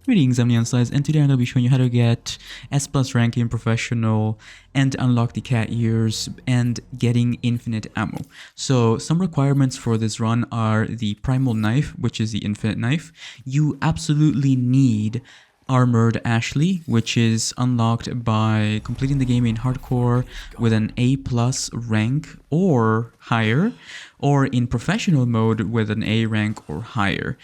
Greetings, I'm Neonslice, and today I'm going to be showing you how to get S+ rank in Professional and unlock the cat ears and getting infinite ammo. So some requirements for this run are the Primal Knife, which is the infinite knife. You absolutely need Armored Ashley, which is unlocked by completing the game in Hardcore with an A+ rank or higher, or in Professional mode with an A rank or higher.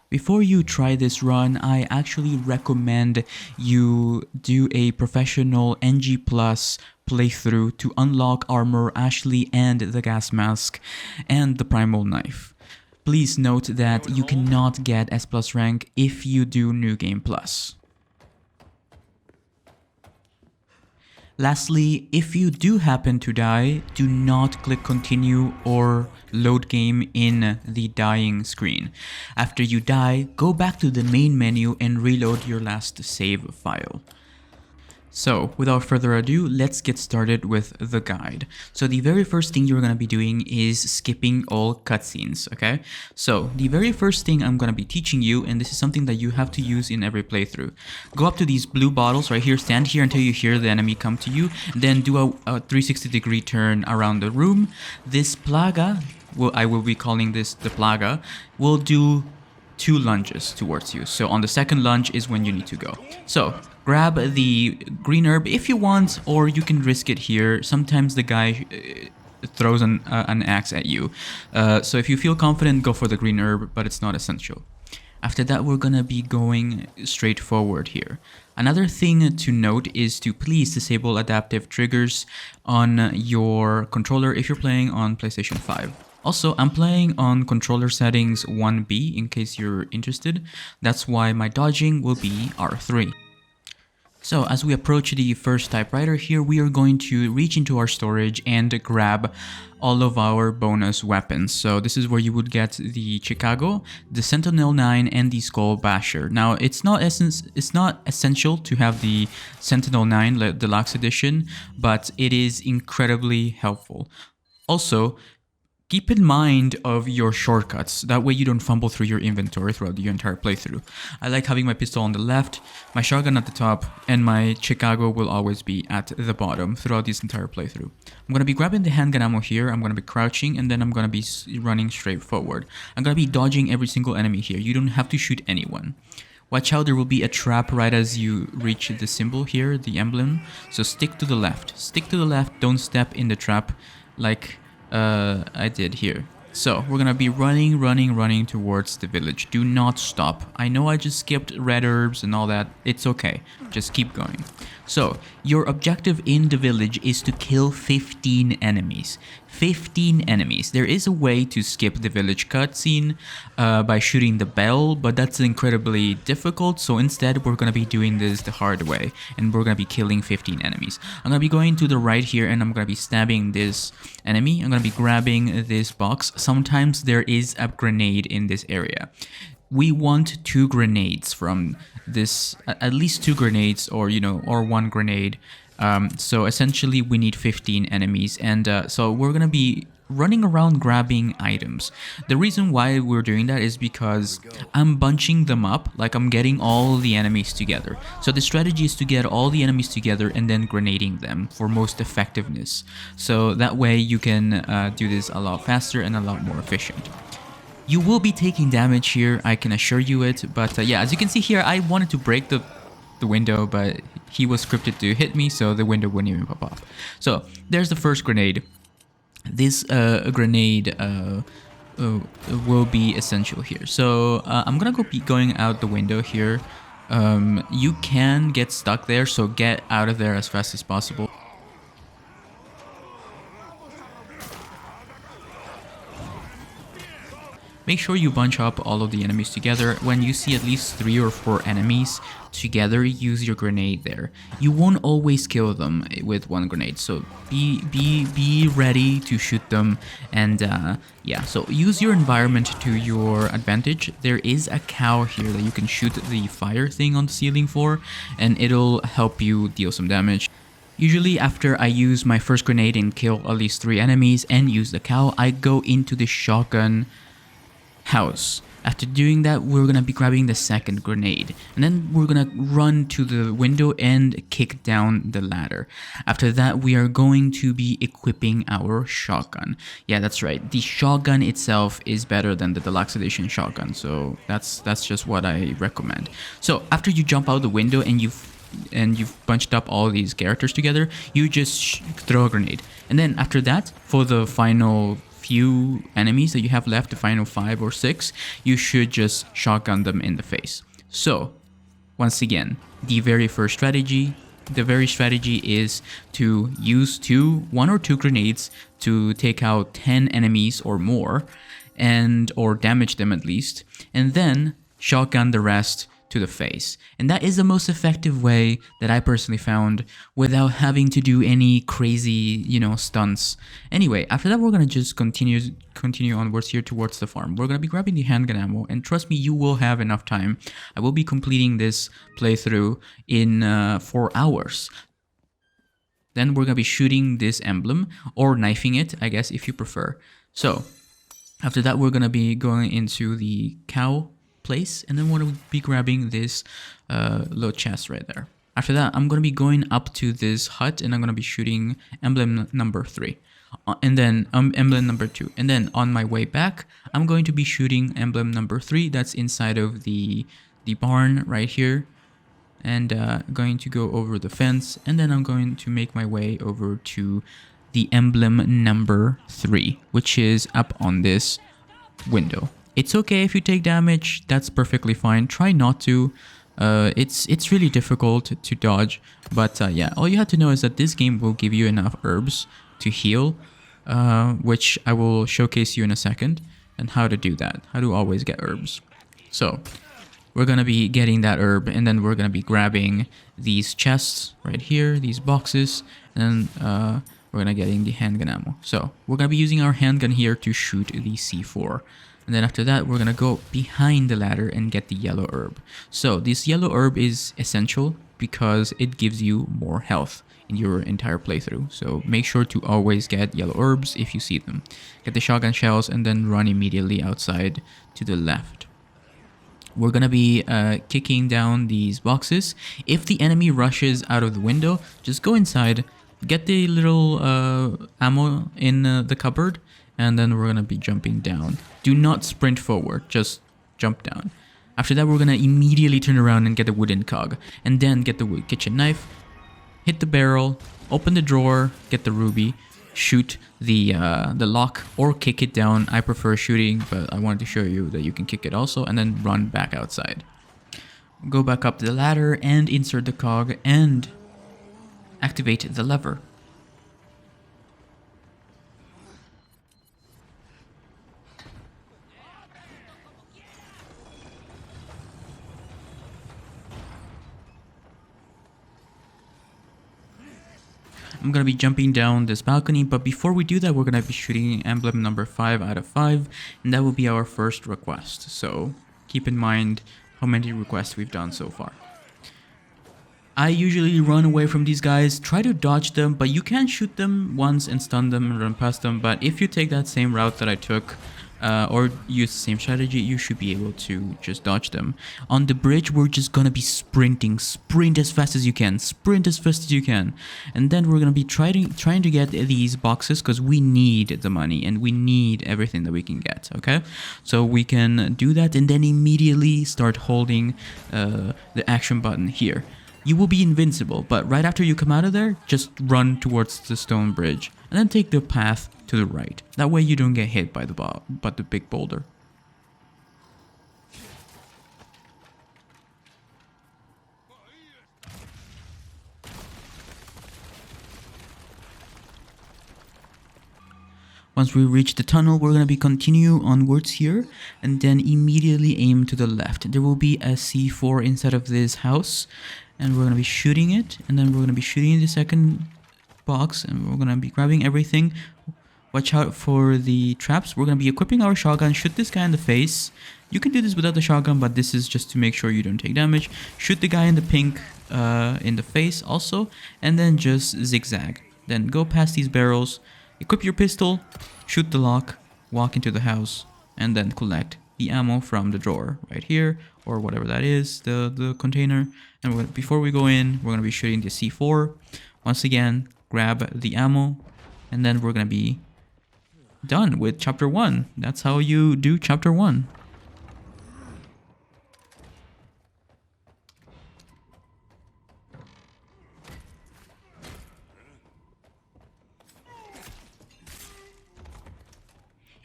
Before you try this run, I actually recommend you do a Professional NG+ playthrough to unlock Armor Ashley and the Gas Mask and the Primal Knife. Please note that you cannot get S+ rank if you do New Game Plus. Lastly, if you do happen to die, do not click continue or load game in the dying screen. After you die, go back to the main menu and reload your last save file. So, without further ado, let's get started with the guide. So the very first thing you're going to be doing is skipping all cutscenes, okay? So the very first thing I'm going to be teaching you, and this is something that you have to use in every playthrough. Go up to these blue bottles right here, stand here until you hear the enemy come to you, then do a 360-degree turn around the room. This plaga, I will be calling this the plaga, will do 2 lunges towards you. So on the second lunge is when you need to go. So grab the green herb if you want, or you can risk it here. Sometimes the guy throws an axe at you. So if you feel confident, go for the green herb, but it's not essential. After that, we're gonna be going straight forward here. Another thing to note is to please disable adaptive triggers on your controller if you're playing on PlayStation 5. Also, I'm playing on controller settings 1B in case you're interested. That's why my dodging will be R3. So as we approach the first typewriter here, we are going to reach into our storage and grab all of our bonus weapons. So this is where you would get the Chicago, the Sentinel 9, and the Skull Basher. Now it's not essential to have the Sentinel 9 Deluxe Edition, but it is incredibly helpful. Also, keep in mind of your shortcuts, that way you don't fumble through your inventory throughout your entire playthrough. I like having my pistol on the left, my shotgun at the top, and my Chicago will always be at the bottom throughout this entire playthrough. I'm going to be grabbing the handgun ammo here, I'm going to be crouching, and then I'm going to be running straight forward. I'm going to be dodging every single enemy here, you don't have to shoot anyone. Watch out, there will be a trap right as you reach the symbol here, the emblem, so stick to the left. Stick to the left, don't step in the trap like I did here. So we're gonna be running towards the village. Do not stop. I know I just skipped red herbs and all that. It's okay. Just keep going. So your objective in the village is to kill 15 enemies. 15 enemies. There is a way to skip the village cutscene by shooting the bell, but that's incredibly difficult. So instead, we're gonna be doing this the hard way, and we're gonna be killing 15 enemies. I'm gonna be going to the right here, and I'm gonna be stabbing this enemy. I'm gonna be grabbing this box. Sometimes there is a grenade in this area. We want 2 grenades from this, at least 2 grenades, or or 1 grenade. So essentially we need 15 enemies, and so we're gonna be running around grabbing items. The reason why we're doing that is because I'm bunching them up, like I'm getting all the enemies together. So the strategy is to get all the enemies together and then grenading them for most effectiveness. So that way you can do this a lot faster and a lot more efficient. You will be taking damage here, I can assure you it, but yeah, as you can see here, I wanted to break the window, but he was scripted to hit me, so the window wouldn't even pop up. So there's the first grenade. This grenade will be essential here. So I'm gonna be going out the window here. You can get stuck there, so get out of there as fast as possible. Make sure you bunch up all of the enemies together. When you see at least 3 or 4 enemies together, use your grenade there. You won't always kill them with 1 grenade, so be ready to shoot them. And yeah, so use your environment to your advantage. There is a cow here that you can shoot the fire thing on the ceiling for, and it'll help you deal some damage. Usually after I use my first grenade and kill at least 3 enemies and use the cow, I go into the shotgun house. After doing that, we're gonna be grabbing the second grenade, and then we're gonna run to the window and kick down the ladder. After that, we are going to be equipping our shotgun. Yeah, that's right. The shotgun itself is better than the deluxe edition shotgun, so that's just what I recommend. So after you jump out the window and you've bunched up all these characters together, you just throw a grenade, and then after that, for the final few enemies that you have left, the final 5 or 6, you should just shotgun them in the face. So once again, the very strategy is to use 1 or 2 grenades to take out 10 enemies or more, or damage them at least, and then shotgun the rest to the face. And that is the most effective way that I personally found, without having to do any crazy, stunts. Anyway, after that, we're gonna just continue onwards here towards the farm. We're gonna be grabbing the handgun ammo, and trust me, you will have enough time. I will be completing this playthrough in 4 hours. Then we're gonna be shooting this emblem, or knifing it, I guess, if you prefer. So after that, we're gonna be going into the cow place, and then we're going to be grabbing this little chest right there. After that, I'm going to be going up to this hut, and I'm going to be shooting emblem number 3, and then emblem number 2, and then on my way back, I'm going to be shooting emblem number 3 that's inside of the barn right here, and going to go over the fence, and then I'm going to make my way over to the emblem number 3, which is up on this window. It's okay if you take damage, that's perfectly fine. Try not to. It's really difficult to dodge, but yeah, all you have to know is that this game will give you enough herbs to heal, which I will showcase you in a second, and how to do that, how to always get herbs. So we're gonna be getting that herb, and then we're gonna be grabbing these chests right here, these boxes, and then we're gonna getting the handgun ammo. So we're gonna be using our handgun here to shoot the C4. And then after that, we're gonna go behind the ladder and get the yellow herb. So this yellow herb is essential because it gives you more health in your entire playthrough. So make sure to always get yellow herbs if you see them. Get the shotgun shells and then run immediately outside to the left. We're gonna be kicking down these boxes. If the enemy rushes out of the window, just go inside, get the little ammo in the cupboard, and then we're gonna be jumping down. Do not sprint forward, just jump down. After that, we're gonna immediately turn around and get the wooden cog, and then get the kitchen knife, hit the barrel, open the drawer, get the ruby, shoot the lock, or kick it down. I prefer shooting, but I wanted to show you that you can kick it also, and then run back outside. Go back up the ladder and insert the cog and activate the lever. I'm gonna be jumping down this balcony, but before we do that, we're gonna be shooting emblem number 5 out of 5, and that will be our first request. So keep in mind how many requests we've done so far. I usually run away from these guys, try to dodge them, but you can shoot them once and stun them and run past them. But if you take that same route that I took, or use the same strategy, you should be able to just dodge them. On the bridge, we're just gonna be sprinting. Sprint as fast as you can. Sprint as fast as you can. And then we're gonna be trying to get these boxes, because we need the money and we need everything that we can get, okay? So we can do that and then immediately start holding the action button here. You will be invincible, but right after you come out of there, just run towards the stone bridge and then take the path to the right. That way you don't get hit by the big boulder. Once we reach the tunnel, we're going to be continue onwards here and then immediately aim to the left. There will be a C4 inside of this house, and we're going to be shooting it, and then we're going to be shooting the second box, and we're going to be grabbing everything. Watch out for the traps. We're going to be equipping our shotgun. Shoot this guy in the face. You can do this without the shotgun, but this is just to make sure you don't take damage. Shoot the guy in the pink in the face also, and then just zigzag. Then go past these barrels, equip your pistol, shoot the lock, walk into the house, and then collect the ammo from the drawer right here, or whatever that is, the container. And before we go in, we're going to be shooting the C4. Once again, grab the ammo, and then we're going to be done with chapter 1. That's how you do chapter 1.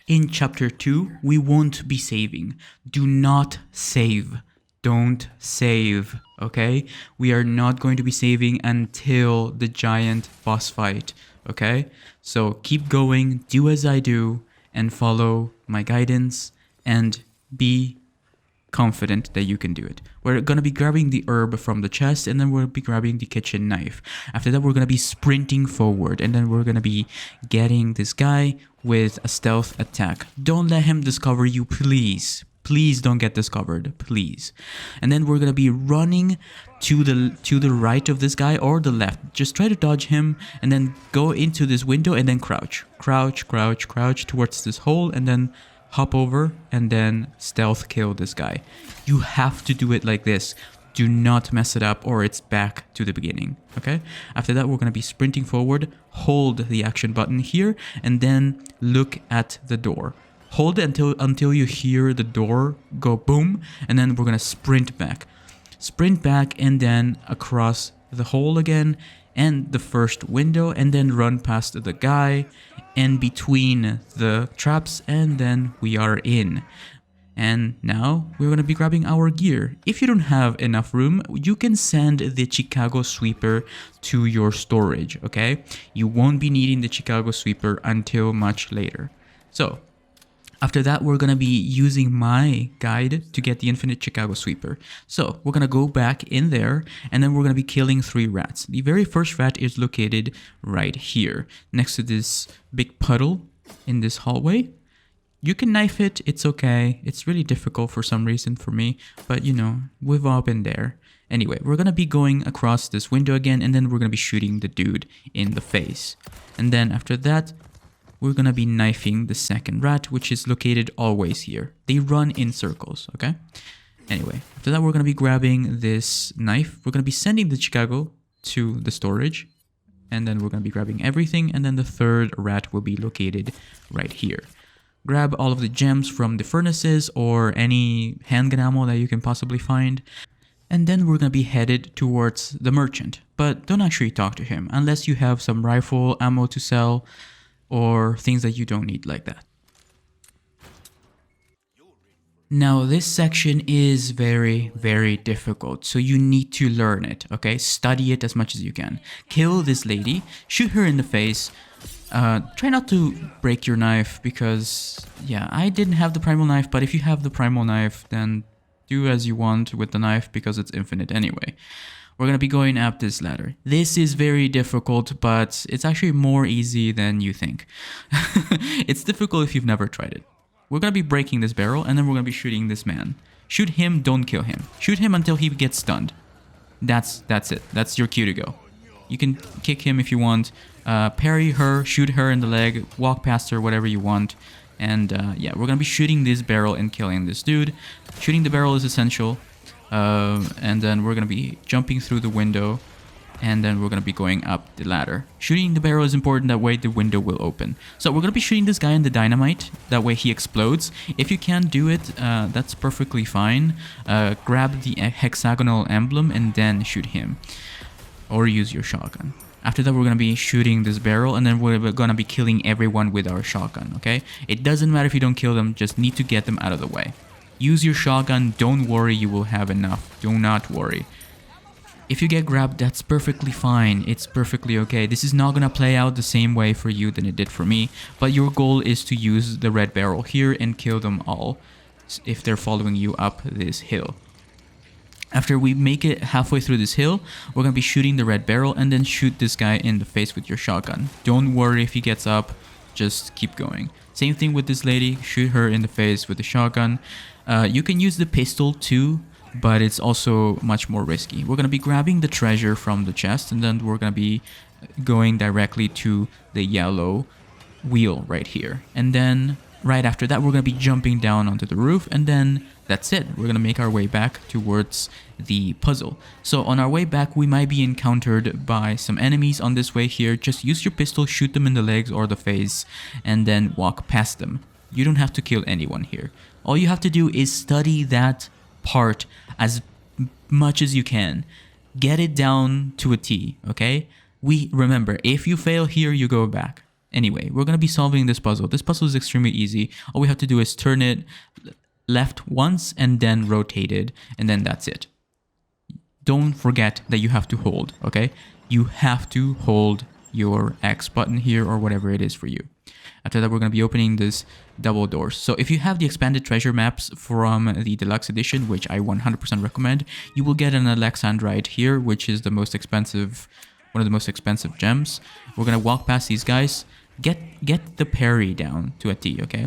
In chapter 2, we won't be saving. Do not save. Don't save, okay? We are not going to be saving until the giant boss fight, okay? So keep going, do as I do, and follow my guidance, and be confident that you can do it. We're gonna be grabbing the herb from the chest, and then we'll be grabbing the kitchen knife. After that, we're gonna be sprinting forward, and then we're gonna be getting this guy with a stealth attack. Don't let him discover you, please. Please don't get discovered, please. And then we're gonna be running to the right of this guy or the left. Just try to dodge him, and then go into this window, and then crouch, crouch, crouch, crouch towards this hole, and then hop over, and then stealth kill this guy. You have to do it like this. Do not mess it up, or it's back to the beginning, okay? After that, we're going to be sprinting forward. Hold the action button here, and then look at the door. Hold it until you hear the door go boom, and then we're going to sprint back. Sprint back, and then across the hole again, and the first window, and then run past the guy and between the traps, and then we are in. And now we're going to be grabbing our gear. If you don't have enough room, you can send the Chicago sweeper to your storage, okay? You won't be needing the Chicago sweeper until much later. So after that, we're going to be using my guide to get the infinite Chicago sweeper. So we're going to go back in there, and then we're going to be killing 3 rats. The very first rat is located right here, next to this big puddle in this hallway. You can knife it, it's okay. It's really difficult for some reason for me, but you know, we've all been there. Anyway, we're going to be going across this window again, and then we're going to be shooting the dude in the face. And then after that, we're gonna be knifing the second rat, which is located always here. They run in circles, okay? Anyway, after that, we're gonna be grabbing this knife. We're gonna be sending the Chicago to the storage, and then we're gonna be grabbing everything, and then the third rat will be located right here. Grab all of the gems from the furnaces or any handgun ammo that you can possibly find. And then we're gonna be headed towards the merchant, but don't actually talk to him unless you have some rifle ammo to sell, or things that you don't need like that. Now this section is very, very difficult, so you need to learn it, okay? Study it as much as you can. Kill this lady, shoot her in the face. Try not to break your knife because, yeah, I didn't have the primal knife, but if you have the primal knife, then do as you want with the knife because it's infinite anyway. We're going to be going up this ladder. This is very difficult, but it's actually more easy than you think. It's difficult if you've never tried it. We're going to be breaking this barrel, and then we're going to be shooting this man. Shoot him, don't kill him. Shoot him until he gets stunned. That's it. That's your cue to go. You can kick him if you want. Parry her, shoot her in the leg, walk past her, whatever you want. And yeah, we're going to be shooting this barrel and killing this dude. Shooting the barrel is essential. And then we're going to be jumping through the window, and then we're going to be going up the ladder. Shooting the barrel is important, that way the window will open. So we're going to be shooting this guy in the dynamite, that way he explodes. If you can't do it, that's perfectly fine. Grab the hexagonal emblem and then shoot him, or use your shotgun. After that, we're going to be shooting this barrel, and then we're going to be killing everyone with our shotgun, okay? It doesn't matter if you don't kill them, just need to get them out of the way. Use your shotgun, don't worry, you will have enough. Do not worry. If you get grabbed, that's perfectly fine. It's perfectly okay. This is not gonna play out the same way for you than it did for me, but your goal is to use the red barrel here and kill them all if they're following you up this hill. After we make it halfway through this hill, we're gonna be shooting the red barrel and then shoot this guy in the face with your shotgun. Don't worry if he gets up, just keep going. Same thing with this lady, shoot her in the face with the shotgun. You can use the pistol too, but it's also much more risky. We're going to be grabbing the treasure from the chest, and then we're going to be going directly to the yellow wheel right here. And then Right after that, we're going to be jumping down onto the roof, and then that's it. We're going to make our way back towards the puzzle. So on our way back, we might be encountered by some enemies on this way here. Just use your pistol, shoot them in the legs or the face, and then walk past them. You don't have to kill anyone here. All you have to do is study that part as much as you can. Get it down to a T, okay? Remember, if you fail here, you go back. Anyway, we're going to be solving this puzzle. This puzzle is extremely easy. All we have to do is turn it left once and then rotate it, and then that's it. Don't forget that you have to hold, okay? You have to hold your X button here or whatever it is for you. After that, we're going to be opening this double doors. So if you have the expanded treasure maps from the deluxe edition, which I 100% recommend, you will get an Alexandrite here, which is the most expensive, one of the most expensive gems. We're going to walk past these guys. Get the parry down to a T, okay?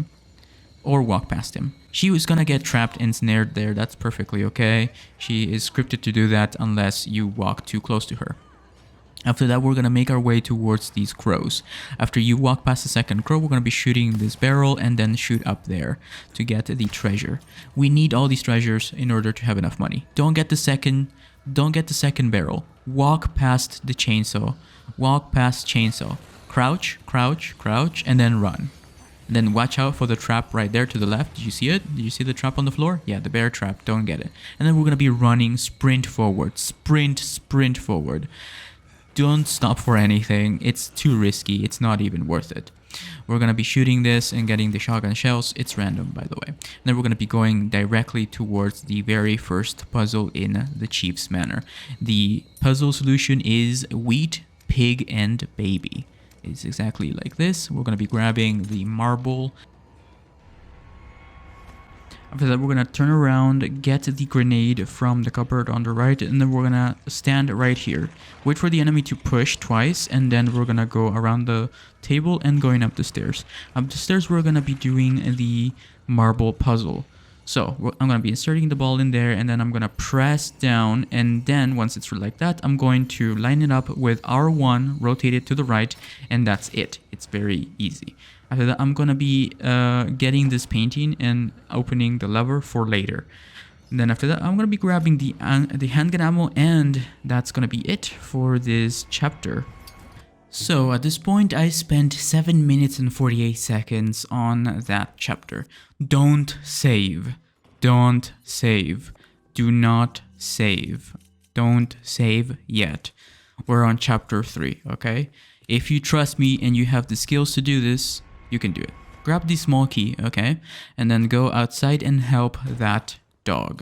Or walk past him. She was gonna get trapped and snared there. That's perfectly okay. She is scripted to do that unless you walk too close to her. After that, we're gonna make our way towards these crows. After you walk past the second crow, we're gonna be shooting this barrel and then shoot up there to get the treasure. We need all these treasures in order to have enough money. Don't get the second barrel. Walk past the chainsaw. Walk past chainsaw. Crouch, crouch, crouch, and then run. And then watch out for the trap right there to the left. Did you see it? Did you see the trap on the floor? Yeah, the bear trap. Don't get it. And then we're going to be running. Sprint forward. Sprint forward. Don't stop for anything. It's too risky. It's not even worth it. We're going to be shooting this and getting the shotgun shells. It's random, by the way. And then we're going to be going directly towards the very first puzzle in the Chief's Manor. The puzzle solution is wheat, pig, and baby. It's exactly like this. We're going to be grabbing the marble. After that, we're going to turn around, get the grenade from the cupboard on the right, and then we're going to stand right here. Wait for the enemy to push twice, and then we're going to go around the table and going up the stairs. Up the stairs, we're going to be doing the marble puzzle. So I'm going to be inserting the ball in there, and then I'm going to press down, and then once it's like that, I'm going to line it up with R1, rotate it to the right, and that's it. It's very easy. After that, I'm going to be getting this painting and opening the lever for later. And then after that, I'm going to be grabbing the handgun ammo, and that's going to be it for this chapter. So at this point, I spent 7 minutes and 48 seconds on that chapter. Don't save. Don't save. Do not save. Don't save yet. We're on chapter 3, okay? If you trust me and you have the skills to do this, you can do it. Grab the small key, okay? And then go outside and help that dog.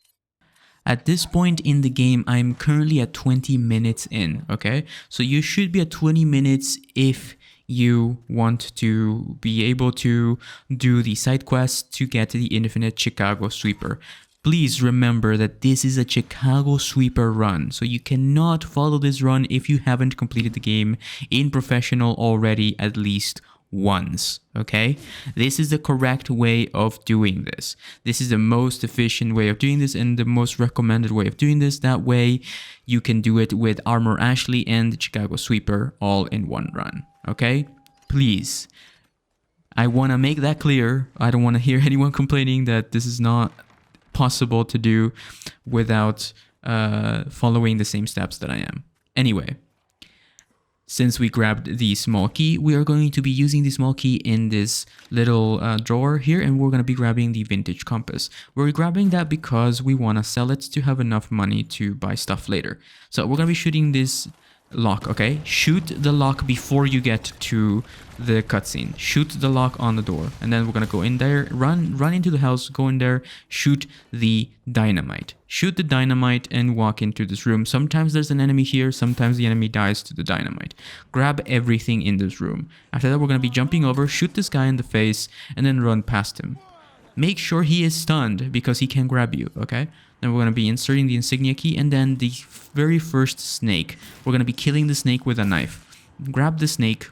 At this point in the game, I'm currently at 20 minutes in, okay? So you should be at 20 minutes if you want to be able to do the side quests to get the infinite Chicago sweeper. Please remember that this is a Chicago sweeper run, so you cannot follow this run if you haven't completed the game in professional already at least once, okay? This is the correct way of doing this. This is the most efficient way of doing this and the most recommended way of doing this. That way you can do it with Armor Ashley and the Chicago Sweeper all in one run, okay? Please. I want to make that clear. I don't want to hear anyone complaining that this is not possible to do without following the same steps that I am. Anyway. Since we grabbed the small key, we are going to be using the small key in this little drawer here, and we're going to be grabbing the vintage compass. We're grabbing that because we want to sell it to have enough money to buy stuff later. So we're going to be shooting this lock, okay? Shoot the lock before you get to the cutscene. Shoot the lock on the door, and then we're going to go in there, run into the house, go in there, shoot the dynamite. Shoot the dynamite and walk into this room. Sometimes there's an enemy here, sometimes the enemy dies to the dynamite. Grab everything in this room. After that, we're going to be jumping over, shoot this guy in the face, and then run past him. Make sure he is stunned because he can grab you, okay? Then we're going to be inserting the insignia key, and then the very first snake. We're going to be killing the snake with a knife. Grab the snake,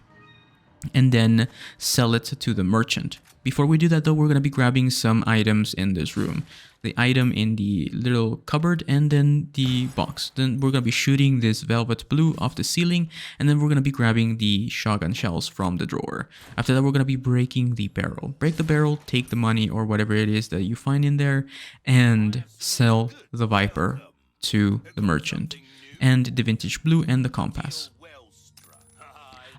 and then sell it to the merchant. Before we do that though, we're going to be grabbing some items in this room. The item in the little cupboard and then the box. Then we're going to be shooting this velvet blue off the ceiling, and then we're going to be grabbing the shotgun shells from the drawer. After that, we're going to be breaking the barrel. Break the barrel, take the money or whatever it is that you find in there, and sell the Viper to the merchant, and the vintage blue and the compass.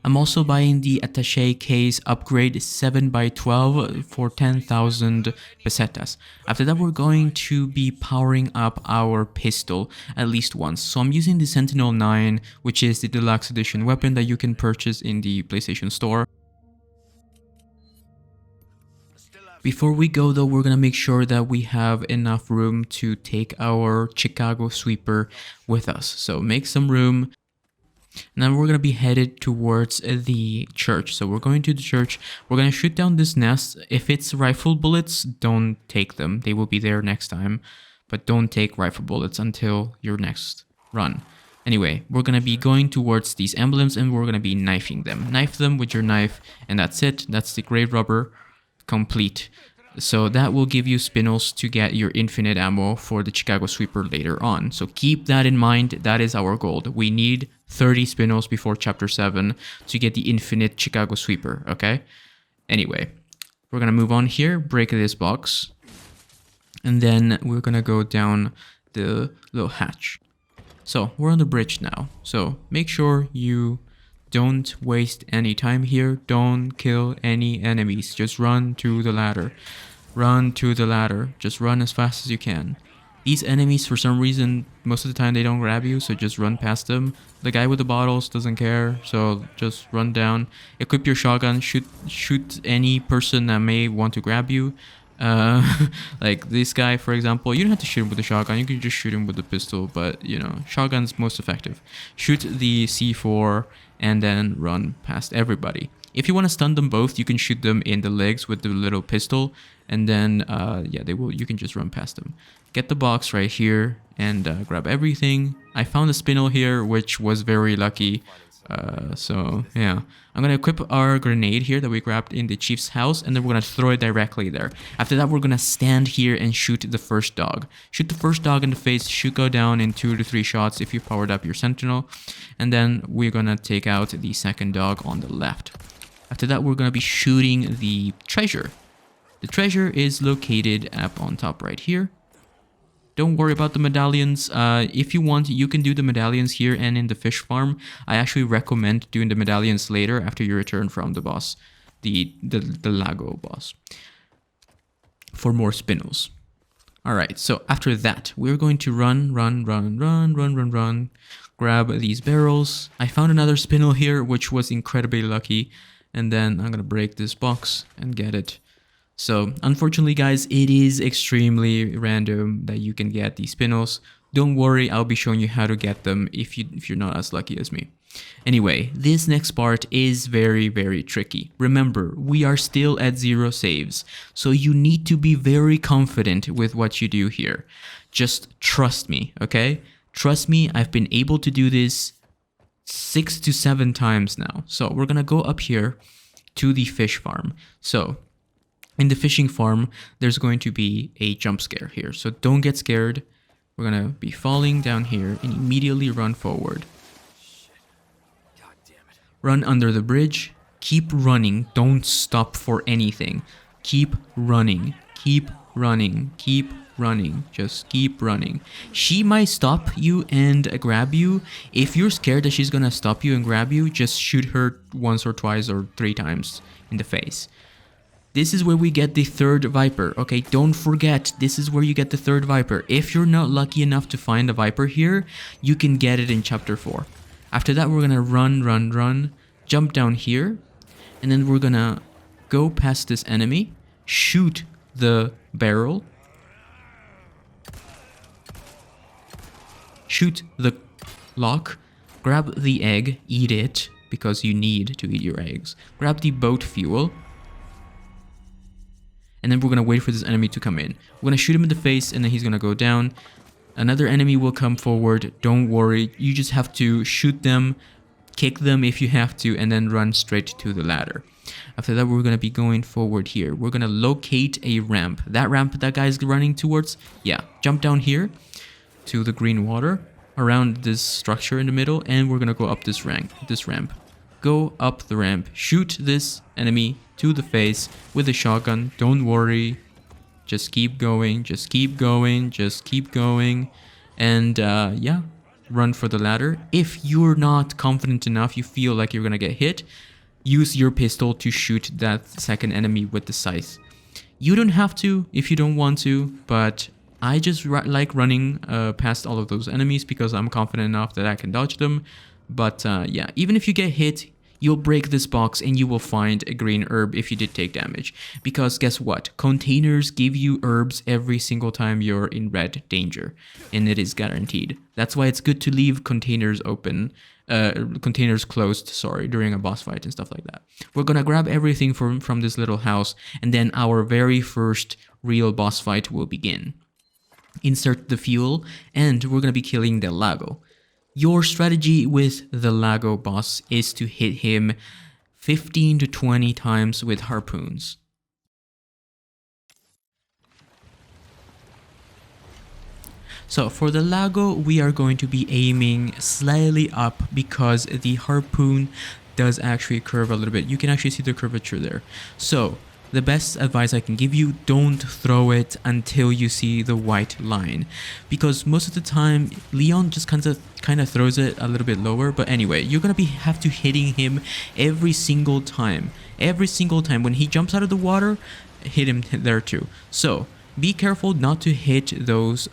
I'm also buying the attaché case upgrade 7x12 for 10,000 pesetas. After that, we're going to be powering up our pistol at least once. So I'm using the Sentinel 9, which is the deluxe edition weapon that you can purchase in the PlayStation Store. Before we go though, we're gonna make sure that we have enough room to take our Chicago sweeper with us. So make some room. Now we're going to be headed towards the church. So we're going to the church. We're going to shoot down this nest. If it's rifle bullets, don't take them. They will be there next time. But don't take rifle bullets until your next run. Anyway, we're going to be going towards these emblems and we're going to be knifing them. Knife them with your knife and that's it. That's the grave robber complete. So that will give you spinels to get your infinite ammo for the Chicago sweeper later on. So keep that in mind. That is our goal. We need 30 spinels before chapter 7 to get the infinite Chicago sweeper, okay? Anyway, we're gonna move on here, break this box, and then we're gonna go down the little hatch. So we're on the bridge now. So make sure you don't waste any time here. Don't kill any enemies. Just run to the ladder. Run to the ladder. Just run as fast as you can. These enemies, for some reason, most of the time they don't grab you, so just run past them. The guy with the bottles doesn't care, so just run down. Equip your shotgun. Shoot any person that may want to grab you. Like this guy, for example, you don't have to shoot him with a shotgun. You can just shoot him with a pistol, but you know, shotgun's most effective. Shoot the C4 and then run past everybody. If you want to stun them both, you can shoot them in the legs with the little pistol, and then yeah, they will. You can just run past them. Get the box right here and grab everything. I found a spinel here, which was very lucky. So yeah, I'm gonna equip our grenade here that we grabbed in the chief's house, and then we're gonna throw it directly there. After that, we're gonna stand here and shoot the first dog. Shoot the first dog in the face. Should go down in 2 to 3 shots if you powered up your sentinel, and then we're gonna take out the second dog on the left. After that, we're gonna be shooting the treasure. The treasure is located up on top right here. Don't worry about the medallions. If you want, you can do the medallions here and in the fish farm. I actually recommend doing the medallions later after you return from the boss, the Lago boss, for more spinels. Alright, so after that, we're going to run, grab these barrels. I found another spinel here, which was incredibly lucky, and then I'm gonna break this box and get it. So unfortunately guys, it is extremely random that you can get these spinels. Don't worry, I'll be showing you how to get them if you're not as lucky as me. Anyway, this next part is very tricky. Remember, we are still at 0 saves, so you need to be very confident with what you do here. Just trust me, okay? Trust me, I've been able to do this 6 to 7 times now. So we're gonna go up here to the fish farm. So in the fishing farm, there's going to be a jump scare here. So don't get scared. We're going to be falling down here and immediately run forward. God damn it. Run under the bridge. Keep running. Don't stop for anything. Keep running. Keep running. Keep running. Just keep running. She might stop you and grab you. If you're scared that she's going to stop you and grab you, just shoot her once or twice or 3 times in the face. This is where we get the 3rd Viper, okay? Don't forget, this is where you get the 3rd Viper. If you're not lucky enough to find a Viper here, you can get it in Chapter 4. After that, we're gonna run, jump down here, and then we're gonna go past this enemy, shoot the barrel, shoot the lock, grab the egg, eat it, because you need to eat your eggs. Grab the boat fuel, and then we're going to wait for this enemy to come in. We're going to shoot him in the face, and then he's going to go down. Another enemy will come forward. Don't worry. You just have to shoot them kick them if you have to, and then run straight to the ladder. After that, we're going to be going forward here. We're going to locate a ramp. That ramp that guy's running towards, yeah, jump down here to the green water around this structure in the middle, and we're going to go up this ramp. Go up the ramp, shoot this enemy to the face with a shotgun. Don't worry. Just keep going, just keep going, just keep going. And yeah, run for the ladder. If you're not confident enough, you feel like you're going to get hit, use your pistol to shoot that second enemy with the scythe. You don't have to if you don't want to, but I just like running past all of those enemies because I'm confident enough that I can dodge them. But yeah, even if you get hit, you'll break this box and you will find a green herb if you did take damage. Because guess what? Containers give you herbs every single time you're in red danger. And it is guaranteed. That's why it's good to leave containers open. Containers closed, sorry, during a boss fight and stuff like that. We're gonna grab everything from this little house. And then our very first real boss fight will begin. Insert the fuel and we're gonna be killing the Lago. Your strategy with the Lago boss is to hit him 15 to 20 times with harpoons. So for the Lago, we are going to be aiming slightly up because the harpoon does actually curve a little bit. You can actually see the curvature there. So the best advice I can give you, don't throw it until you see the white line. Because most of the time, Leon just kind of throws it a little bit lower. But anyway, you're going to have to hitting him every single time. Every single time. When he jumps out of the water, hit him there too. So be careful not to hit those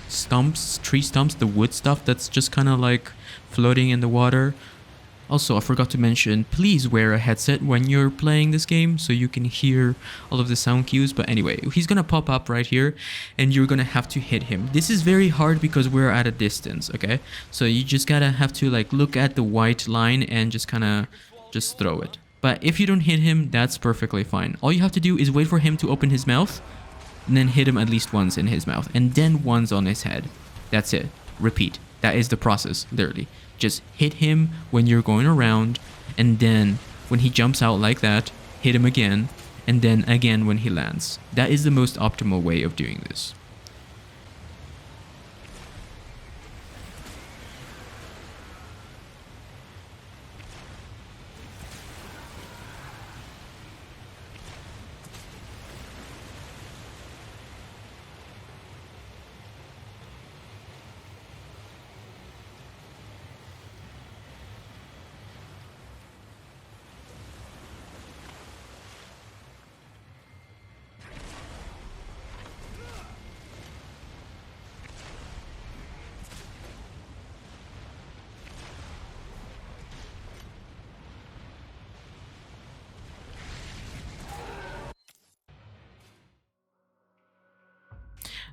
stumps, tree stumps, the wood stuff that's just kind of like floating in the water. Also, I forgot to mention, please wear a headset when you're playing this game so you can hear all of the sound cues. But anyway, he's gonna pop up right here and you're gonna have to hit him. This is very hard because we're at a distance, okay? So you just gotta have to like look at the white line and just kind of just throw it. But if you don't hit him, that's perfectly fine. All you have to do is wait for him to open his mouth and then hit him at least once in his mouth and then once on his head. That's it. Repeat. That is the process, literally. Just hit him when you're going around, and then when he jumps out like that, hit him again, and then again when he lands. That is the most optimal way of doing this.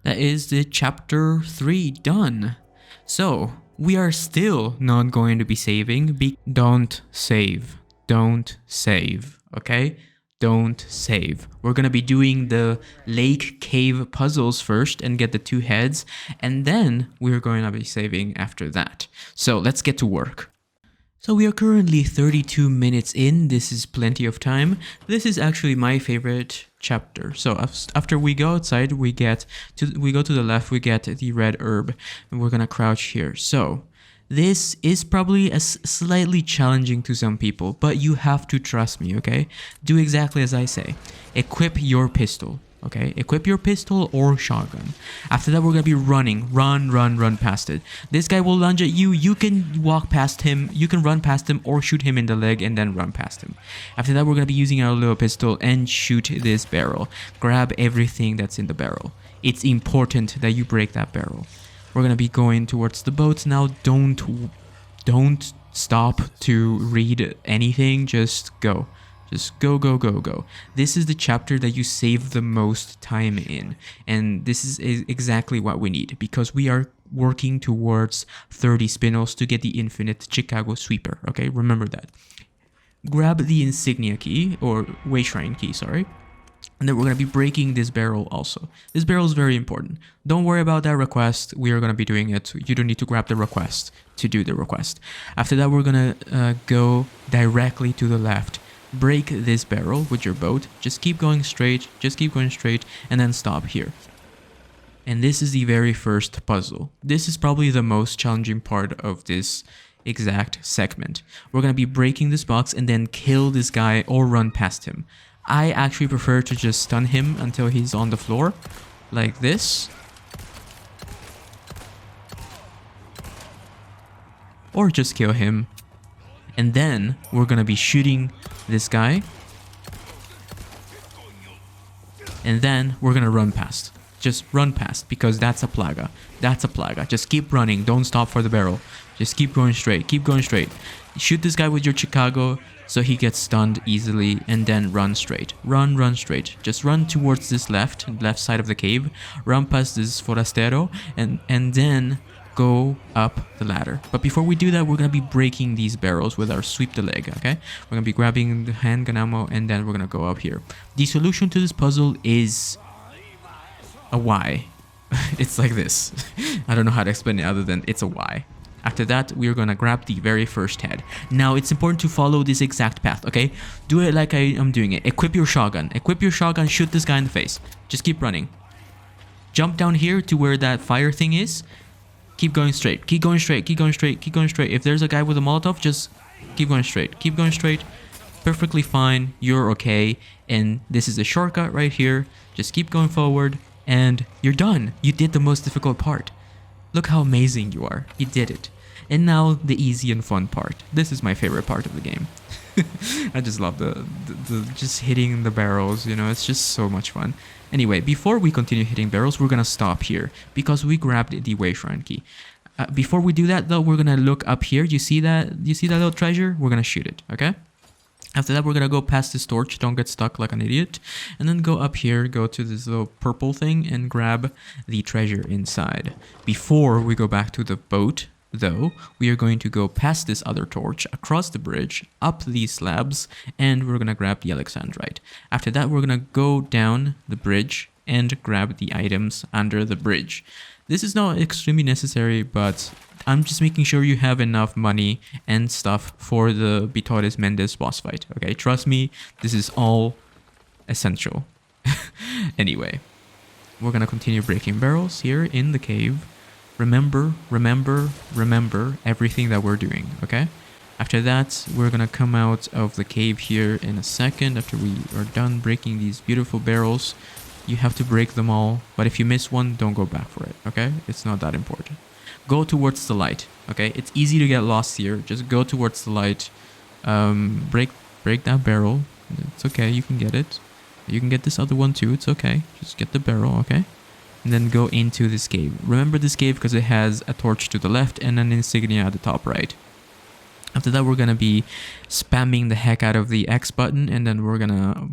That is the chapter 3 done. So we are still not going to be saving. Don't save. Don't save. Okay? Don't save. We're going to be doing the lake cave puzzles first and get the 2 heads. And then we're going to be saving after that. So let's get to work. So we are currently 32 minutes in. This is plenty of time. This is actually my favorite chapter. So after we go outside, we go to the left, we get the red herb, and we're gonna crouch here. So this is probably slightly challenging to some people, but you have to trust me, okay? Do exactly as I say. Equip your pistol. Okay, equip your pistol or shotgun. After that, we're gonna be running. Run past it. This guy will lunge at you. You can walk past him. You can run past him or shoot him in the leg and then run past him. After that, we're gonna be using our little pistol and shoot this barrel. Grab everything that's in the barrel. It's important that you break that barrel. We're gonna be going towards the boats now. Don't stop to read anything. Just go. Just go. This is the chapter that you save the most time in. And this is exactly what we need because we are working towards 30 spinels to get the infinite Chicago sweeper. Okay, remember that. Grab the insignia key or way shrine key, sorry. And then we're going to be breaking this barrel also. This barrel is very important. Don't worry about that request. We are going to be doing it. You don't need to grab the request to do the request. After that, we're going to go directly to the left. Break this barrel with your boat. Just keep going straight. Just keep going straight. And then stop here. And this is the very first puzzle. This is probably the most challenging part of this exact segment. We're going to be breaking this box and then kill this guy or run past him. I actually prefer to just stun him until he's on the floor, like this. Or just kill him. And then we're gonna be shooting this guy. And then we're gonna run past. Just run past, because that's a plaga. That's a plaga. Just keep running. Don't stop for the barrel. Just keep going straight. Keep going straight. Shoot this guy with your Chicago so he gets stunned easily, and then run straight. Run straight. Just run towards this left side of the cave. Run past this forastero and then go up the ladder. But before we do that, we're going to be breaking these barrels with our sweep the leg, okay? We're going to be grabbing the handgun ammo, and then we're going to go up here. The solution to this puzzle is a Y. It's like this. I don't know how to explain it other than it's a Y. After that, we're gonna grab the very first head. Now, it's important to follow this exact path, okay? Do it like I am doing it. Equip your shotgun. Equip your shotgun, shoot this guy in the face. Just keep running. Jump down here to where that fire thing is. Keep going straight. Keep going straight. Keep going straight. Keep going straight. If there's a guy with a Molotov, just keep going straight. Keep going straight. Perfectly fine. You're okay. And this is a shortcut right here. Just keep going forward. And you're done. You did the most difficult part. Look how amazing you are. You did it. And now the easy and fun part. This is my favorite part of the game. I just love the just hitting the barrels, you know, it's just so much fun. Anyway, before we continue hitting barrels, we're gonna stop here because we grabbed the Wayshrine key. Before we do that though, we're gonna look up here. You see that little treasure? We're gonna shoot it, okay? After that, we're gonna go past this torch, don't get stuck like an idiot, and then go up here, go to this little purple thing and grab the treasure inside. Before we go back to the boat, though, we are going to go past this other torch, across the bridge, up these slabs, and we're gonna grab the Alexandrite. After that, we're gonna go down the bridge and grab the items under the bridge. This is not extremely necessary, but I'm just making sure you have enough money and stuff for the Vitores Mendes boss fight, okay? Trust me, this is all essential. Anyway, we're gonna continue breaking barrels here in the cave. Remember everything that we're doing, okay? After that, we're gonna come out of the cave here in a second after we are done breaking these beautiful barrels. You have to break them all, but if you miss one, don't go back for it, okay? It's not that important. Go towards the light, okay? It's easy to get lost here. Just go towards the light. Break that barrel. It's okay, you can get it. You can get this other one too, it's okay. Just get the barrel, okay? And then go into this cave. Remember this cave because it has a torch to the left and an insignia at the top right. After that, we're gonna be spamming the heck out of the X button, and then we're gonna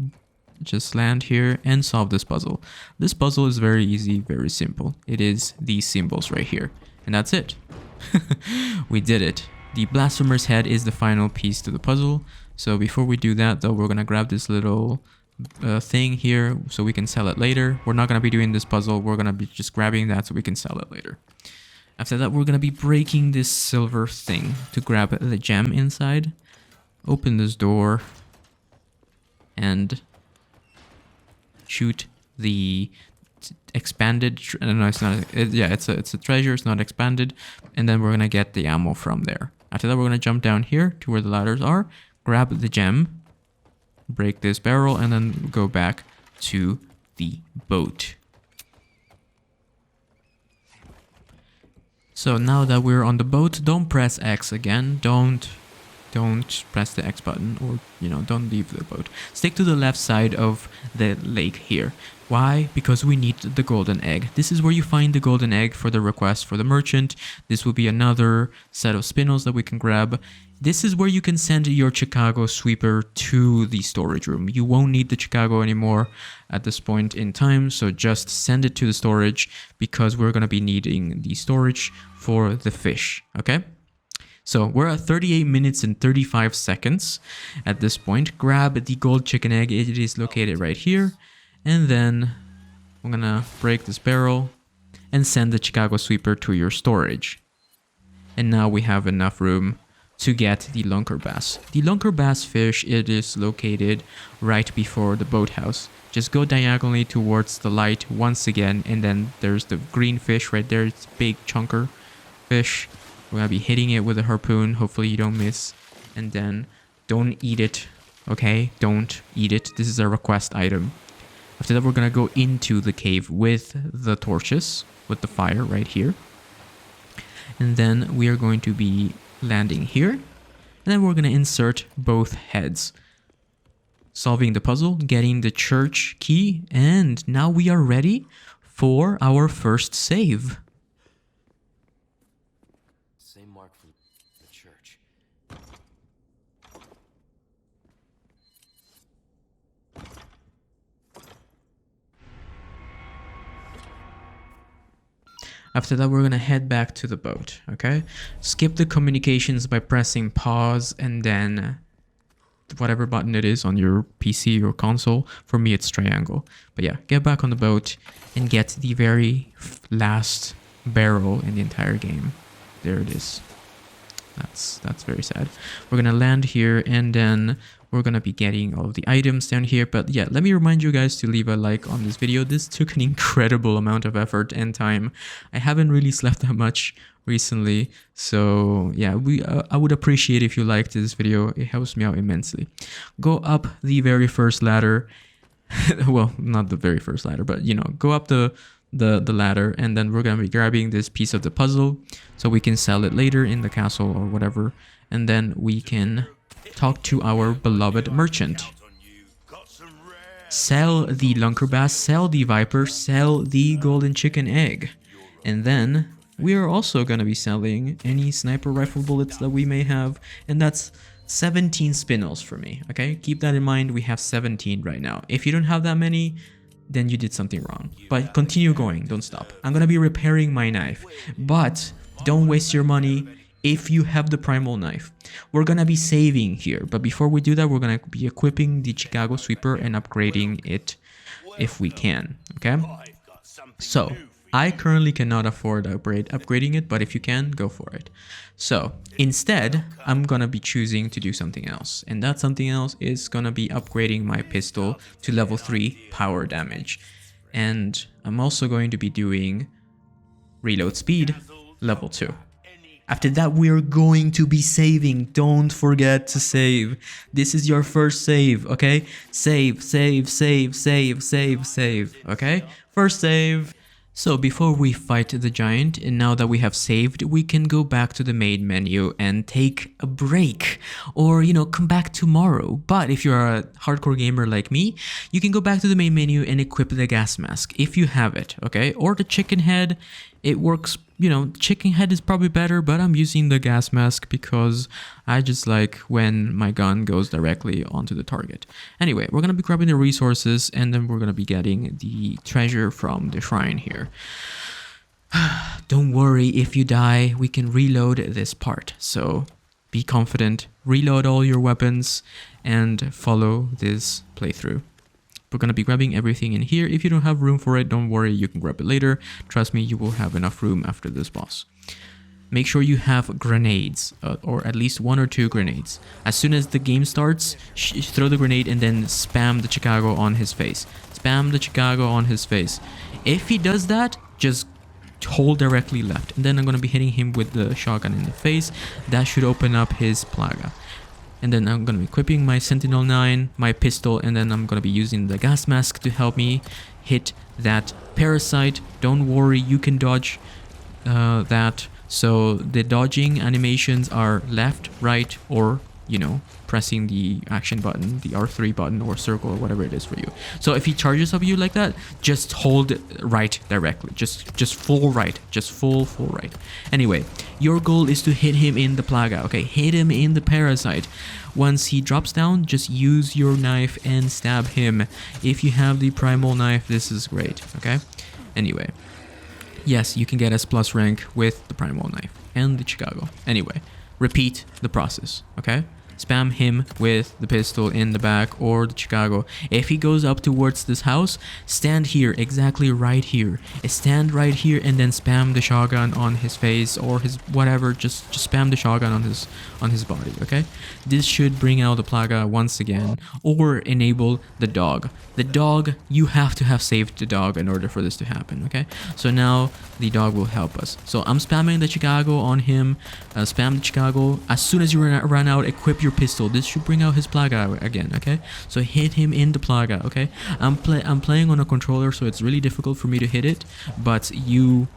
just land here and solve this puzzle. This puzzle is very easy, very simple. It is these symbols right here. And that's it. We did it. The Blasphemer's head is the final piece to the puzzle. So before we do that though, we're gonna grab this little thing here so we can sell it later. We're not gonna be doing this puzzle. We're gonna be just grabbing that so we can sell it later. After that, we're gonna be breaking this silver thing to grab the gem inside. Open this door and shoot the expanded. No, it's not. It's a treasure. It's not expanded, and then we're gonna get the ammo from there. After that, we're gonna jump down here to where the ladders are, grab the gem, break this barrel, and then go back to the boat. So now that we're on the boat, don't press X again. Don't press the X button, or don't leave the boat. Stick to the left side of the lake here. Why? Because we need the golden egg. This is where you find the golden egg for the request for the merchant. This will be another set of spinels that we can grab. This is where you can send your Chicago sweeper to the storage room. You won't need the Chicago anymore at this point in time, so just send it to the storage because we're going to be needing the storage for the fish, okay? So we're at 38 minutes and 35 seconds at this point. Grab the gold chicken egg. It is located right here. And then I'm gonna break this barrel and send the Chicago Sweeper to your storage. And now we have enough room to get the lunker bass. The lunker bass fish, it is located right before the boathouse. Just go diagonally towards the light once again, and then there's the green fish right there. It's a big chunker fish. We're gonna be hitting it with a harpoon. Hopefully you don't miss. And then don't eat it, okay? Don't eat it. This is a request item. After that, we're gonna go into the cave with the torches, with the fire right here. And then we are going to be landing here. And then we're gonna insert both heads. Solving the puzzle, getting the church key, and now we are ready for our first save. Same mark for the church. After that, we're gonna head back to the boat, okay? Skip the communications by pressing pause and then whatever button it is on your PC or console. For me, it's triangle. But yeah, get back on the boat and get the very last barrel in the entire game. There it is. That's very sad. We're gonna land here and then we're gonna be getting all of the items down here. But yeah, let me remind you guys to leave a like on this video. This took an incredible amount of effort and time. I haven't really slept that much recently, so yeah, I would appreciate if you liked this video. It helps me out immensely. Go up the very first ladder. Well, not the very first ladder, but you know, go up the ladder, and then we're gonna be grabbing this piece of the puzzle so we can sell it later in the castle or whatever, and then we can talk to our beloved merchant. Sell the lunker bass, sell the viper, sell the golden chicken egg, and then we are also going to be selling any sniper rifle bullets that we may have, and that's 17 spinels for me, okay? Keep that in mind, we have 17 right now. If you don't have that many, then you did something wrong. But continue going, don't stop. I'm going to be repairing my knife, but don't waste your money if you have the primal knife. We're going to be saving here, but before we do that, we're going to be equipping the Chicago Sweeper and upgrading it if we can, okay? So I currently cannot afford upgrading it, but if you can, go for it. So instead, I'm gonna be choosing to do something else, and that something else is gonna be upgrading my pistol to level 3 power damage. And I'm also going to be doing reload speed level 2. After that, we're going to be saving. Don't forget to save. This is your first save, okay? Save, save, save, save, save, save, okay? First save. So before we fight the giant, and now that we have saved, we can go back to the main menu and take a break, or you know, come back tomorrow. But if you're a hardcore gamer like me, you can go back to the main menu and equip the gas mask if you have it, okay? Or the chicken head. It works, you know, chicken head is probably better, but I'm using the gas mask because I just like when my gun goes directly onto the target. Anyway, we're gonna be grabbing the resources, and then we're gonna be getting the treasure from the shrine here. Don't worry, if you die, we can reload this part. So be confident, reload all your weapons, and follow this playthrough. We're going to be grabbing everything in here. If you don't have room for it, don't worry, you can grab it later. Trust me, you will have enough room after this boss. Make sure you have grenades, or at least 1 or 2 grenades. As soon as the game starts, throw the grenade and then spam the Chicago on his face. Spam the Chicago on his face. If he does that, just hold directly left. And then I'm going to be hitting him with the shotgun in the face. That should open up his plaga. And then I'm going to be equipping my Sentinel 9, my pistol, and then I'm going to be using the gas mask to help me hit that parasite. Don't worry, you can dodge that. So the dodging animations are left, right, or, you know, pressing the action button, the R3 button or circle or whatever it is for you. So if he charges up you like that, just hold right directly. Just full right. Just full right. Anyway, your goal is to hit him in the plaga, okay? Hit him in the parasite. Once he drops down, just use your knife and stab him. If you have the primal knife, this is great, okay? Anyway, yes, you can get S+ rank with the primal knife and the Chicago. Anyway, repeat the process, okay? spam him with the pistol in the back or the Chicago. If he goes up towards this house, stand here, exactly right here. Stand right here and then spam the shotgun on his face or his whatever. Just spam the shotgun on his body, okay? This should bring out the plaga once again or enable the dog. The dog, you have to have saved the dog in order for this to happen, okay? So now the dog will help us. So I'm spamming the Chicago on him. Spam the Chicago. As soon as you run out, equip your pistol. This should bring out his plaga again, okay? So hit him in the plaga, okay? I'm playing on a controller, so it's really difficult for me to hit it, but you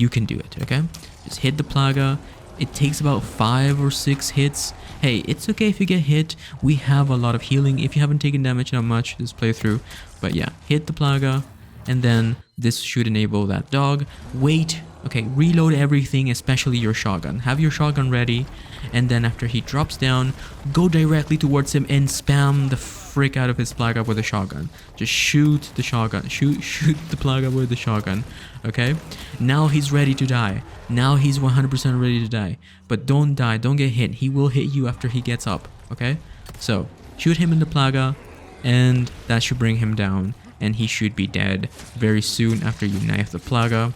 can do it, okay? Just hit the plaga. It takes about 5 or 6 hits. Hey, it's okay if you get hit. We have a lot of healing. If you haven't taken damage that much this playthrough, but yeah, hit the plaga, and then this should enable that dog. Wait, okay, reload everything, especially your shotgun. Have your shotgun ready, and then after he drops down, go directly towards him and spam the frick out of his plaga with a shotgun. Just shoot the shotgun. Shoot the plaga with the shotgun. Okay? Now he's ready to die. Now he's 100% ready to die. But don't die. Don't get hit. He will hit you after he gets up. Okay? So, shoot him in the plaga, and that should bring him down. And he should be dead very soon after you knife the plaga.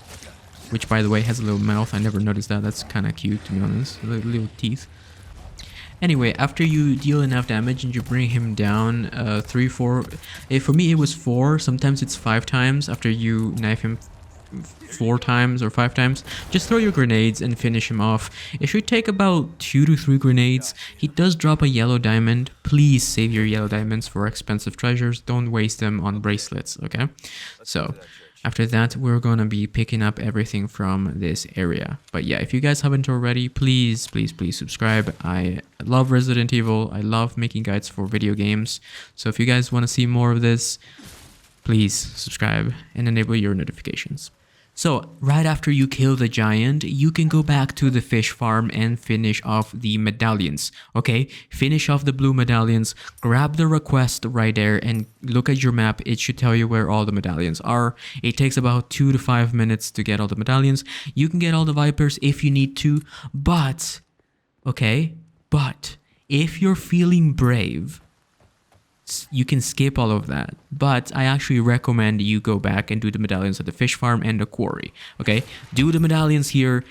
Which, by the way, has a little mouth. I never noticed that. That's kind of cute, to be honest. Little teeth. Anyway, after you deal enough damage and you bring him down 3, 4... for me, it was 4. Sometimes it's 5 times after you knife him 4 times or 5 times. Just throw your grenades and finish him off. It should take about 2 to 3 grenades. He does drop a yellow diamond. Please save your yellow diamonds for expensive treasures. Don't waste them on bracelets, okay? So, after that, we're gonna be picking up everything from this area. But yeah, if you guys haven't already, please subscribe. I love Resident Evil. I love making guides for video games. So if you guys want to see more of this, please subscribe and enable your notifications. So, right after you kill the giant, you can go back to the fish farm and finish off the medallions, okay? Finish off the blue medallions, grab the request right there, and look at your map. It should tell you where all the medallions are. It takes about 2 to 5 minutes to get all the medallions. You can get all the Vipers if you need to, but, okay? But, if you're feeling brave, you can skip all of that, but I actually recommend you go back and do the medallions at the fish farm and the quarry, okay? Do the medallions here,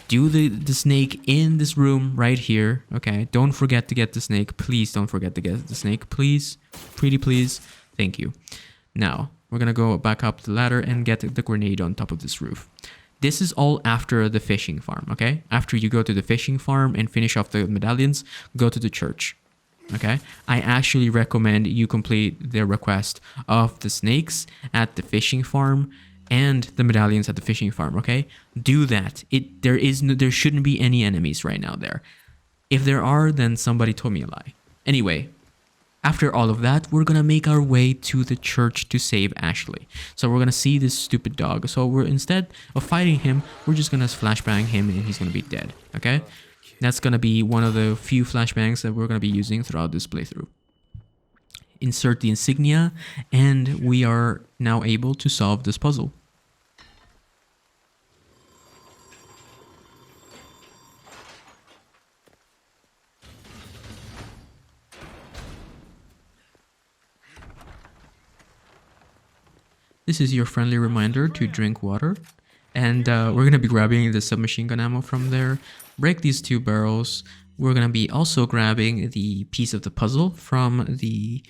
do the snake in this room right here, okay? Don't forget to get the snake. Please don't forget to get the snake, please. Pretty please. Thank you. Now, we're gonna go back up the ladder and get the grenade on top of this roof. This is all after the fishing farm, okay? After you go to the fishing farm and finish off the medallions, go to the church. Okay, I actually recommend you complete the request of the snakes at the fishing farm and the medallions at the fishing farm. Okay, do that. There shouldn't be any enemies right now there. If there are, then somebody told me a lie. Anyway, after all of that, we're gonna make our way to the church to save Ashley. So we're gonna see this stupid dog. So we're, instead of fighting him, we're just gonna flashbang him and he's gonna be dead. Okay. That's going to be one of the few flashbangs that we're going to be using throughout this playthrough. Insert the insignia, and we are now able to solve this puzzle. This is your friendly reminder to drink water. And we're going to be grabbing the submachine gun ammo from there. Break these 2 barrels. We're going to be also grabbing the piece of the puzzle from the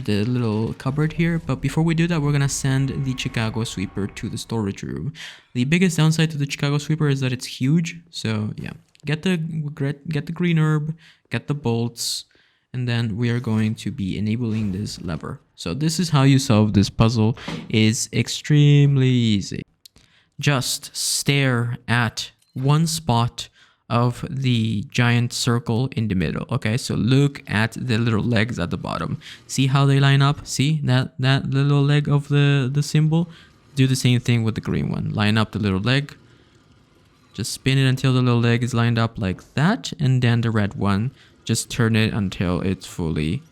little cupboard here. But before we do that, we're going to send the Chicago sweeper to the storage room. The biggest downside to the Chicago sweeper is that it's huge. So yeah, get the green herb, get the bolts, and then we are going to be enabling this lever. So this is how you solve this puzzle. It's extremely easy. Just stare at one spot of the giant circle in the middle. Okay, so look at the little legs at the bottom. See how they line up? See that little leg of the symbol? Do the same thing with the green one. Line up the little leg. Just spin it until the little leg is lined up like that. And then the red one, just turn it until it's fully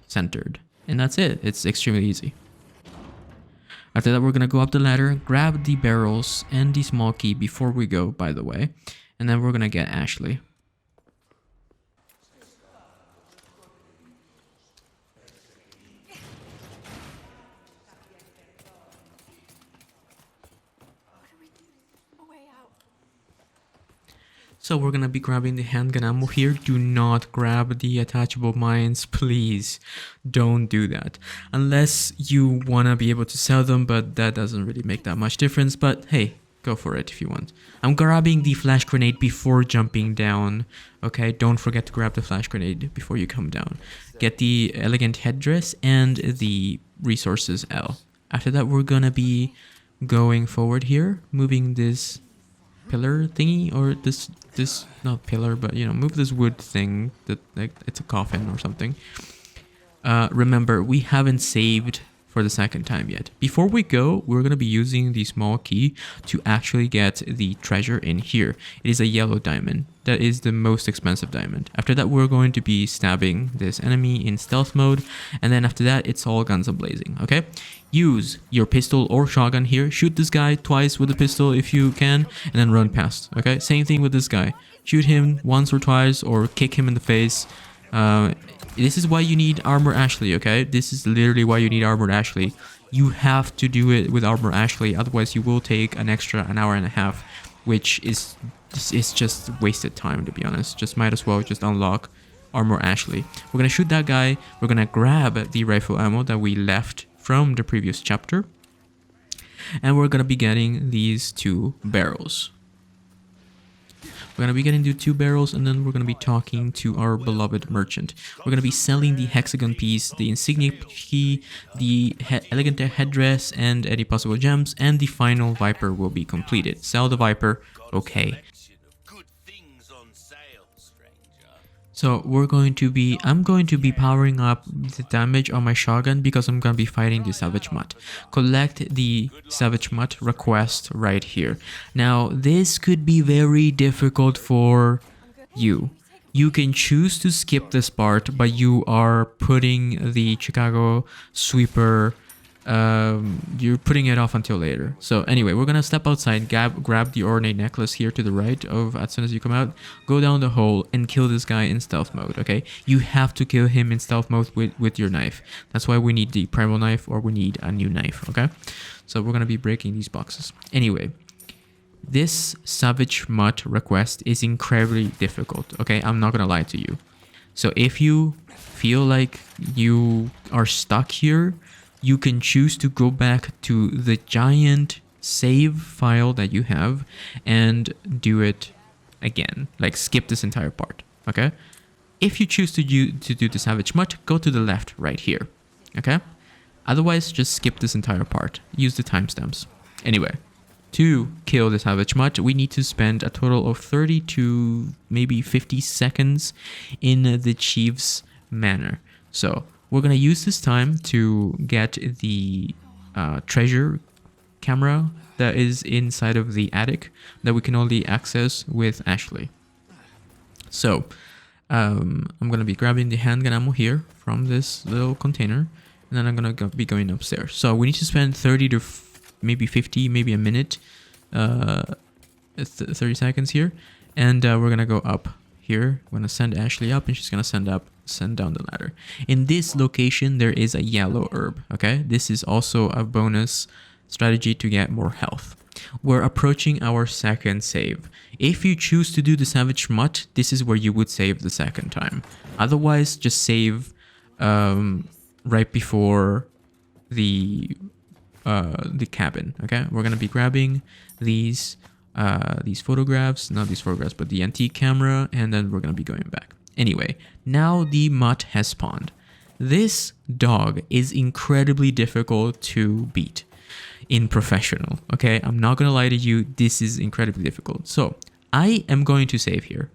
centered. And that's it. It's extremely easy. After that, we're going to go up the ladder, grab the barrels and the small key before we go, by the way. And then we're going to get Ashley. So we're gonna be grabbing the handgun ammo here. Do not grab the attachable mines, please. Don't do that. Unless you wanna be able to sell them, but that doesn't really make that much difference. But hey, go for it if you want. I'm grabbing the flash grenade before jumping down. Okay, don't forget to grab the flash grenade before you come down. Get the elegant headdress and the resources L. After that, we're gonna be going forward here, moving this pillar thingy, or this not pillar, but you know, move this wood thing that, like, it's a coffin or something. Remember, we haven't saved for the second time yet. Before we go, we're going to be using the small key to actually get the treasure in here. It is a yellow diamond. That is the most expensive diamond. After that, we're going to be stabbing this enemy in stealth mode. And then after that, it's all guns a-blazing, okay? Use your pistol or shotgun here. Shoot this guy twice with the pistol if you can, and then run past, okay? Same thing with this guy. Shoot him once or twice, or kick him in the face. This is why you need Armor Ashley, okay? This is literally why you need Armor Ashley. You have to do it with Armor Ashley, otherwise you will take an extra an hour and a half, which is just wasted time, to be honest. Just might as well just unlock Armor Ashley. We're gonna shoot that guy. We're gonna grab the rifle ammo that we left from the previous chapter, and we're gonna be getting these 2 barrels. We're going to be getting to 2 barrels, and then we're going to be talking to our beloved merchant. We're going to be selling the hexagon piece, the insignia key, the elegant headdress, and any possible gems, and the final viper will be completed. Sell the viper, okay. So I'm going to be powering up the damage on my shotgun because I'm going to be fighting the Savage Mutt. Collect the Savage Mutt request right here. Now, this could be very difficult for you. You can choose to skip this part, but you are putting the Chicago sweeper, you're putting it off until later. So anyway, we're gonna step outside, grab the ornate necklace here to the right of, as soon as you come out, go down the hole and kill this guy in stealth mode, okay? You have to kill him in stealth mode with your knife. That's why we need the primal knife, or we need a new knife, okay? So we're gonna be breaking these boxes. Anyway, this Savage Mutt request is incredibly difficult, okay? I'm not gonna lie to you. So if you feel like you are stuck here, you can choose to go back to the giant save file that you have and do it again. Like, skip this entire part, okay? If you choose to do the Savage Mutt, go to the left right here, okay? Otherwise, just skip this entire part. Use the timestamps. Anyway, to kill the Savage Mutt, we need to spend a total of 30 to maybe 50 seconds in the Chief's manor. So we're going to use this time to get the treasure camera that is inside of the attic that we can only access with Ashley. So I'm going to be grabbing the handgun ammo here from this little container, and then I'm going to be going upstairs. So we need to spend 30 to maybe 50, maybe a minute, 30 seconds here, and we're going to go up here. I'm going to send Ashley up, and she's going to send down the ladder. In this location, there is a yellow herb, okay? This is also a bonus strategy to get more health. We're approaching our second save. If you choose to do the Savage Mutt, this is where you would save the second time. Otherwise, just save right before the cabin, okay? We're gonna be grabbing these photographs, not these photographs, but the antique camera, and then we're gonna be going back. Anyway, now the mutt has spawned. This dog is incredibly difficult to beat in professional, okay? I'm not gonna lie to you, this is incredibly difficult. So I am going to save here.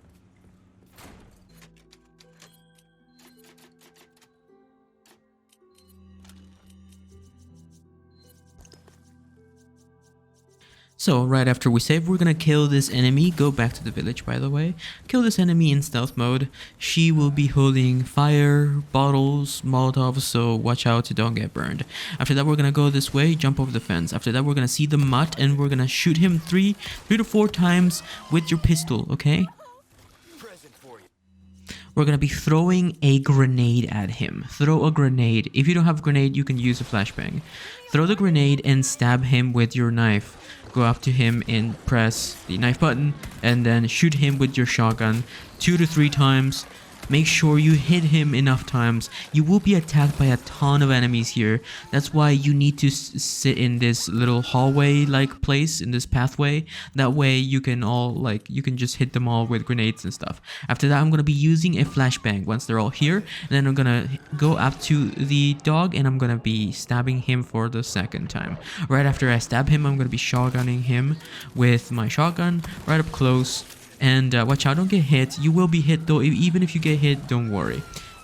So right after we save, we're gonna kill this enemy. Go back to the village, by the way. Kill this enemy in stealth mode. She will be holding fire, bottles, molotovs, so watch out to don't get burned. After that, we're gonna go this way, jump over the fence. After that, we're gonna see the mutt, and we're gonna shoot him three to four times with your pistol, okay? We're gonna be throwing a grenade at him. Throw a grenade. If you don't have a grenade, you can use a flashbang. Throw the grenade and stab him with your knife. go up to him and press the knife button and then shoot him with your shotgun 2 to 3 times. Make sure you hit him enough times. You will be attacked by a ton of enemies here. That's why you need to sit in this little hallway like place, in this pathway. That way you can you can just hit them all with grenades and stuff. After that, I'm going to be using a flashbang once they're all here. And then I'm going to go up to the dog and I'm going to be stabbing him for the second time. Right after I stab him, I'm going to be shotgunning him with my shotgun right up close. And watch out, don't get hit. You will be hit though. Even if you get hit, don't worry.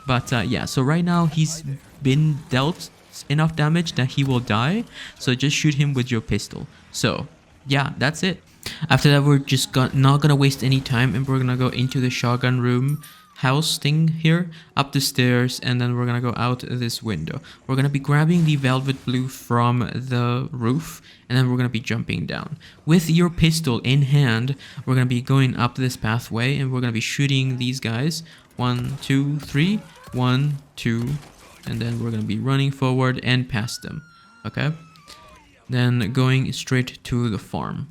But yeah, so right now he's been dealt enough damage that he will die. So just shoot him with your pistol. So yeah, that's it. After that, we're just not gonna waste any time, and we're gonna go into the shotgun room house thing here, up the stairs, and then we're gonna go out this window. We're gonna be grabbing the velvet blue from the roof, and then we're gonna be jumping down. With your pistol in hand, we're gonna be going up this pathway, and we're gonna be shooting these guys. 1, 2, 3, 1, 2, and then we're gonna be running forward and past them. Okay? Then going straight to the farm.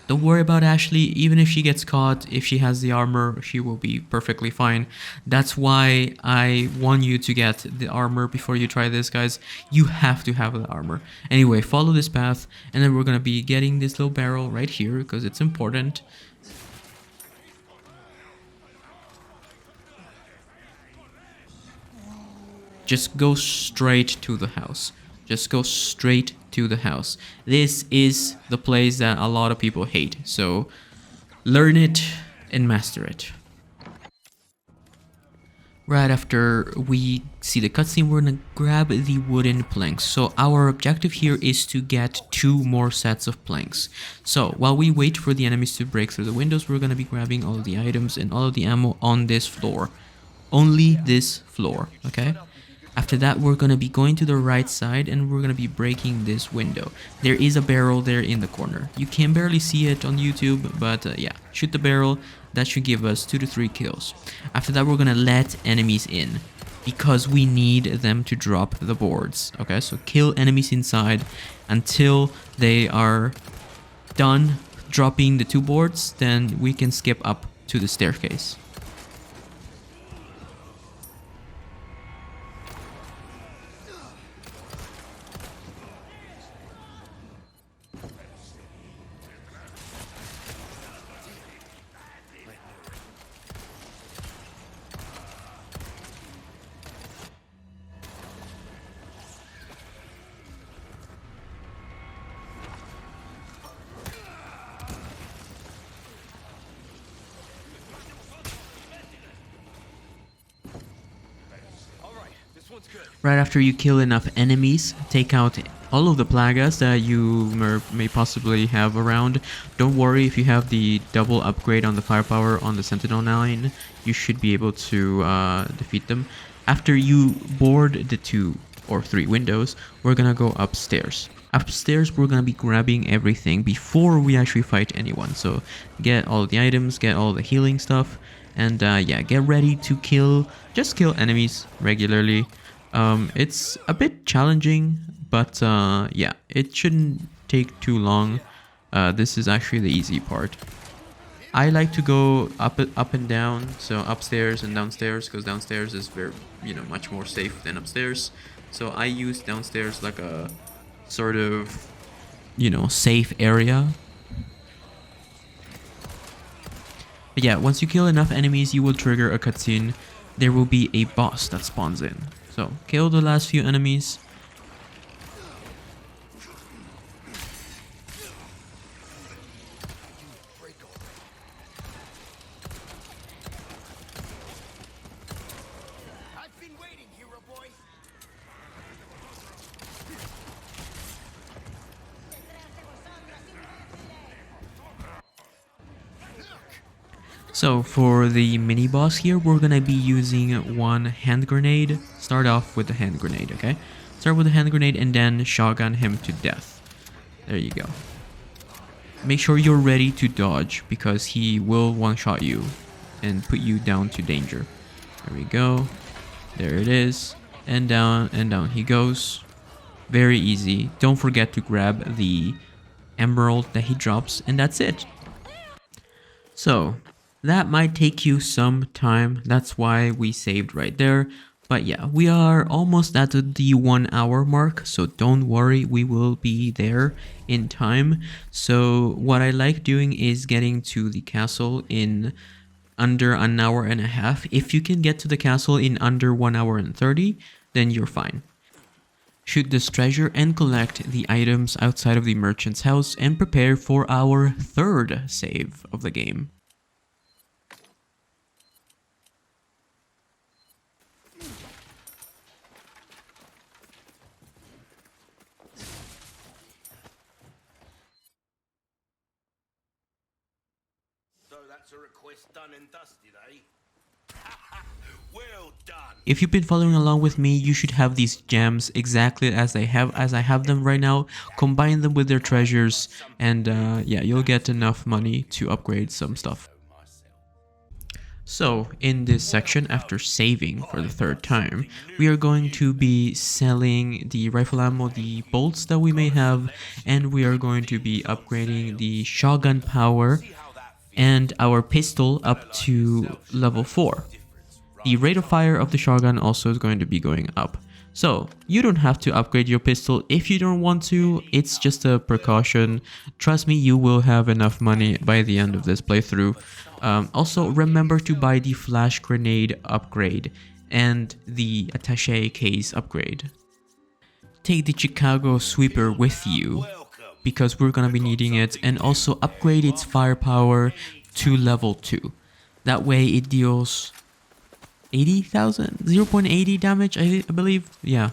Don't worry about Ashley. Even if she gets caught, if she has the armor, she will be perfectly fine. That's why I want you to get the armor before you try this, guys. You have to have the armor. Anyway, follow this path, and then we're gonna be getting this little barrel right here because it's important. Just go straight to the house. Just go straight to the house. This is the place that a lot of people hate. So learn it and master it. Right after we see the cutscene, we're gonna grab the wooden planks. So our objective here is to get 2 more sets of planks. So while we wait for the enemies to break through the windows, we're gonna be grabbing all of the items and all of the ammo on this floor. Only this floor, okay? After that, we're going to be going to the right side and we're going to be breaking this window. There is a barrel there in the corner. You can barely see it on YouTube, but yeah, shoot the barrel. That should give us 2 to 3 kills. After that, we're going to let enemies in because we need them to drop the boards. Okay, so kill enemies inside until they are done dropping the 2 boards. Then we can skip up to the staircase. Right after you kill enough enemies, take out all of the plagas that you may possibly have around. Don't worry, if you have the double upgrade on the firepower on the Sentinel 9, you should be able to defeat them. After you board the 2 or 3 windows, we're gonna go upstairs. Upstairs, we're gonna be grabbing everything before we actually fight anyone. So get all the items, get all the healing stuff, and yeah, get ready to just kill enemies regularly. It's a bit challenging, but yeah, it shouldn't take too long. This is actually the easy part. I like to go up and down, so upstairs and downstairs, because downstairs is very, much more safe than upstairs. So I use downstairs like a sort of, safe area. But yeah, once you kill enough enemies, you will trigger a cutscene. There will be a boss that spawns in. So, kill the last few enemies. I've been waiting, hero boy. So for the mini boss here, we're gonna be using 1 hand grenade. Start off with the hand grenade, okay? Start with the hand grenade and then shotgun him to death. There you go. Make sure you're ready to dodge because he will one-shot you and put you down to danger. There we go. There it is. And down he goes. Very easy. Don't forget to grab the emerald that he drops, and that's it. So that might take you some time. That's why we saved right there. But yeah, we are almost at the 1 hour mark, so don't worry, we will be there in time. So what I like doing is getting to the castle in under an hour and a half. If you can get to the castle in under 1 hour and 30, then you're fine. Shoot this treasure and collect the items outside of the merchant's house and prepare for our third save of the game. So that's a request done and dusted, eh? Well done. If you've been following along with me, you should have these gems exactly as I have them right now. Combine them with their treasures, and yeah, you'll get enough money to upgrade some stuff. So in this section, after saving for the third time, we are going to be selling the rifle ammo, the bolts that we may have, and we are going to be upgrading the shotgun power and our pistol up to level 4. The rate of fire of the shotgun also is going to be going up. So you don't have to upgrade your pistol if you don't want to. It's just a precaution. Trust me, you will have enough money by the end of this playthrough. Also, remember to buy the flash grenade upgrade and the attaché case upgrade. Take the Chicago sweeper with you because we're gonna be needing it, and also upgrade its firepower to level 2. That way it deals 80,000, 0.80 damage, I believe. Yeah.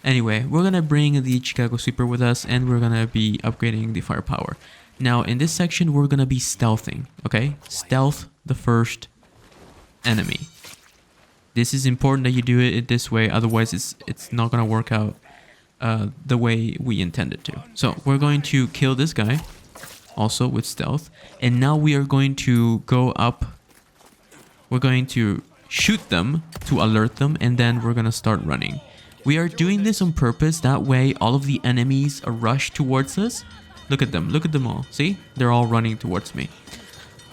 Anyway, we're gonna bring the Chicago sweeper with us, and we're gonna be upgrading the firepower. Now, in this section, we're gonna be stealthing. Okay, stealth the first enemy. This is important that you do it this way, otherwise it's not gonna work out the way we intended to. So we're going to kill this guy, also with stealth, and now we are going to go up. We're going to shoot them to alert them, and then we're gonna start running. We are doing this on purpose, that way all of the enemies rush towards us. Look at them all. See, they're all running towards me.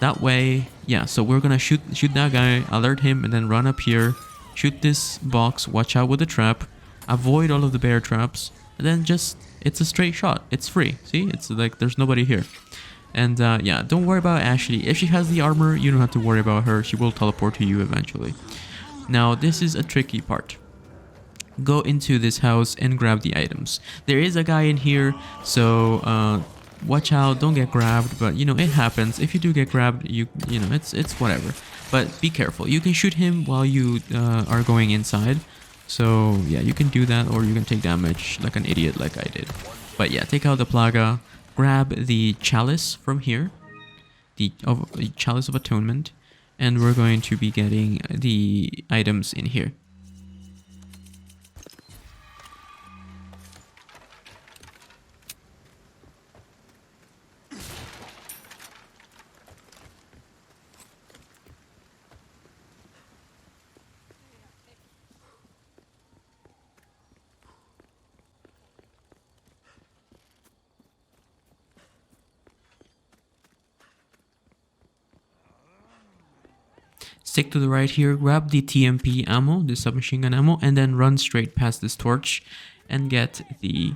That way, yeah, so we're gonna shoot that guy, alert him, and then run up here, shoot this box, watch out with the trap, avoid all of the bear traps, and then just, it's a straight shot. It's free. See, it's like there's nobody here. And yeah, don't worry about Ashley. If she has the armor, you don't have to worry about her. She will teleport to you eventually. Now, this is a tricky part. Go into this house and grab the items. There is a guy in here, so watch out. Don't get grabbed, but you know, it happens. If you do get grabbed, you know, it's whatever. But be careful. You can shoot him while you are going inside. So yeah, you can do that, or you can take damage like an idiot like I did. But yeah, take out the plaga. Grab the chalice from here, the chalice of atonement, and we're going to be getting the items in here. Stick to the right here, grab the TMP ammo, the submachine gun ammo, and then run straight past this torch and get the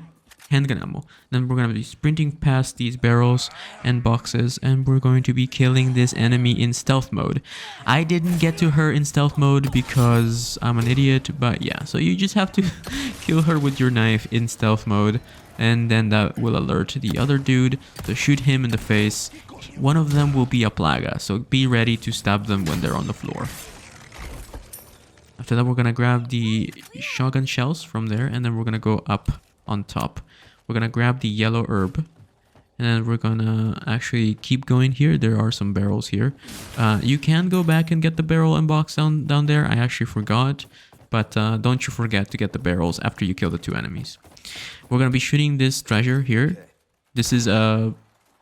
handgun ammo. Then we're going to be sprinting past these barrels and boxes, and we're going to be killing this enemy in stealth mode. I didn't get to her in stealth mode because I'm an idiot, but yeah, so you just have to kill her with your knife in stealth mode, and then that will alert the other dude, so shoot him in the face. One of them will be a plaga, so be ready to stab them when they're on the floor. After that, we're gonna grab the shotgun shells from there, and then we're gonna go up on top. We're gonna grab the yellow herb, and then we're gonna actually keep going here. There are some barrels here. You can go back and get the barrel and box down there. I actually forgot, but don't you forget to get the barrels after you kill the 2 enemies. We're gonna be shooting this treasure here. This is a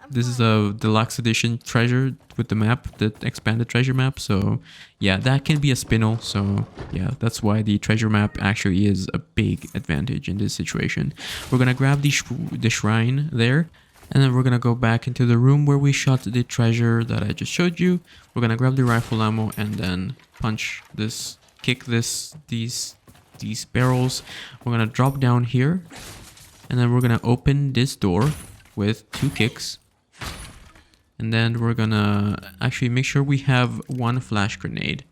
This is a deluxe edition treasure with the map, the expanded treasure map. So yeah, that can be a spinel. So yeah, that's why the treasure map actually is a big advantage in this situation. We're gonna grab the shrine there, and then we're gonna go back into the room where we shot the treasure that I just showed you. We're gonna grab the rifle ammo and then punch this, kick these barrels. We're gonna drop down here, and then we're gonna open this door with 2 kicks. And then we're gonna actually make sure we have 1 flash grenade.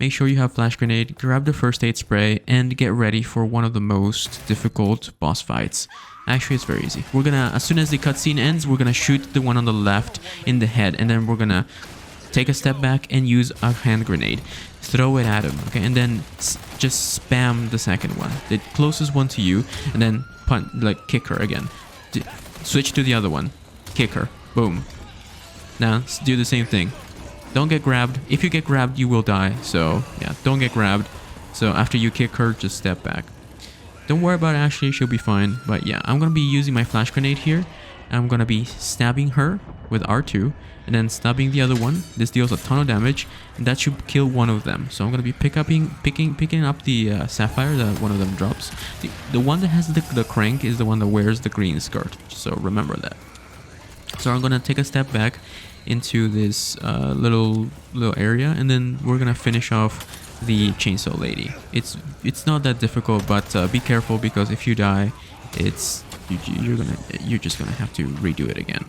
Make sure you have flash grenade, grab the first aid spray, and get ready for one of the most difficult boss fights. Actually, it's very easy. We're gonna, as soon as the cutscene ends, we're gonna shoot the one on the left in the head, and then we're gonna take a step back and use a hand grenade. Throw it at him, okay? And then just spam the second one, the closest one to you, and then kick her again. Switch to the other one, kick her, boom. Now do the same thing. Don't get grabbed. If you get grabbed, you will die. So yeah, don't get grabbed. So after you kick her, just step back. Don't worry about Ashley, she'll be fine. But yeah, I'm gonna be using my flash grenade here. I'm gonna be stabbing her with R2 and then stabbing the other one. This deals a ton of damage, and that should kill one of them. So I'm gonna be picking up the sapphire that one of them drops. The one that has the crank is the one that wears the green skirt. So remember that. So I'm gonna take a step back into this little area, and then we're gonna finish off the chainsaw lady. It's not that difficult, but be careful, because if you die, you're just gonna have to redo it again.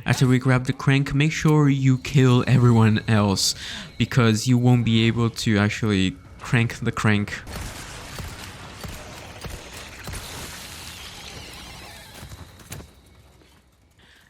After we grab the crank, make sure you kill everyone else, because you won't be able to actually crank the crank.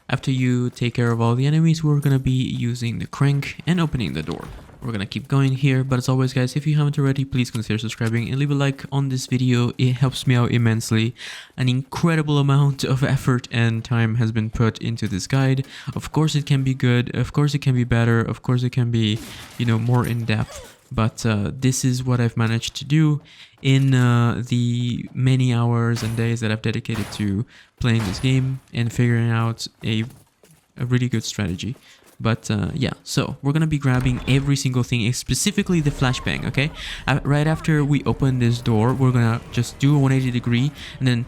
After you take care of all the enemies, we're gonna be using the crank and opening the door. We're gonna keep going here, but as always guys, if you haven't already, please consider subscribing and leave a like on this video. It helps me out immensely. An incredible amount of effort and time has been put into this guide. Of course it can be good, of course it can be better, of course it can be, you know, more in depth, but this is what I've managed to do in the many hours and days that I've dedicated to playing this game and figuring out a really good strategy. But yeah, so we're gonna be grabbing every single thing, specifically the flashbang, okay? Right after we open this door, we're gonna just do a 180 degree and then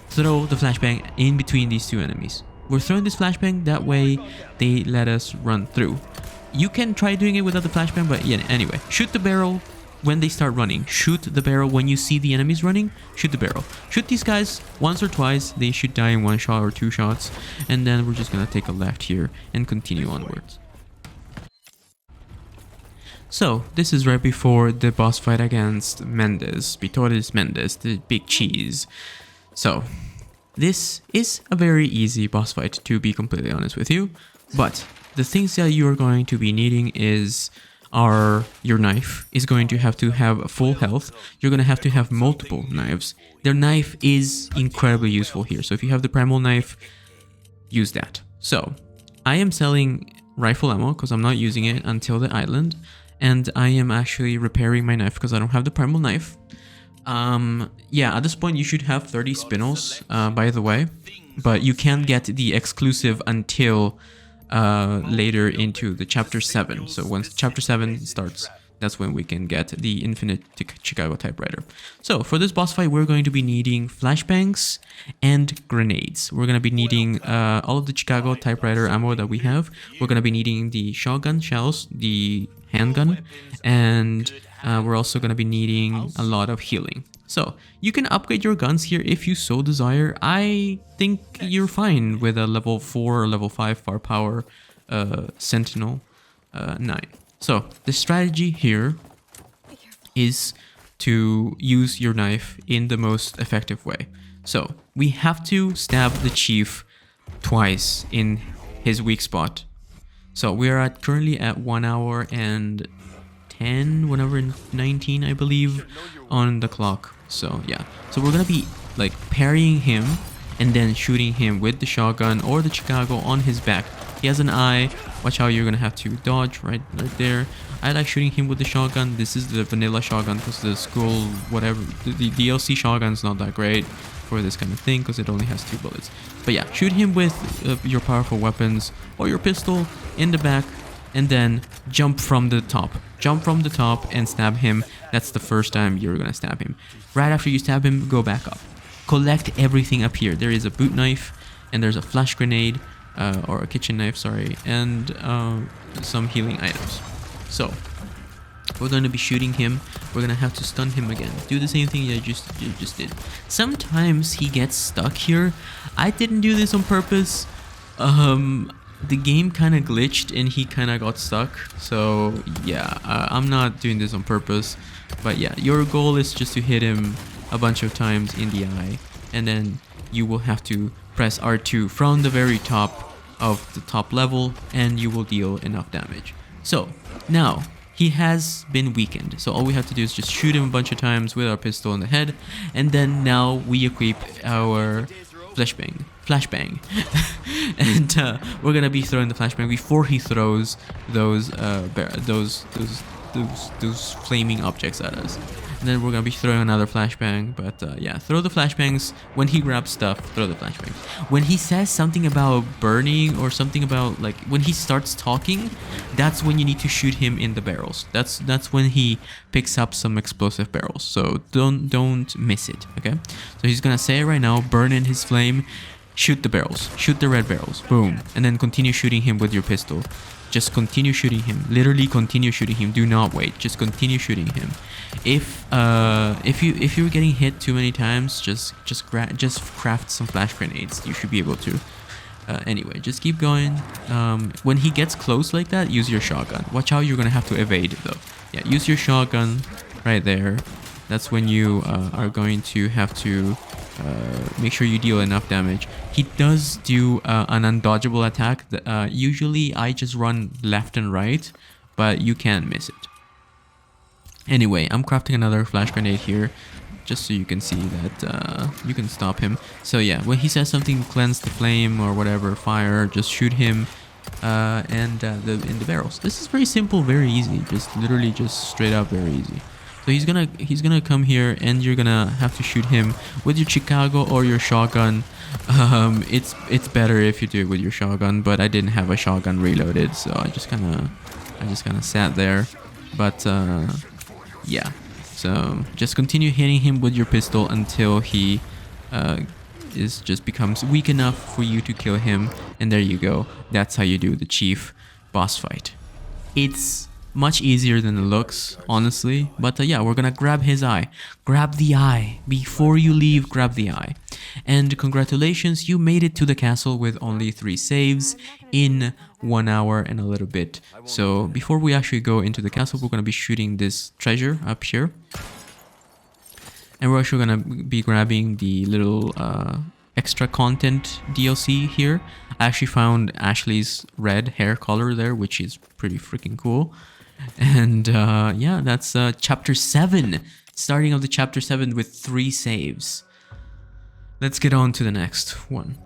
throw the flashbang in between these 2 enemies. We're throwing this flashbang, that way they let us run through. You can try doing it without the flashbang, but yeah, anyway, shoot the barrel when they start running. Shoot the barrel when you see the enemies running. Shoot the barrel. Shoot these guys once or twice. They should die in 1 shot or 2 shots. And then we're just gonna take a left here and continue onwards. So this is right before the boss fight against Mendes, Vitores Mendes, the big cheese. So this is a very easy boss fight, to be completely honest with you. But the things that you are going to be needing your knife is going to have full health. You're going to have multiple knives. Their knife is incredibly useful here. So if you have the primal knife, use that. So I am selling rifle ammo because I'm not using it until the island. And I am actually repairing my knife because I don't have the primal knife. Yeah, at this point you should have 30 spinels, by the way. But you can't get the exclusive until later into the chapter 7. So once chapter 7 starts, that's when we can get the infinite Chicago typewriter. So for this boss fight, we're going to be needing flashbangs and grenades. We're going to be needing all of the Chicago typewriter ammo that we have. We're going to be needing the shotgun shells, the handgun, and we're also going to be needing a lot of healing. So you can upgrade your guns here if you so desire. I think you're fine with a level 4 or level 5 firepower Sentinel 9. So the strategy here is to use your knife in the most effective way. So we have to stab the chief twice in his weak spot. So we are currently at 1 hour and 10, 1 hour and 19, I believe, on the clock. So yeah, so we're gonna be like parrying him and then shooting him with the shotgun or the Chicago on his back. He has an eye. Watch how you're gonna have to dodge right there. I like shooting him with the shotgun. This is the vanilla shotgun because the school, whatever, the DLC shotgun's not that great for this kind of thing because it only has 2 bullets. But yeah, shoot him with your powerful weapons or your pistol in the back and then jump from the top. Jump from the top and stab him. That's the first time you're gonna stab him. Right after you stab him, go back up. Collect everything up here. There is a boot knife and there's a flash grenade or a kitchen knife, sorry, and some healing items. So we're going to be shooting him. We're going to have to stun him again. Do the same thing you just did. Sometimes he gets stuck here. I didn't do this on purpose. The game kind of glitched and he kind of got stuck. So yeah, I'm not doing this on purpose. But yeah, your goal is just to hit him a bunch of times in the eye. And then you will have to press R2 from the very top of the top level and you will deal enough damage. So now he has been weakened, so all we have to do is just shoot him a bunch of times with our pistol in the head, and then now we equip our flashbang and we're gonna be throwing the flashbang before he throws those flaming objects at us. And then we're gonna be throwing another flashbang, but yeah, throw the flashbangs when he grabs stuff. Throw the flashbangs when he says something about burning or something about, like, when he starts talking, that's when you need to shoot him in the barrels. That's when he picks up some explosive barrels, so don't miss it. Okay, so he's gonna say it right now, burn in his flame, shoot the barrels, shoot the red barrels, boom, and then continue shooting him with your pistol. Just continue shooting him. Literally continue shooting him. Do not wait. Just continue shooting him. If you're getting hit too many times, just craft some flash grenades. You should be able to. Anyway, just keep going. When he gets close like that, use your shotgun. Watch how you're gonna have to evade though. Yeah, use your shotgun right there. That's when you are going to have to make sure you deal enough damage. He does do an undodgeable attack. Usually I just run left and right, but you can't miss it. Anyway, I'm crafting another flash grenade here just so you can see that you can stop him. So yeah, when he says something, cleanse the flame or whatever, fire, just shoot him in the barrels. This is very simple, very easy. Just literally just straight up very easy. So he's gonna come here and you're gonna have to shoot him with your Chicago or your shotgun. It's better if you do it with your shotgun, but I didn't have a shotgun reloaded, so I just kind of sat there. But yeah, so just continue hitting him with your pistol until he just becomes weak enough for you to kill him, and there you go. That's how you do the chief boss fight. It's much easier than it looks, honestly, but yeah, we're gonna grab his eye. Grab the eye before you leave. Grab the eye, and congratulations, you made it to the castle with only 3 saves in 1 hour and a little bit. So before we actually go into the castle, we're gonna be shooting this treasure up here, and we're actually gonna be grabbing the little extra content DLC here. I actually found Ashley's red hair color there, which is pretty freaking cool. And yeah, that's chapter 7, starting of the chapter 7 with 3 saves. Let's get on to the next one.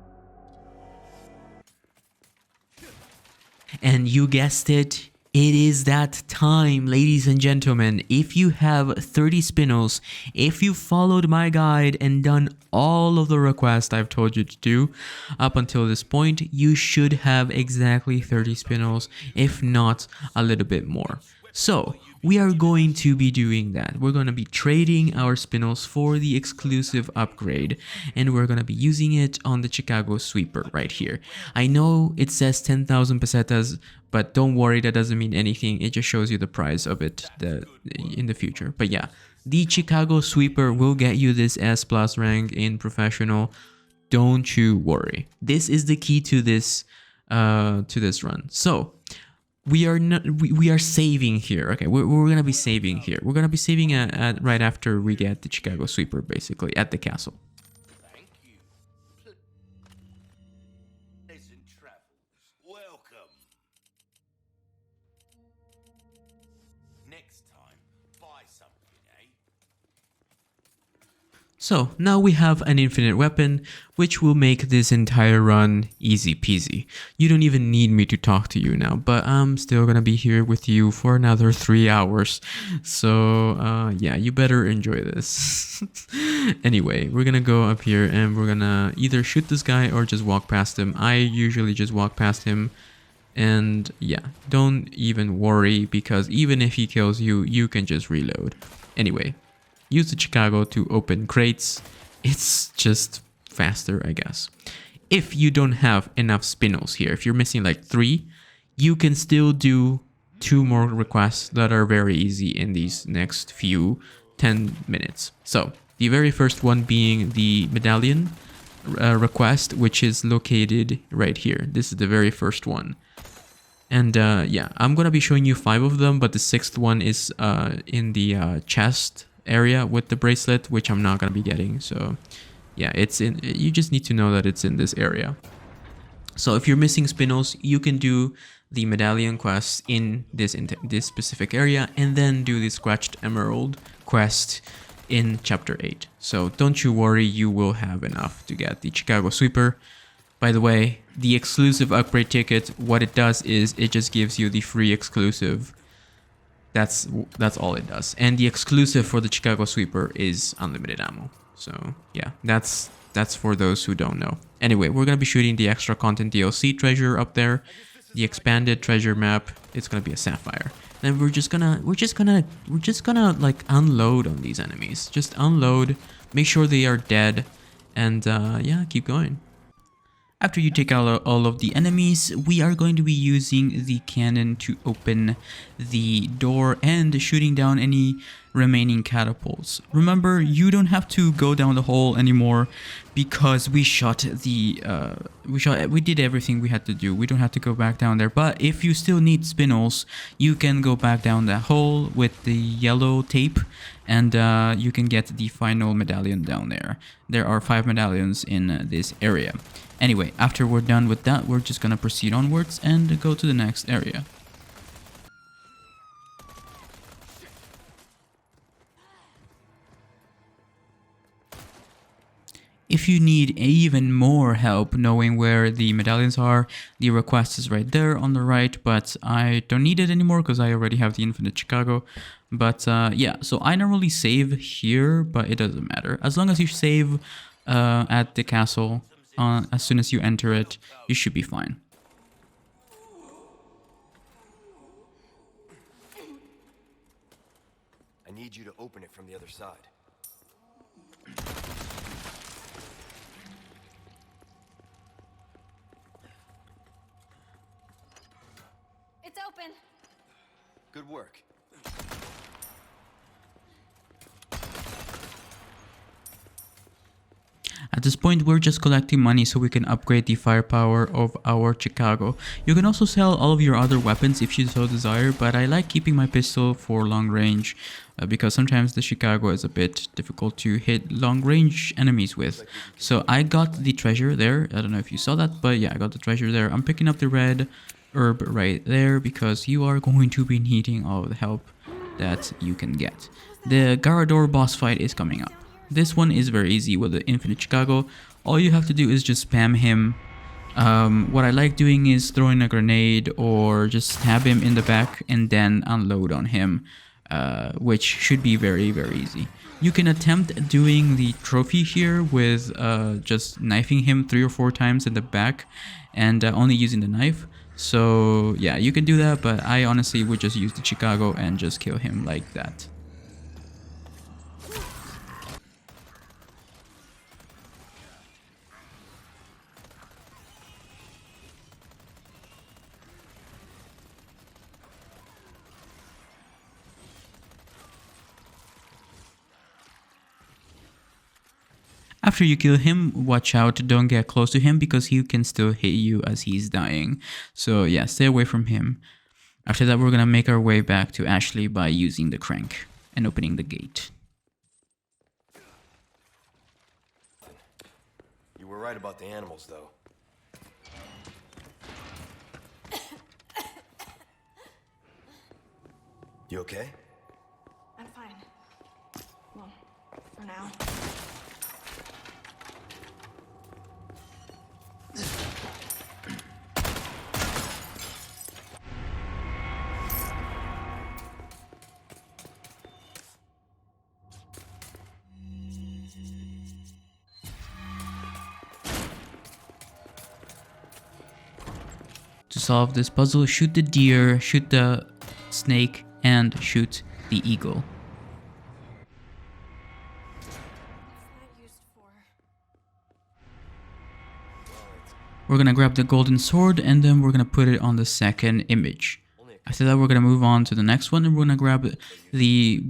And you guessed it, it is that time, ladies and gentlemen. If you have 30 spinels, if you followed my guide and done all of the requests I've told you to do up until this point, you should have exactly 30 spinels, if not a little bit more. So we are going to be doing that. We're going to be trading our spinels for the exclusive upgrade, and we're going to be using it on the Chicago sweeper right here. I know it says 10,000 pesetas, but don't worry, that doesn't mean anything. It just shows you the price of it in the future. But yeah, the Chicago sweeper will get you this S+ rank in professional. Don't you worry. This is the key to this run. So we are saving here. Okay, we're gonna be saving here. We're gonna be saving at right after we get the Chicago sweeper, basically at the castle. So now we have an infinite weapon, which will make this entire run easy peasy. You don't even need me to talk to you now, but I'm still gonna be here with you for another 3 hours. So yeah, you better enjoy this. Anyway, we're gonna go up here and we're gonna either shoot this guy or just walk past him. I usually just walk past him. And yeah, don't even worry, because even if he kills you, you can just reload. Anyway, use the Chicago to open crates. It's just faster, I guess. If you don't have enough spinels here, if you're missing like 3, you can still do 2 more requests that are very easy in these next few 10 minutes. So the very first one being the medallion request, which is located right here. This is the very first one. And yeah, I'm gonna be showing you 5 of them, but the 6th one is in the chest area with the bracelet, which I'm not gonna be getting. So yeah, it's in. You just need to know that it's in this area. So if you're missing spinels, you can do the medallion quest in this specific area, and then do the scratched emerald quest in chapter 8. So don't you worry, you will have enough to get the Chicago sweeper. By the way, the exclusive upgrade ticket, what it does is it just gives you the free exclusive. That's all it does. And the exclusive for the Chicago sweeper is unlimited ammo. So yeah, that's for those who don't know. Anyway, we're gonna be shooting the extra content DLC treasure up there, the expanded treasure map. It's gonna be a sapphire. Then we're just gonna like unload on these enemies. Just unload, make sure they are dead, and yeah, keep going. After you take out all of the enemies, we are going to be using the cannon to open the door and shooting down any remaining catapults. Remember, you don't have to go down the hole anymore because we did everything we had to do. We don't have to go back down there. But if you still need spinels, you can go back down that hole with the yellow tape, and you can get the final medallion down there. There are 5 medallions in this area. Anyway, after we're done with that, we're just gonna proceed onwards and go to the next area. If you need even more help knowing where the medallions are, the request is right there on the right, but I don't need it anymore because I already have the infinite Chicago. But yeah, so I normally save here, but it doesn't matter. As long as you save at the castle, as soon as you enter it, you should be fine. I need you to open it from the other side. It's open. Good work. At this point, we're just collecting money so we can upgrade the firepower of our Chicago. You can also sell all of your other weapons if you so desire, but I like keeping my pistol for long range because sometimes the Chicago is a bit difficult to hit long range enemies with. So I got the treasure there. I don't know if you saw that, but yeah, I got the treasure there. I'm picking up the red herb right there because you are going to be needing all of the help that you can get. The Garador boss fight is coming up. This one is very easy with the infinite Chicago. All you have to do is just spam him. What I like doing is throwing a grenade or just stab him in the back and then unload on him, which should be very, very easy. You can attempt doing the trophy here with just knifing him 3 or 4 times in the back and only using the knife. So yeah, you can do that, but I honestly would just use the Chicago and just kill him like that. After you kill him, watch out, don't get close to him because he can still hit you as he's dying. So yeah, stay away from him. After that, we're gonna make our way back to Ashley by using the crank and opening the gate. You were right about the animals, though. You okay? I'm fine. Well, for now. solve this puzzle. Shoot the deer, shoot the snake, and shoot the eagle. What's that used for? We're gonna grab the golden sword and then we're gonna put it on the second image. After that, we're gonna move on to the next one and we're gonna grab the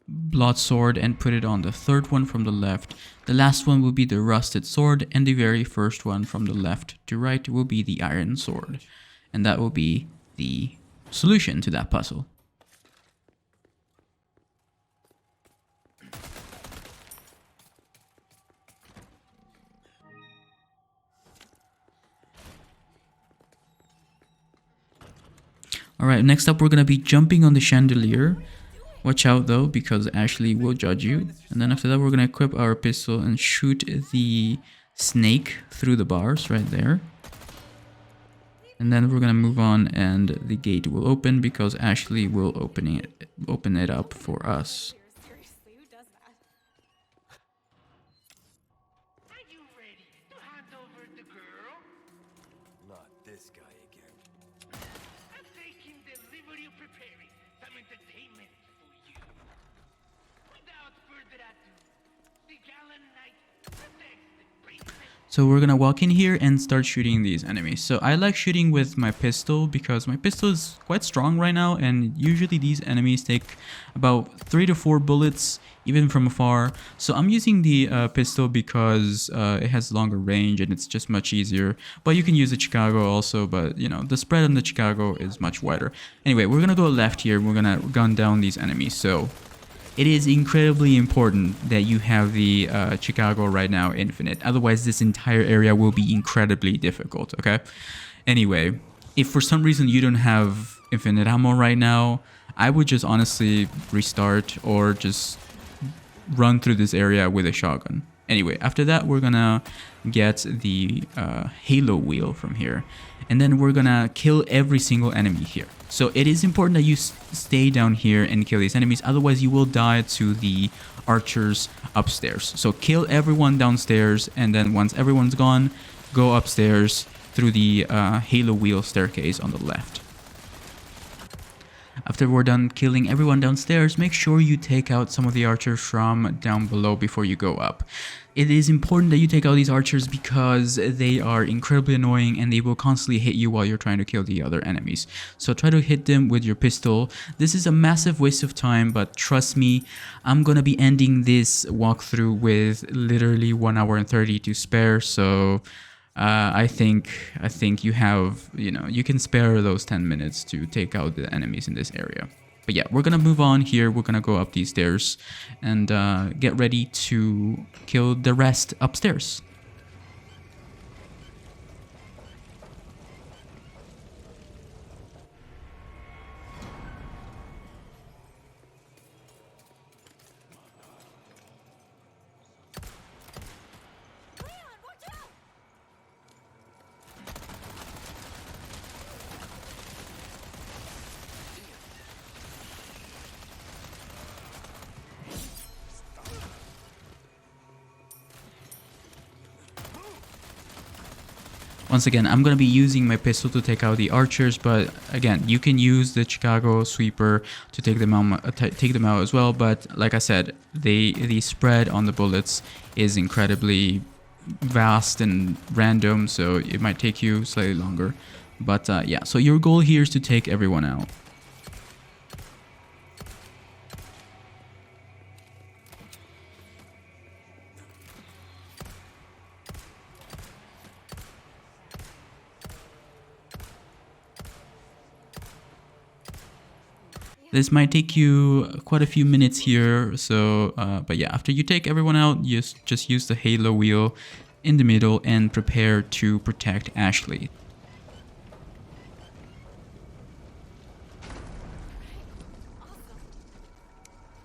blood sword and put it on the third one from the left. The last one will be the rusted sword, and the very first one from the left to right will be the iron sword. And that will be the solution to that puzzle. Alright, next up we're gonna be jumping on the chandelier. Watch out though, because Ashley will judge you. And then after that we're gonna equip our pistol and shoot the snake through the bars right there. And then we're gonna move on and the gate will open because Ashley will open it up for us. Seriously, who does that? Are you ready to hand over the girl? Not this guy again. I'm taking delivery of preparing some entertainment for you. Without further ado, the gallant knight protects the princess. So we're gonna walk in here and start shooting these enemies. So I like shooting with my pistol because my pistol is quite strong right now, and usually these enemies take about 3 to 4 bullets even from afar. So I'm using the pistol because it has longer range and it's just much easier. But you can use the Chicago also, but you know, the spread on the Chicago is much wider. Anyway, we're gonna go left here. We're gonna gun down these enemies. So it is incredibly important that you have the Chicago right now infinite. Otherwise, this entire area will be incredibly difficult, okay? Anyway, if for some reason you don't have infinite ammo right now, I would just honestly restart or just run through this area with a shotgun. Anyway, after that, we're gonna get the halo wheel from here. And then we're gonna kill every single enemy here. So it is important that you stay down here and kill these enemies. Otherwise, you will die to the archers upstairs. So kill everyone downstairs. And then once everyone's gone, go upstairs through the halo wheel staircase on the left. After we're done killing everyone downstairs, make sure you take out some of the archers from down below before you go up. It is important that you take out these archers because they are incredibly annoying and they will constantly hit you while you're trying to kill the other enemies. So try to hit them with your pistol. This is a massive waste of time, but trust me, I'm gonna be ending this walkthrough with literally 1 hour and 30 to spare. So I think you have, you know, you can spare those 10 minutes to take out the enemies in this area. But yeah, we're gonna move on here. We're gonna go up these stairs and get ready to kill the rest upstairs. Leon, watch out! Once again, I'm going to be using my pistol to take out the archers, but again, you can use the Chicago sweeper to take them out as well. But like I said, the spread on the bullets is incredibly vast and random, so it might take you slightly longer. But yeah, so your goal here is to take everyone out. This might take you quite a few minutes here, so but yeah, after you take everyone out, you just use the halo wheel in the middle and prepare to protect Ashley.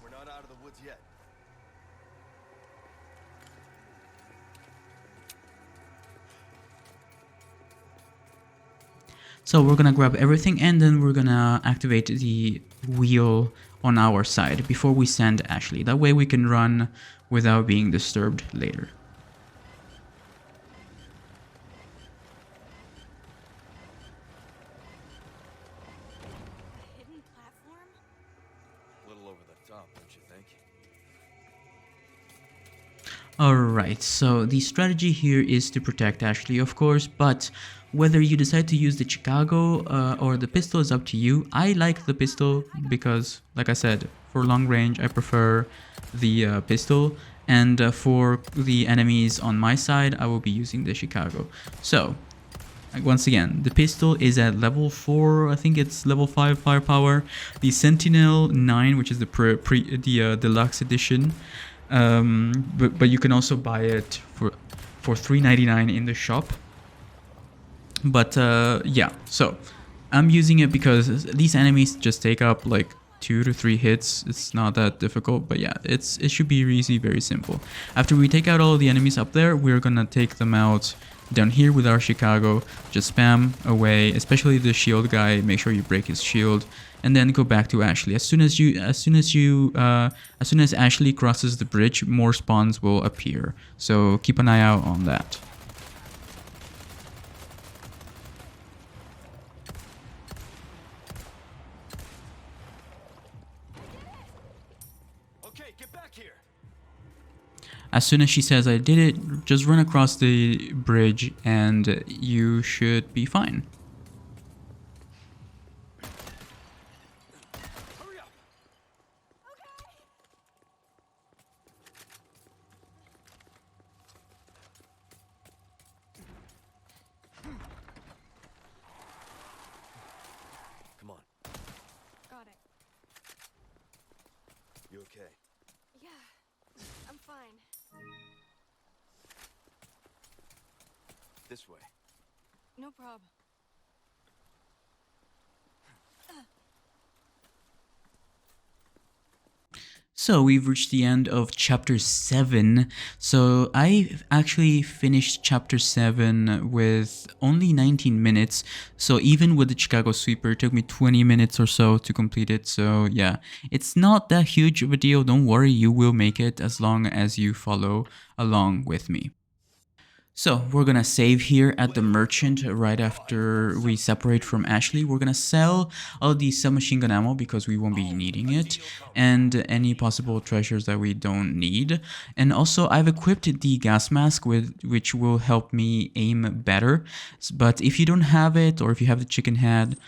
We're not out of the woods yet. So we're gonna grab everything and then we're gonna activate the wheel on our side before we send Ashley. That way we can run without being disturbed later. up, don't you think? Alright, so the strategy here is to protect Ashley, of course, but whether you decide to use the Chicago or the pistol is up to you. I like the pistol because, like I said, for long range I prefer the pistol, and for the enemies on my side I will be using the Chicago. So once again, the pistol is at level 4, I think it's level 5 firepower. The Sentinel 9, which is the deluxe edition, but you can also buy it for $3.99 in the shop. But yeah, so I'm using it because these enemies just take up like 2 to 3 hits. It's not that difficult, but yeah, it should be easy, very simple. After we take out all the enemies up there, we're gonna take them out down here with our Chicago. Just spam away, especially the shield guy. Make sure you break his shield, and then go back to Ashley. As soon as Ashley crosses the bridge, more spawns will appear. So keep an eye out on that. Okay, get back here. As soon as she says I did it, just run across the bridge and you should be fine. Hurry up. Come on. Got it. You okay? Yeah, I'm fine. This way. No problem. So we've reached the end of chapter 7. So I actually finished chapter 7 with only 19 minutes. So even with the Chicago sweeper, it took me 20 minutes or so to complete it. So yeah, it's not that huge of a deal. Don't worry, you will make it as long as you follow along with me. So we're gonna save here at the merchant right after we separate from Ashley. We're gonna sell all the submachine gun ammo because we won't be needing it, and any possible treasures that we don't need. And also I've equipped the gas mask which will help me aim better. But if you don't have it, or if you have the chicken head,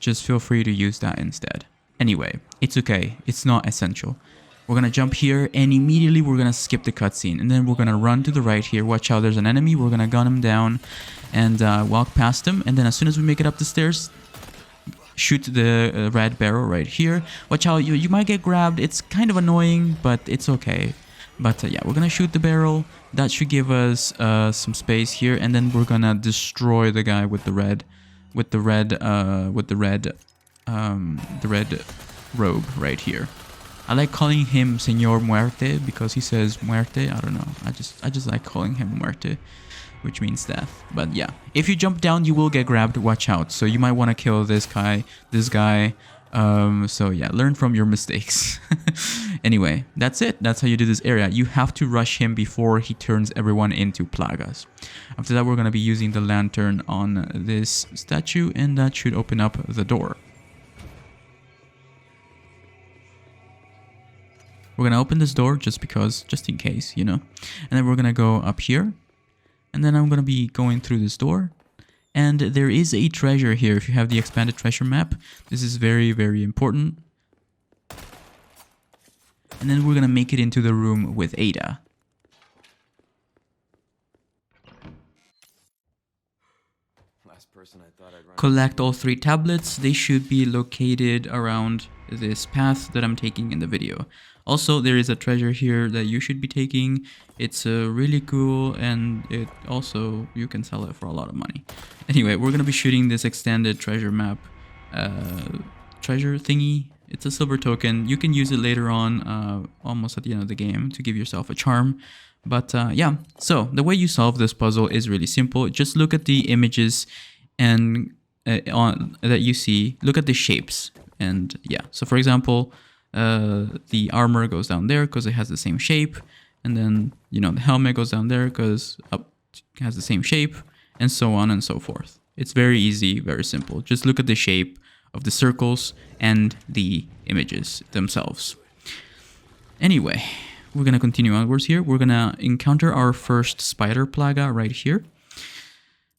just feel free to use that instead. Anyway, it's okay. It's not essential. We're gonna jump here and immediately we're gonna skip the cutscene, and then we're gonna run to the right here. Watch out, there's an enemy. We're gonna gun him down and walk past him, and then as soon as we make it up the stairs, shoot the red barrel right here. Watch out, you might get grabbed. It's kind of annoying, but it's okay. But yeah, we're gonna shoot the barrel. That should give us some space here, and then we're gonna destroy the guy with the red robe right here. I like calling him Señor Muerte because he says Muerte. I don't know. I just like calling him Muerte, which means death. But yeah, if you jump down, you will get grabbed. Watch out. So you might want to kill this guy. So yeah, learn from your mistakes. Anyway, that's it. That's how you do this area. You have to rush him before he turns everyone into plagas. After that, we're gonna be using the lantern on this statue, and that should open up the door. We're gonna open this door just in case, you know. And then we're gonna go up here. And then I'm gonna be going through this door. And there is a treasure here. If you have the expanded treasure map, this is very, very important. And then we're gonna make it into the room with Ada. Last person I thought I'd run. Collect all 3 tablets. They should be located around this path that I'm taking in the video. Also, there is a treasure here that you should be taking. It's really cool, and it also, you can sell it for a lot of money. Anyway, we're gonna be shooting this extended treasure map treasure thingy. It's a silver token. You can use it later on, almost at the end of the game, to give yourself a charm. But yeah, so the way you solve this puzzle is really simple. Just look at the images and that you see. Look at the shapes, and yeah. So for example, the armor goes down there because it has the same shape, and then, you know, the helmet goes down there because it has the same shape, and so on and so forth. It's very easy, very simple. Just look at the shape of the circles and the images themselves. Anyway, we're gonna continue onwards here. We're gonna encounter our first spider plaga right here.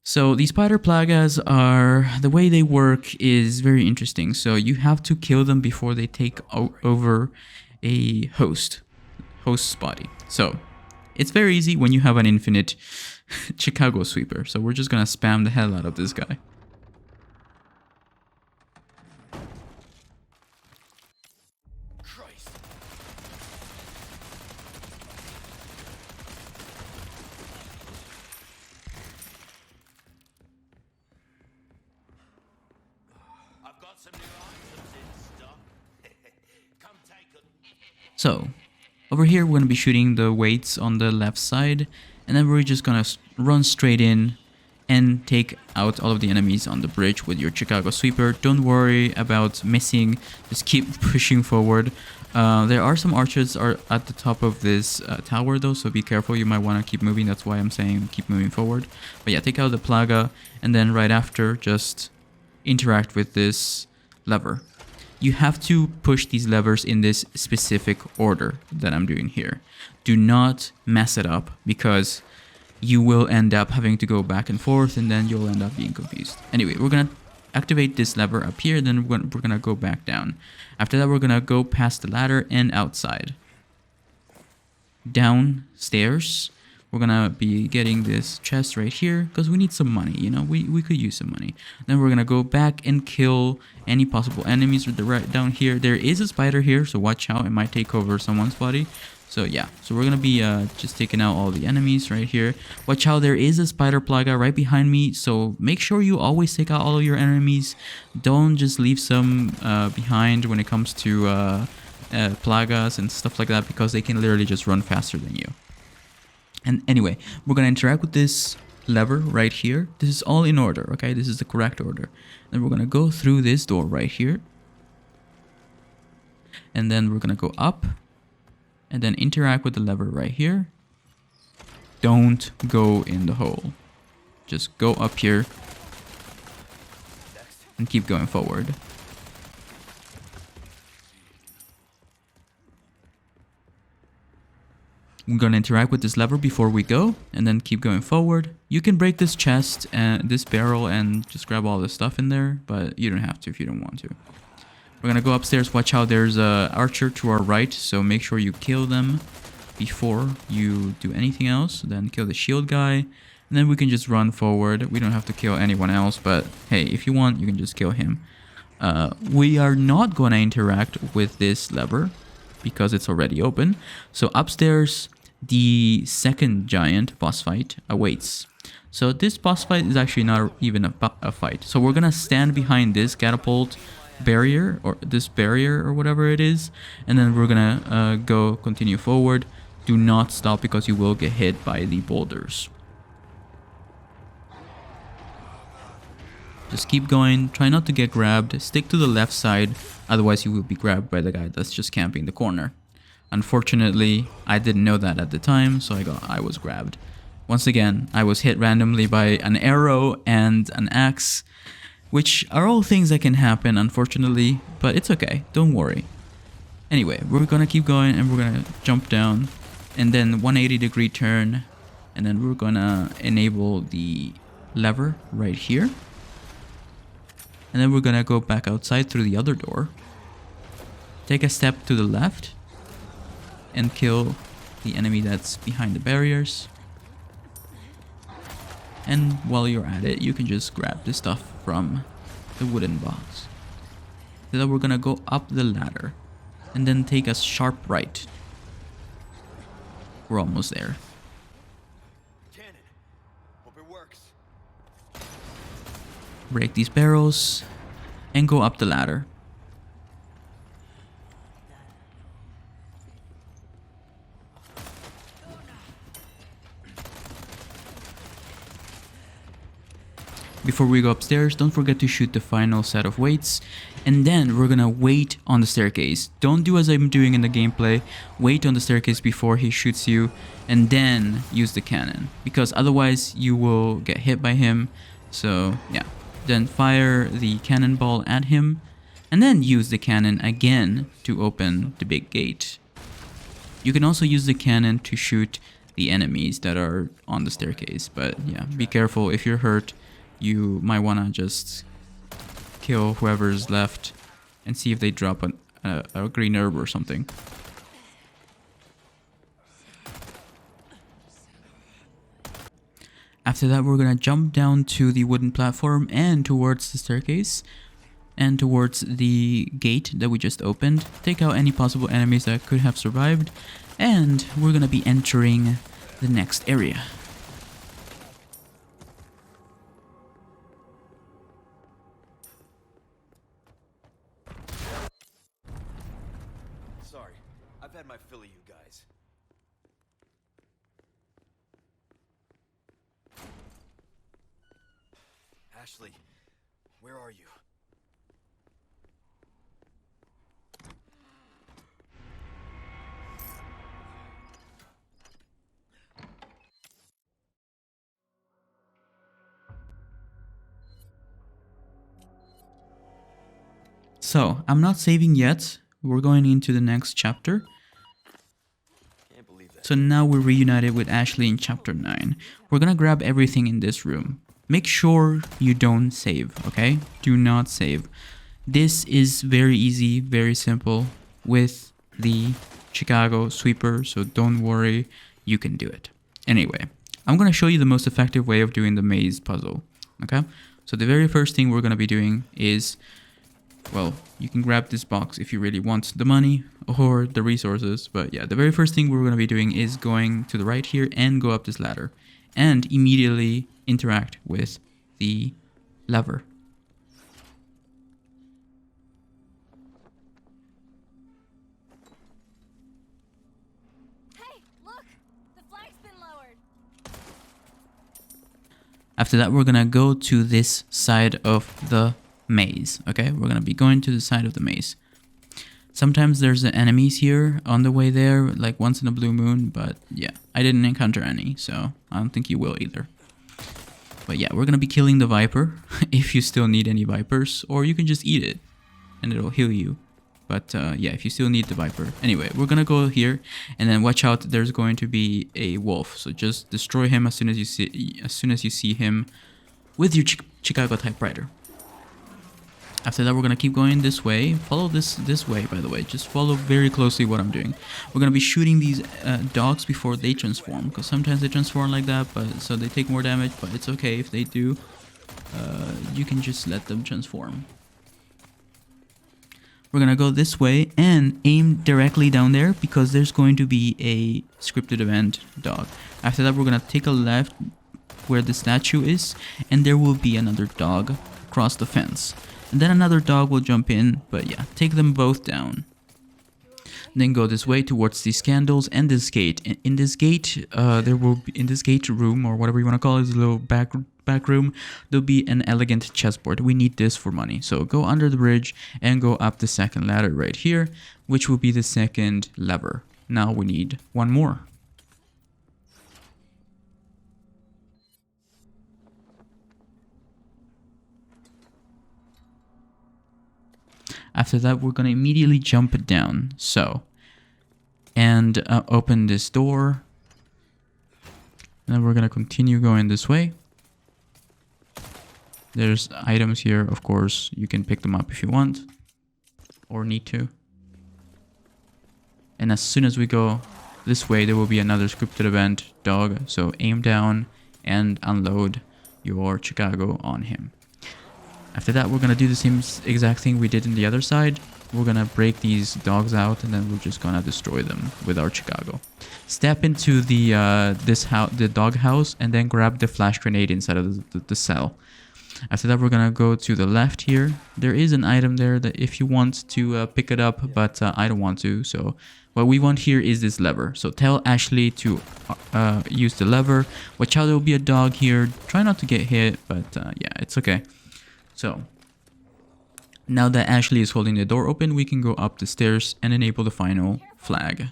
So these spider plagas are, the way they work is very interesting. So you have to kill them before they take over a host's body. So it's very easy when you have an infinite Chicago sweeper. So we're just gonna spam the hell out of this guy. Christ. I've got some new items in stock. Come take them. So over here, we're going to be shooting the weights on the left side, and then we're just going to run straight in and take out all of the enemies on the bridge with your Chicago sweeper. Don't worry about missing, just keep pushing forward. There are some archers at the top of this tower though, so be careful, you might want to keep moving, that's why I'm saying keep moving forward. But yeah, take out the plaga, and then right after, just interact with this lever. You have to push these levers in this specific order that I'm doing here. Do not mess it up, because you will end up having to go back and forth, and then you'll end up being confused. Anyway, we're gonna activate this lever up here, then we're gonna go back down. After that, we're gonna go past the ladder and outside. Downstairs, we're gonna be getting this chest right here, because we need some money, you know, we could use some money. Then we're gonna go back and kill any possible enemies right down here. There is a spider here, so watch out, it might take over someone's body. So yeah, so we're gonna be just taking out all the enemies right here. Watch out, there is a spider plaga right behind me, so make sure you always take out all of your enemies. Don't just leave some behind when it comes to plagas and stuff like that, because they can literally just run faster than you. And anyway, we're gonna interact with this lever right here. This is all in order, okay? This is the correct order. Then we're gonna go through this door right here, and then we're gonna go up and then interact with the lever right here. Don't go in the hole, just go up here and keep going forward. We're gonna interact with this lever before we go, and then keep going forward. You can break this chest and this barrel and just grab all this stuff in there, but you don't have to if you don't want to. We're gonna go upstairs. Watch out, there's a archer to our right, so make sure you kill them before you do anything else. Then kill the shield guy, and then we can just run forward. We don't have to kill anyone else, but hey, if you want, you can just kill him. We are not gonna interact with this lever because it's already open. So upstairs, the second giant boss fight awaits. So this boss fight is actually not even a fight. So we're gonna stand behind this catapult barrier, or this barrier or whatever it is, and then we're gonna continue forward. Do not stop, because you will get hit by the boulders. Just keep going, try not to get grabbed, stick to the left side, otherwise you will be grabbed by the guy that's just camping the corner. Unfortunately, I didn't know that at the time, so I was grabbed. Once again, I was hit randomly by an arrow and an axe, which are all things that can happen, unfortunately, but it's okay, don't worry. Anyway, we're gonna keep going, and we're gonna jump down, and then 180-degree turn, and then we're gonna enable the lever right here. And then we're gonna go back outside through the other door. Take a step to the left and kill the enemy that's behind the barriers. And while you're at it, you can just grab the stuff from the wooden box. So then we're gonna go up the ladder and then take a sharp right. We're almost there. Cannon. Hope it works. Break these barrels and go up the ladder. Before we go upstairs, don't forget to shoot the final set of weights, and then we're gonna wait on the staircase. Don't do as I'm doing in the gameplay. Wait on the staircase before he shoots you, and then use the cannon, because otherwise you will get hit by him. So yeah, then fire the cannonball at him, and then use the cannon again to open the big gate. You can also use the cannon to shoot the enemies that are on the staircase, but yeah, be careful. If you're hurt, you might wanna just kill whoever's left and see if they drop a green herb or something. After that, we're gonna jump down to the wooden platform and towards the staircase and towards the gate that we just opened. Take out any possible enemies that could have survived, and we're gonna be entering the next area. Sorry, I've had my fill of you guys. Ashley, where are you? So, I'm not saving yet. We're going into the next chapter. Can't believe that. So now we're reunited with Ashley in chapter 9. We're gonna grab everything in this room. Make sure you don't save, okay? Do not save. This is very easy, very simple with the Chicago sweeper, so don't worry, you can do it. Anyway, I'm gonna show you the most effective way of doing the maze puzzle, okay? So the very first thing we're gonna be doing is, well, you can grab this box if you really want the money or the resources, but yeah, the very first thing we're going to be doing is going to the right here and go up this ladder and immediately interact with the lever. Hey, look! The flag's been lowered. After that, we're going to go to this side of the maze, okay? We're going to be going to the side of the maze. Sometimes there's enemies here on the way there, like once in a blue moon, but yeah, I didn't encounter any, so I don't think you will either. But yeah, we're going to be killing the viper if you still need any vipers, or you can just eat it and it'll heal you. But yeah, if you still need the viper. Anyway, we're going to go here and then watch out, there's going to be a wolf. So just destroy him as soon as you see him with your Chicago typewriter. After that, we're going to keep going this way. Follow this way, by the way. Just follow very closely what I'm doing. We're going to be shooting these dogs before they transform. Because sometimes they transform like that, but so they take more damage. But it's okay if they do. You can just let them transform. We're going to go this way and aim directly down there. Because there's going to be a scripted event dog. After that, we're going to take a left where the statue is. And there will be another dog across the fence. And then another dog will jump in, but yeah, take them both down. Then go this way towards these candles and this gate. In this gate, there will be, in this gate room, or whatever you want to call it, this little back room, there'll be an elegant chessboard. We need this for money. So go under the bridge and go up the second ladder right here, which will be the second lever. Now we need one more. After that, we're going to immediately jump down. So, and open this door. And then we're going to continue going this way. There's items here, of course. You can pick them up if you want. Or need to. And as soon as we go this way, there will be another scripted event dog. So aim down and unload your Chicago on him. After that, we're going to do the same exact thing we did in the other side. We're going to break these dogs out and then we're just going to destroy them with our Chicago. Step into the the dog house and then grab the flash grenade inside of the cell. After that, we're going to go to the left here. There is an item there that if you want to pick it up, but I don't want to. So what we want here is this lever. So tell Ashley to use the lever. Watch out, there will be a dog here. Try not to get hit, but yeah, it's okay. So, now that Ashley is holding the door open, we can go up the stairs and enable the final flag.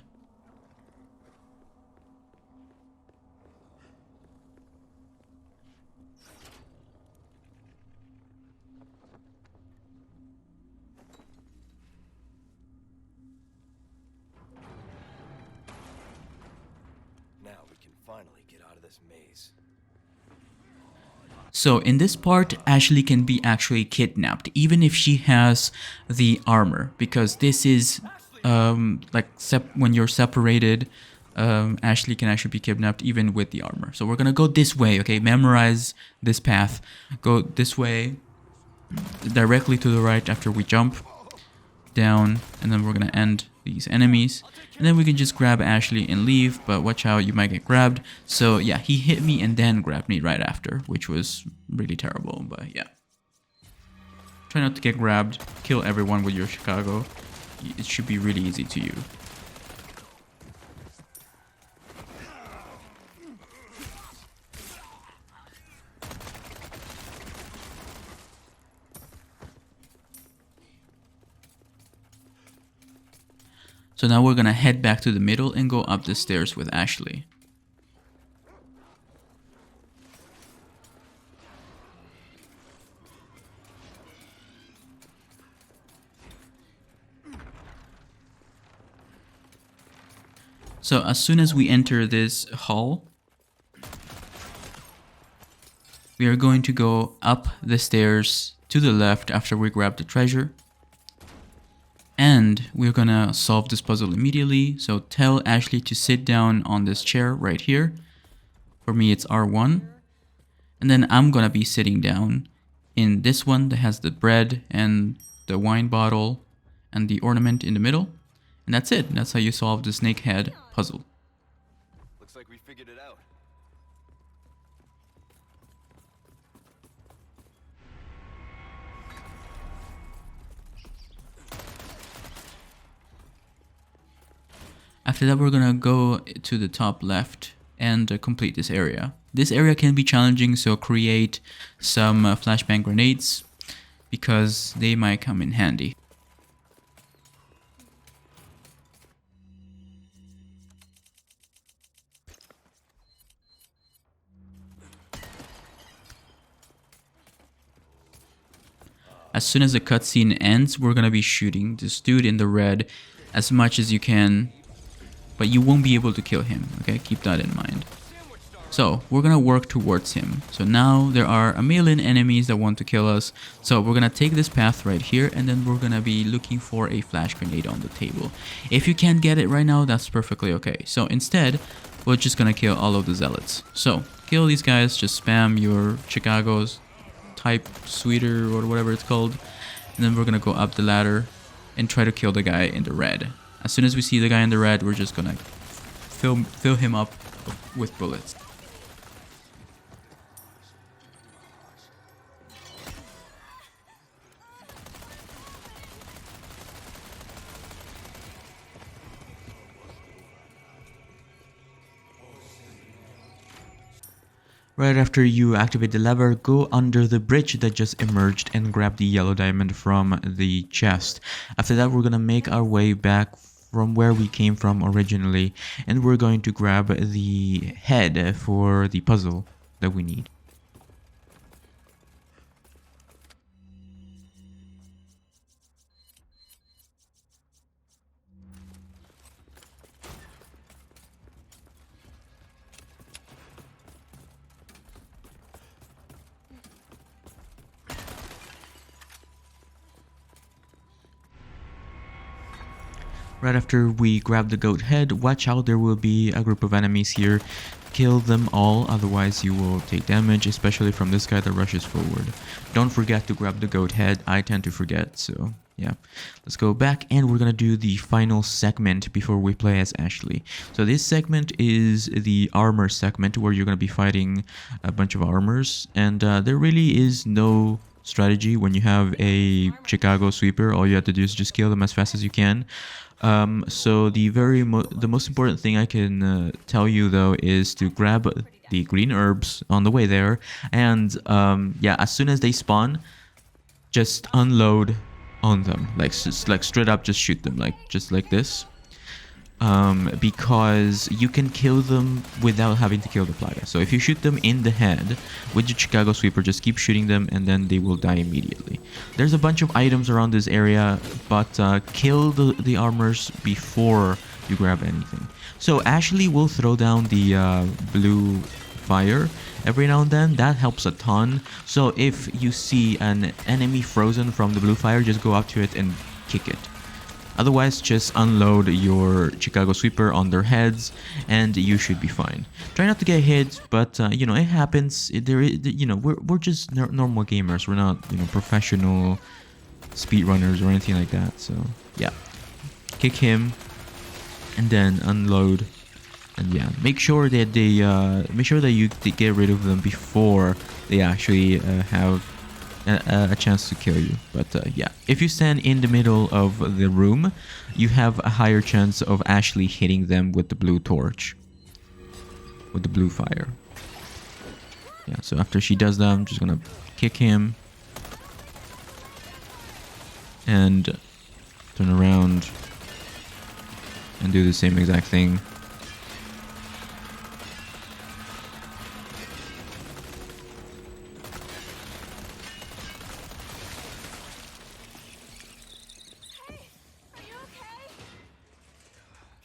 this maze. So in this part, Ashley can be actually kidnapped, even if she has the armor, because this is when you're separated, Ashley can actually be kidnapped even with the armor. So we're gonna go this way, okay? Memorize this path. Go this way, directly to the right after we jump down, and then we're gonna end these enemies, and then we can just grab Ashley and leave. But watch out, you might get grabbed. So yeah, he hit me and then grabbed me right after, which was really terrible. But yeah, try not to get grabbed. Kill everyone with your Chicago. It should be really easy to you. So now we're gonna head back to the middle and go up the stairs with Ashley. So as soon as we enter this hall, we are going to go up the stairs to the left after we grab the treasure. And we're gonna solve this puzzle immediately. So tell Ashley to sit down on this chair right here. For me, it's R1. And then I'm gonna be sitting down in this one that has the bread and the wine bottle and the ornament in the middle. And that's it. That's how you solve the snake head puzzle. Looks like we figured it out. After that, we're gonna go to the top left and complete this area. This area can be challenging, so create some flashbang grenades because they might come in handy. As soon as the cutscene ends, we're gonna be shooting this dude in the red as much as you can, but you won't be able to kill him, okay? Keep that in mind. So we're gonna work towards him. So now there are a million enemies that want to kill us. So we're gonna take this path right here, and then we're gonna be looking for a flash grenade on the table. If you can't get it right now, that's perfectly okay. So instead, we're just gonna kill all of the zealots. So kill these guys, just spam your Chicago's type sweeter or whatever it's called. And then we're gonna go up the ladder and try to kill the guy in the red. As soon as we see the guy in the red, we're just gonna fill him up with bullets. Right after you activate the lever, go under the bridge that just emerged and grab the yellow diamond from the chest. After that, we're gonna make our way back from where we came from originally, and we're going to grab the head for the puzzle that we need. Right after we grab the goat head, watch out, there will be a group of enemies here. Kill them all, otherwise you will take damage, especially from this guy that rushes forward. Don't forget to grab the goat head, I tend to forget, so yeah. Let's go back and we're gonna do the final segment before we play as Ashley. So this segment is the armor segment where you're gonna be fighting a bunch of armors, and there really is no strategy when you have a Chicago sweeper. All you have to do is just kill them as fast as you can. So the most important thing I can tell you though is to grab the green herbs on the way there, and yeah, as soon as they spawn, just unload on them, like straight up, just shoot them, just like this. Because you can kill them without having to kill the plaga. So if you shoot them in the head with your Chicago sweeper, just keep shooting them and then they will die immediately. There's a bunch of items around this area, but kill the armors before you grab anything. So Ashley will throw down the blue fire every now and then. That helps a ton. So if you see an enemy frozen from the blue fire, just go up to it and kick it. Otherwise, just unload your Chicago Sweeper on their heads and you should be fine. Try not to get hit, but you know, it happens. We're just normal gamers. We're not, professional speedrunners or anything like that. So yeah, kick him and then unload. And yeah, make sure that you get rid of them before they actually have a chance to kill you. But yeah, if you stand in the middle of the room, you have a higher chance of actually hitting them with the blue torch, with the blue fire. Yeah, so after she does that, I'm just gonna kick him and turn around and do the same exact thing.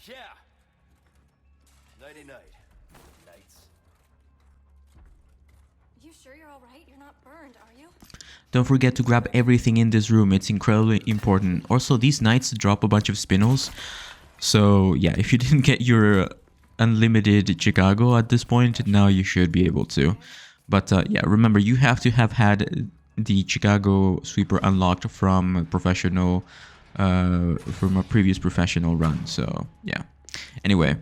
Yeah. Nighty night. Nights. You sure you're all right? You're not burned, are you? Don't forget to grab everything in this room. It's incredibly important. Also, these knights drop a bunch of spinels. So yeah, if you didn't get your unlimited Chicago at this point, now you should be able to. But yeah, remember, you have to have had the Chicago Sweeper unlocked from a previous professional run. So yeah. Anyway,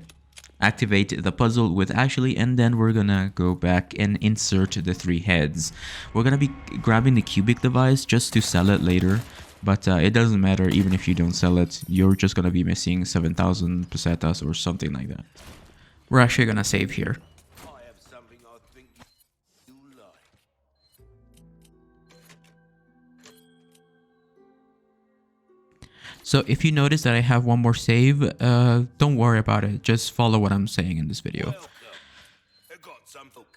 activate the puzzle with Ashley, and then we're gonna go back and insert the 3 heads. We're gonna be grabbing the cubic device just to sell it later, but it doesn't matter. Even if you don't sell it, you're just gonna be missing 7,000 pesetas or something like that. We're actually gonna save here. I have something I think you like. So if you notice that I have one more save, don't worry about it. Just follow what I'm saying in this video. Welcome. I got some welcome.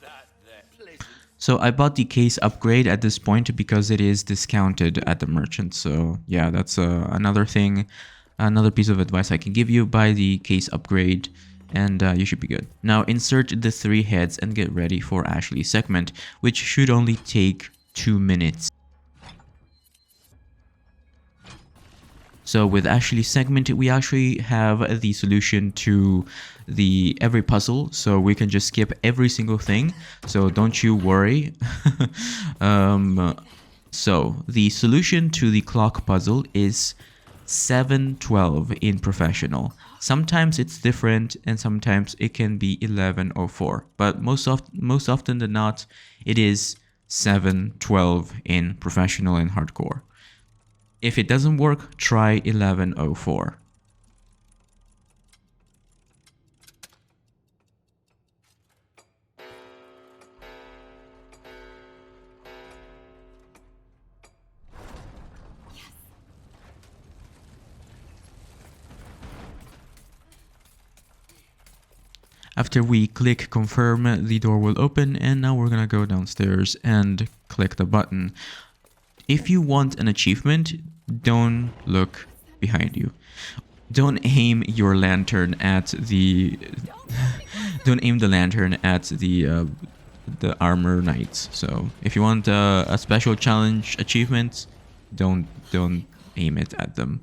That pleasant. So I bought the case upgrade at this point because it is discounted at the merchant. So yeah, that's another thing, another piece of advice I can give you. Buy the case upgrade and you should be good. Now insert the 3 heads and get ready for Ashley's segment, which should only take 2 minutes. So with Ashley's segment, we actually have the solution to every puzzle, so we can just skip every single thing. So don't you worry. So the solution to the clock puzzle is 712 in professional. Sometimes it's different, and sometimes it can be 1104. But most often than not, it is 712 in professional and hardcore. If it doesn't work, try 1104. After we click confirm, the door will open, and now we're gonna go downstairs and click the button. If you want an achievement, don't look behind you. Don't aim your lantern at the don't aim the lantern at the armor knights. So if you want a special challenge achievement, don't aim it at them.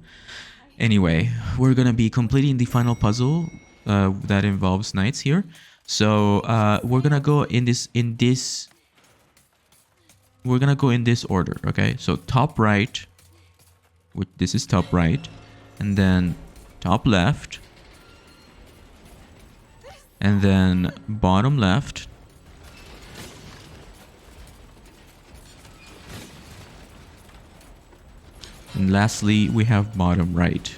Anyway, we're gonna be completing the final puzzle that involves knights here. So we're gonna go in this we're gonna go in this order, okay? So top right, this is top right, and then top left, and then bottom left, and lastly we have bottom right.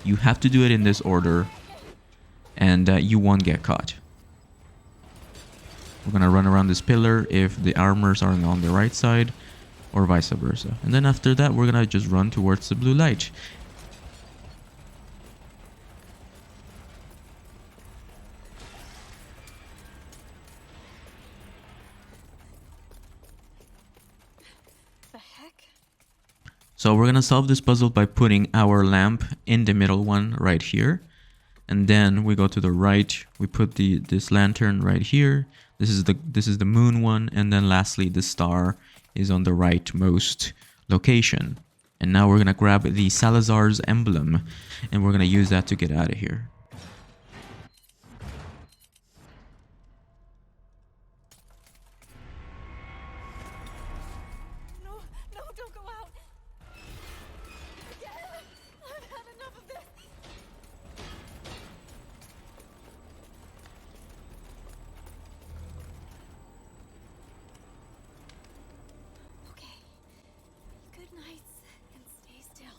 You have to do it in this order, and you won't get caught. We're gonna run around this pillar if the armors are on the right side, or vice versa. And then after that, we're gonna just run towards the blue light. The heck? So we're gonna solve this puzzle by putting our lamp in the middle one right here. And then we go to the right, we put this lantern right here. This is the moon one, and then lastly the star is on the rightmost location. And now we're gonna grab the Salazar's emblem and we're gonna use that to get out of here. No, no, don't go out. Again. I've had enough of this. Okay. Good nights and stay still.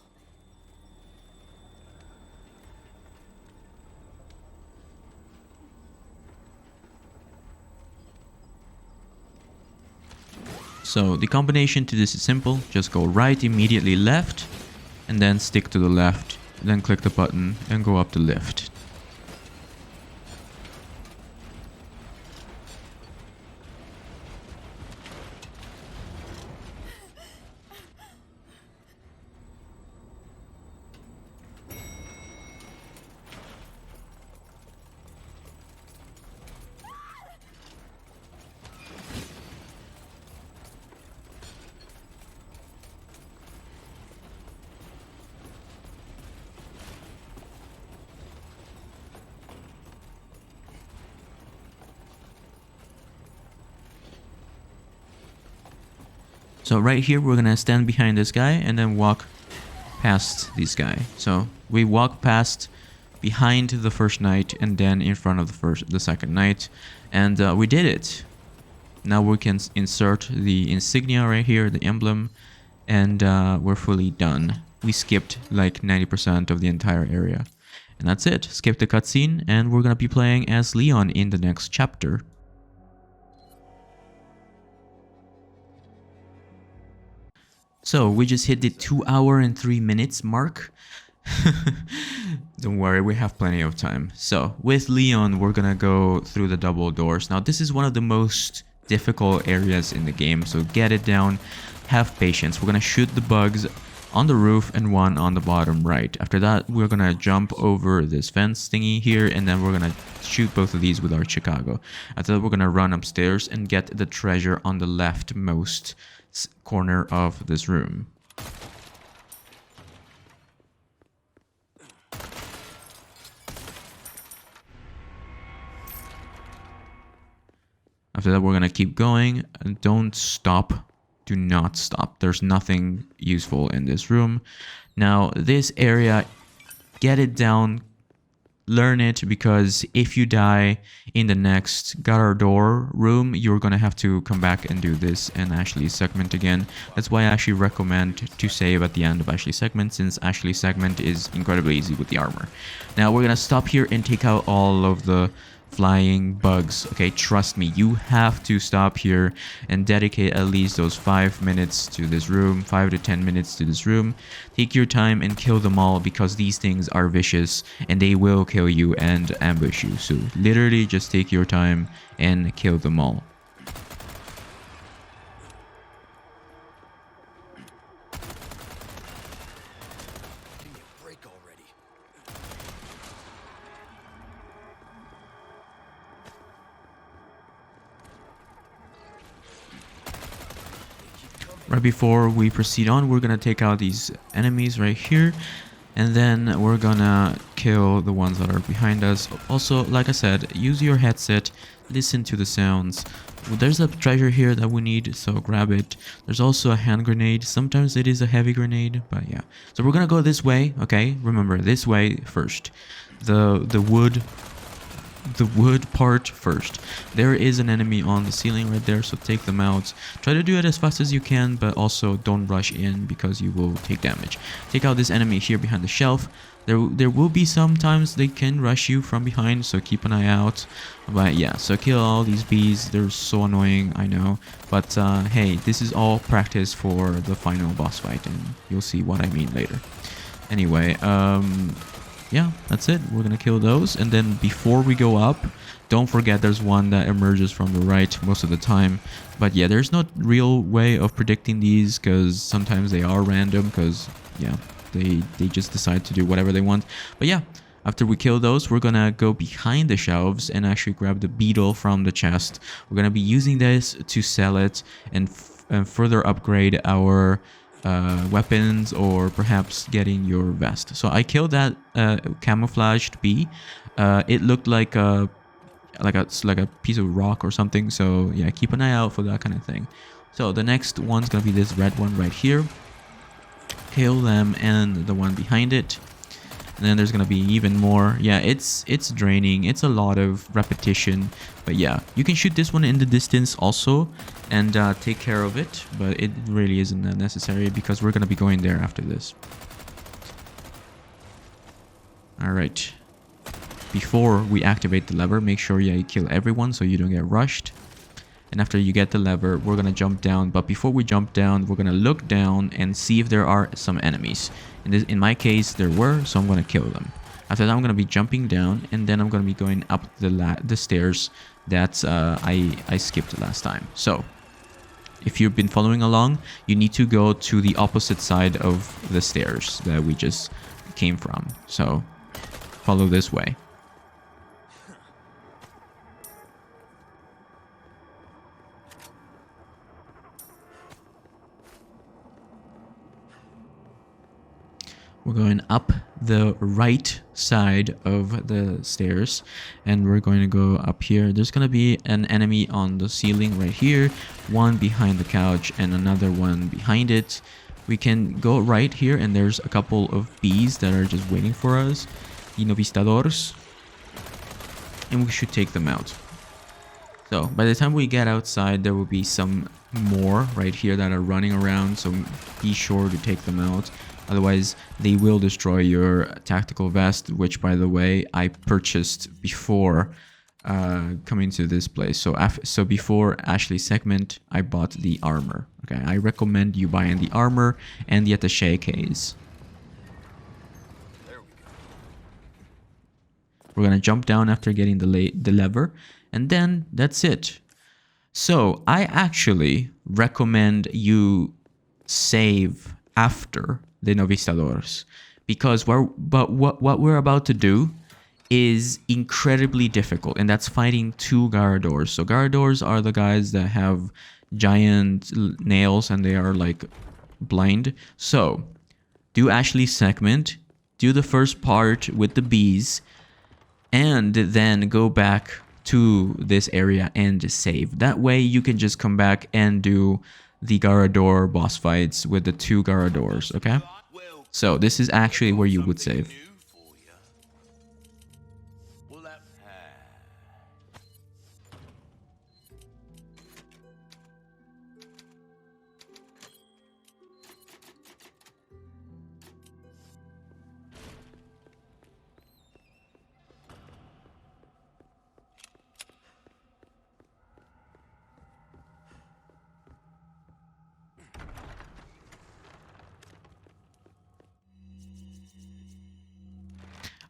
So the combination to this is simple. Just go right, immediately left, and then stick to the left. Then click the button and go up the lift. So right here, we're gonna stand behind this guy and then walk past this guy. So we walk past behind the first knight and then in front of the second knight, and we did it. Now we can insert the insignia right here, the emblem, and we're fully done. We skipped like 90% of the entire area. And that's it. Skip the cutscene, and we're gonna be playing as Leon in the next chapter. So we just hit the 2 hour and 3 minutes mark. Don't worry, we have plenty of time. So with Leon, we're gonna go through the double doors. Now this is one of the most difficult areas in the game, so get it down, have patience. We're gonna shoot the bugs on the roof and one on the bottom right. After that, we're gonna jump over this fence thingy here, and then we're gonna shoot both of these with our Chicago. After that, we're gonna run upstairs and get the treasure on the leftmost corner of this room. After that, we're gonna keep going and don't stop. Do not stop. There's nothing useful in this room. Now, this area, get it down, learn it, because if you die in the next gutter door room, you're gonna have to come back and do this and Ashley segment again. That's why I actually recommend to save at the end of Ashley segment, since Ashley segment is incredibly easy with the armor. Now we're gonna stop here and take out all of the flying bugs. Okay, trust me, you have to stop here and dedicate at least those 5 minutes to this room, 5 to 10 minutes to this room. Take your time and kill them all, because these things are vicious and they will kill you and ambush you. So literally just take your time and kill them all. Give me a break already. Right before we proceed on, we're gonna take out these enemies right here, and then we're gonna kill the ones that are behind us. Also, like I said, use your headset, listen to the sounds. There's a treasure here that we need, so grab it. There's also a hand grenade. Sometimes it is a heavy grenade, but yeah. So we're gonna go this way, okay? Remember, this way first. The wood part first. There is an enemy on the ceiling right there, so take them out. Try to do it as fast as you can, but also don't rush in because you will take damage. Take out this enemy here behind the shelf. There will be sometimes they can rush you from behind, so keep an eye out. But yeah, so kill all these bees. They're so annoying, I know, but hey, this is all practice for the final boss fight, and you'll see what I mean later. Anyway, yeah, that's it. We're gonna kill those, and then before we go up, don't forget there's one that emerges from the right most of the time. But yeah, there's no real way of predicting these because sometimes they are random because yeah, they just decide to do whatever they want. But yeah, after we kill those, we're gonna go behind the shelves and actually grab the beetle from the chest. We're gonna be using this to sell it and further upgrade our weapons, or perhaps getting your vest. So I killed that camouflaged bee. It looked like a piece of rock or something. So yeah, keep an eye out for that kind of thing. So the next one's gonna be this red one right here. Kill them and the one behind it. And then there's gonna be even more. Yeah, it's draining. It's a lot of repetition. But yeah, you can shoot this one in the distance also and take care of it. But it really isn't that necessary because we're gonna be going there after this. Alright. Before we activate the lever, make sure you kill everyone so you don't get rushed. And after you get the lever, we're gonna jump down. But before we jump down, we're gonna look down and see if there are some enemies. In my case, there were, so I'm gonna kill them. After that, I'm gonna be jumping down, and then I'm gonna be going up the stairs that I skipped last time. So, if you've been following along, you need to go to the opposite side of the stairs that we just came from. So, follow this way. We're going up the right side of the stairs and we're going to go up here. There's going to be an enemy on the ceiling right here, one behind the couch and another one behind it. We can go right here and there's a couple of bees that are just waiting for us, Innovistadores, and we should take them out. So by the time we get outside, there will be some more right here that are running around, so be sure to take them out. Otherwise, they will destroy your tactical vest, which, by the way, I purchased before coming to this place. So before Ashley's segment, I bought the armor. Okay, I recommend you buying the armor and the attaché case. We're gonna jump down after getting the lever, and then that's it. So I actually recommend you save after the Novistadores, because what we're about to do is incredibly difficult, and that's fighting two Garradors. So Garradors are the guys that have giant nails and they are like blind. So do Ashley's segment, do the first part with the bees, and then go back to this area and save. That way you can just come back and do the Garrador boss fights with the two Garradors, okay? So this is actually where you would save.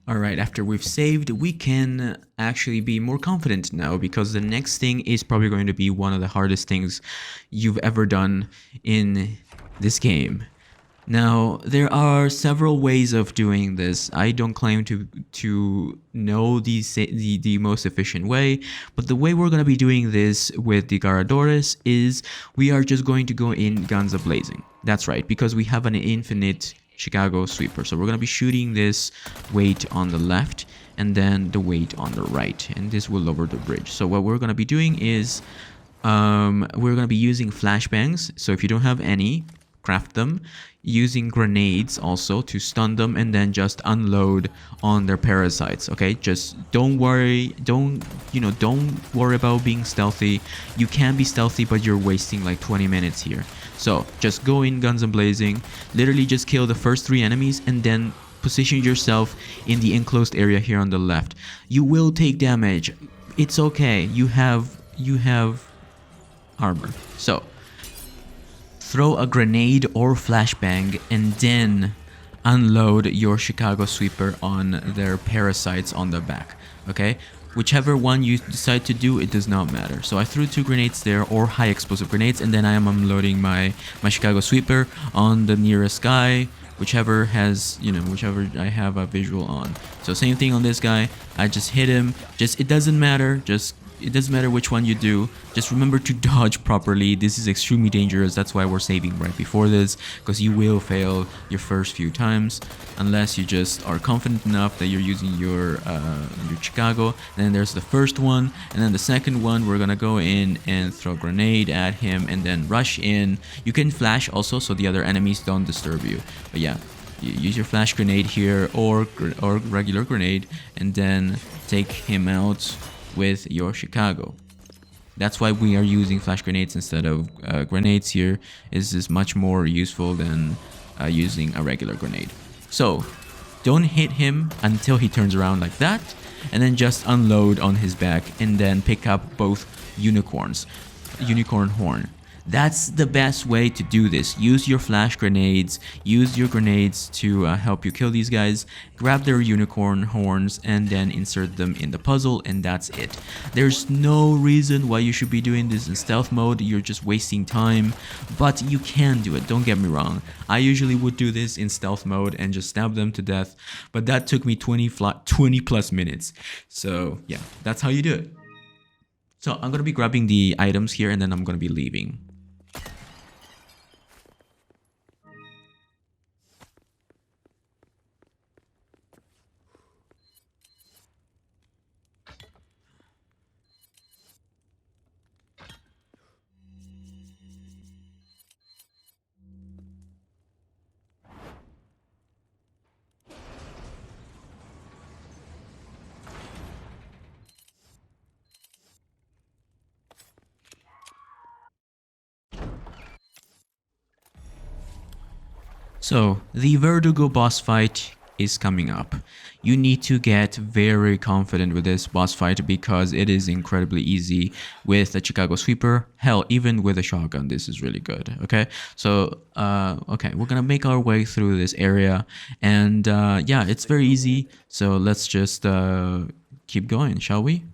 Alright, after we've saved, we can actually be more confident now, because the next thing is probably going to be one of the hardest things you've ever done in this game. Now, there are several ways of doing this. I don't claim to know the most efficient way, but the way we're going to be doing this with the Garradores is we are just going to go in guns a-blazing. That's right, because we have an infinite Chicago sweeper. So we're going to be shooting this weight on the left and then the weight on the right, and this will lower the bridge. So what we're going to be doing is we're going to be using flashbangs. So if you don't have any, craft them, using grenades also to stun them, and then just unload on their parasites. Okay, just don't worry about being stealthy. You can be stealthy, but you're wasting like 20 minutes here. So just go in guns a-blazing, literally just kill the first 3 enemies and then position yourself in the enclosed area here on the left. You will take damage. It's okay. You have armor. So throw a grenade or flashbang and then unload your Chicago sweeper on their parasites on the back. Okay, whichever one you decide to do, it does not matter. So I threw 2 grenades there, or high explosive grenades, and then I am unloading my Chicago sweeper on the nearest guy, whichever has, you know, whichever I have a visual on. So same thing on this guy. I just hit him. It doesn't matter. It doesn't matter which one you do. Just remember to dodge properly. This is extremely dangerous. That's why we're saving right before this, because you will fail your first few times unless you just are confident enough that you're using your Chicago. And then there's the first one, and then the second one, we're gonna go in and throw a grenade at him and then rush in. You can flash also, so the other enemies don't disturb you. But yeah, you use your flash grenade here, or regular grenade, and then take him out with your Chicago. That's why we are using flash grenades instead of grenades here. This is much more useful than using a regular grenade. So don't hit him until he turns around like that, and then just unload on his back and then pick up both unicorn horn. That's the best way to do this. Use your flash grenades, use your grenades to help you kill these guys, grab their unicorn horns, and then insert them in the puzzle, and that's it. There's no reason why you should be doing this in stealth mode. You're just wasting time, but you can do it, don't get me wrong. I usually would do this in stealth mode and just stab them to death, but that took me 20 plus minutes. So yeah, that's how you do it. So I'm gonna be grabbing the items here, and then I'm gonna be leaving. So, the Verdugo boss fight is coming up. You need to get very confident with this boss fight because it is incredibly easy with a Chicago sweeper. Hell, even with a shotgun, this is really good. Okay, so okay, we're gonna make our way through this area, and yeah, it's very easy. So let's just keep going, shall we?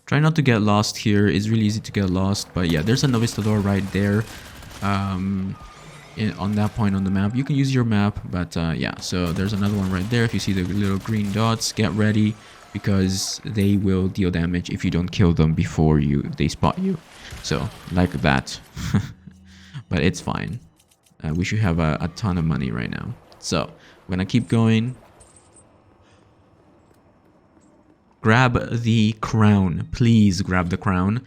Try not to get lost here. It's really easy to get lost, but yeah, there's a Novistador right there on that point on the map. You can use your map, but yeah, so there's another one right there. If you see the little green dots, get ready because they will deal damage if you don't kill them before they spot you. So like that. But it's fine. We should have a ton of money right now. So I'm gonna keep going. Grab the crown. Please grab the crown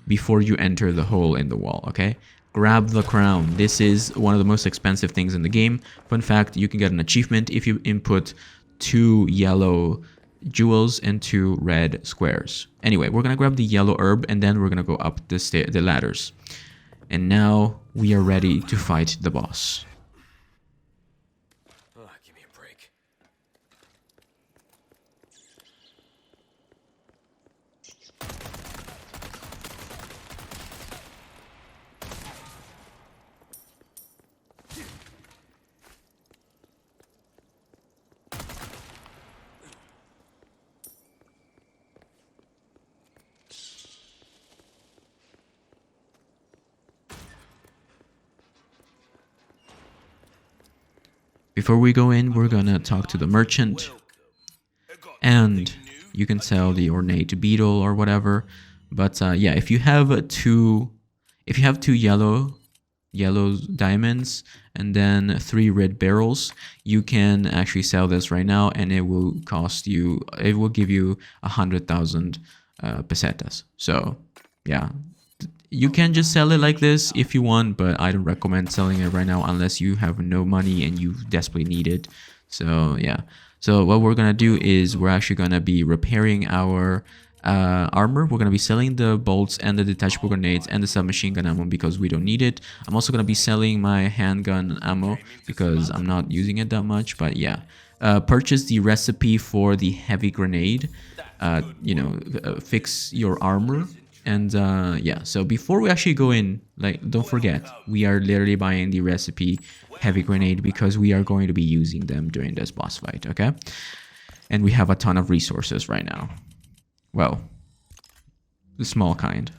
before you enter the hole in the wall, okay? Grab the crown. This is one of the most expensive things in the game. Fun fact, you can get an achievement if you input 2 yellow jewels and 2 red squares. Anyway, we're gonna grab the yellow herb and then we're gonna go up the ladders. And now we are ready to fight the boss. Give me a break. Before we go in, we're gonna talk to the merchant, and you can sell the ornate beetle or whatever. But yeah, if you have two yellow diamonds and then 3 red barrels, you can actually sell this right now, and it will give you 100,000 pesetas. So yeah, you can just sell it like this if you want, but I don't recommend selling it right now unless you have no money and you desperately need it. So yeah, so what we're gonna do is we're actually gonna be repairing our armor. We're gonna be selling the bolts and the detachable grenades and the submachine gun ammo because we don't need it. I'm also gonna be selling my handgun ammo because I'm not using it that much. But yeah, purchase the recipe for the heavy grenade. Fix your armor. And yeah, so before we actually go in, like, don't forget, we are literally buying the recipe heavy grenade because we are going to be using them during this boss fight, okay? And we have a ton of resources right now. Well, the small kind.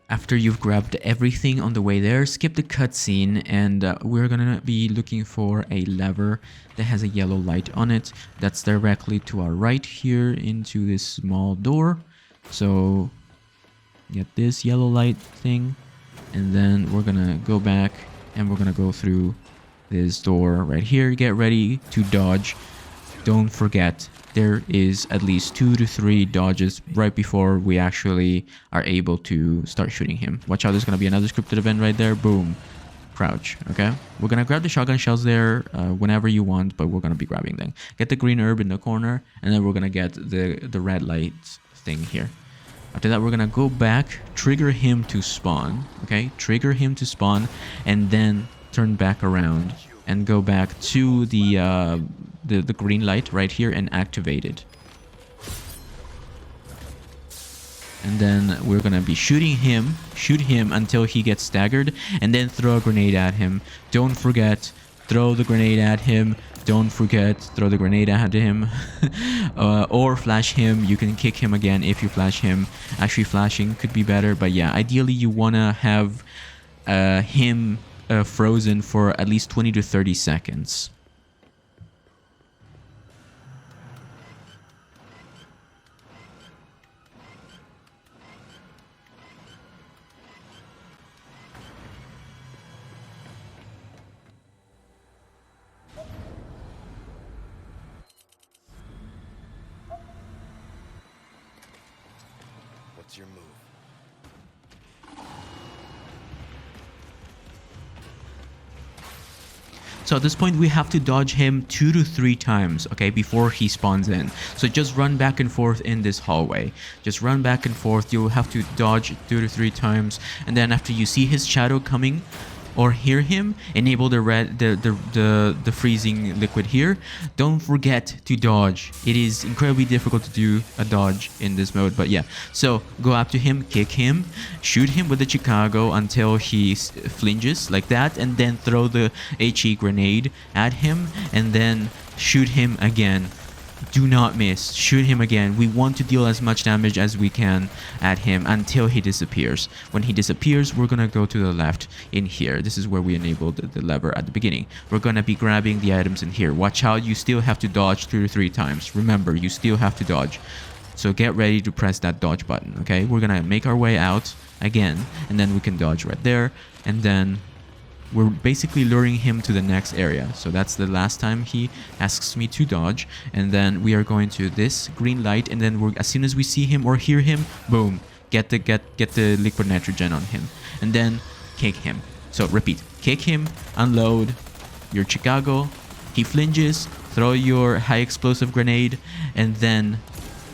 After you've grabbed everything on the way there, skip the cutscene, and we're gonna be looking for a lever that has a yellow light on it. That's directly to our right here into this small door. So get this yellow light thing, and then we're gonna go back and we're gonna go through this door right here. Get ready to dodge. Don't forget, there is at least 2 to 3 dodges right before we actually are able to start shooting him. Watch out, there's going to be another scripted event right there. Boom. Crouch, okay? We're going to grab the shotgun shells there whenever you want, but we're going to be grabbing them. Get the green herb in the corner, and then we're going to get the red light thing here. After that, we're going to go back, trigger him to spawn, okay? Trigger him to spawn, and then turn back around and go back to the green light right here and activate it. And then we're gonna be shooting him, shoot him until he gets staggered, and then throw a grenade at him. Don't forget, throw the grenade at him. Don't forget, throw the grenade at him. Or flash him. You can kick him again if you flash him. Actually, flashing could be better, but yeah, ideally you wanna have him frozen for at least 20 to 30 seconds. What's your move? So at this point, we have to dodge him 2 to 3 times, okay, before he spawns in. So just run back and forth in this hallway. Just run back and forth. You'll have to dodge 2 to 3 times. And then after you see his shadow coming or hear him, enable the freezing liquid here. Don't forget to dodge. It is incredibly difficult to do a dodge in this mode, but yeah. So go up to him, kick him, shoot him with the Chicago until he flinges like that, and then throw the HE grenade at him, and then shoot him again. Do not miss. Shoot him again. We want to deal as much damage as we can at him until he disappears. When he disappears, we're gonna go to the left in here. This is where we enabled the lever at the beginning. We're gonna be grabbing the items in here. Watch out, you still have to dodge 2 to 3 times. Remember, you still have to dodge. So get ready to press that dodge button, okay? We're gonna make our way out again, and then we can dodge right there, and then we're basically luring him to the next area. So that's the last time he asks me to dodge, and then we are going to this green light, and then as soon as we see him or hear him, boom, get the liquid nitrogen on him, and then kick him. So repeat, kick him, unload your Chicago, he flinges, throw your high explosive grenade, and then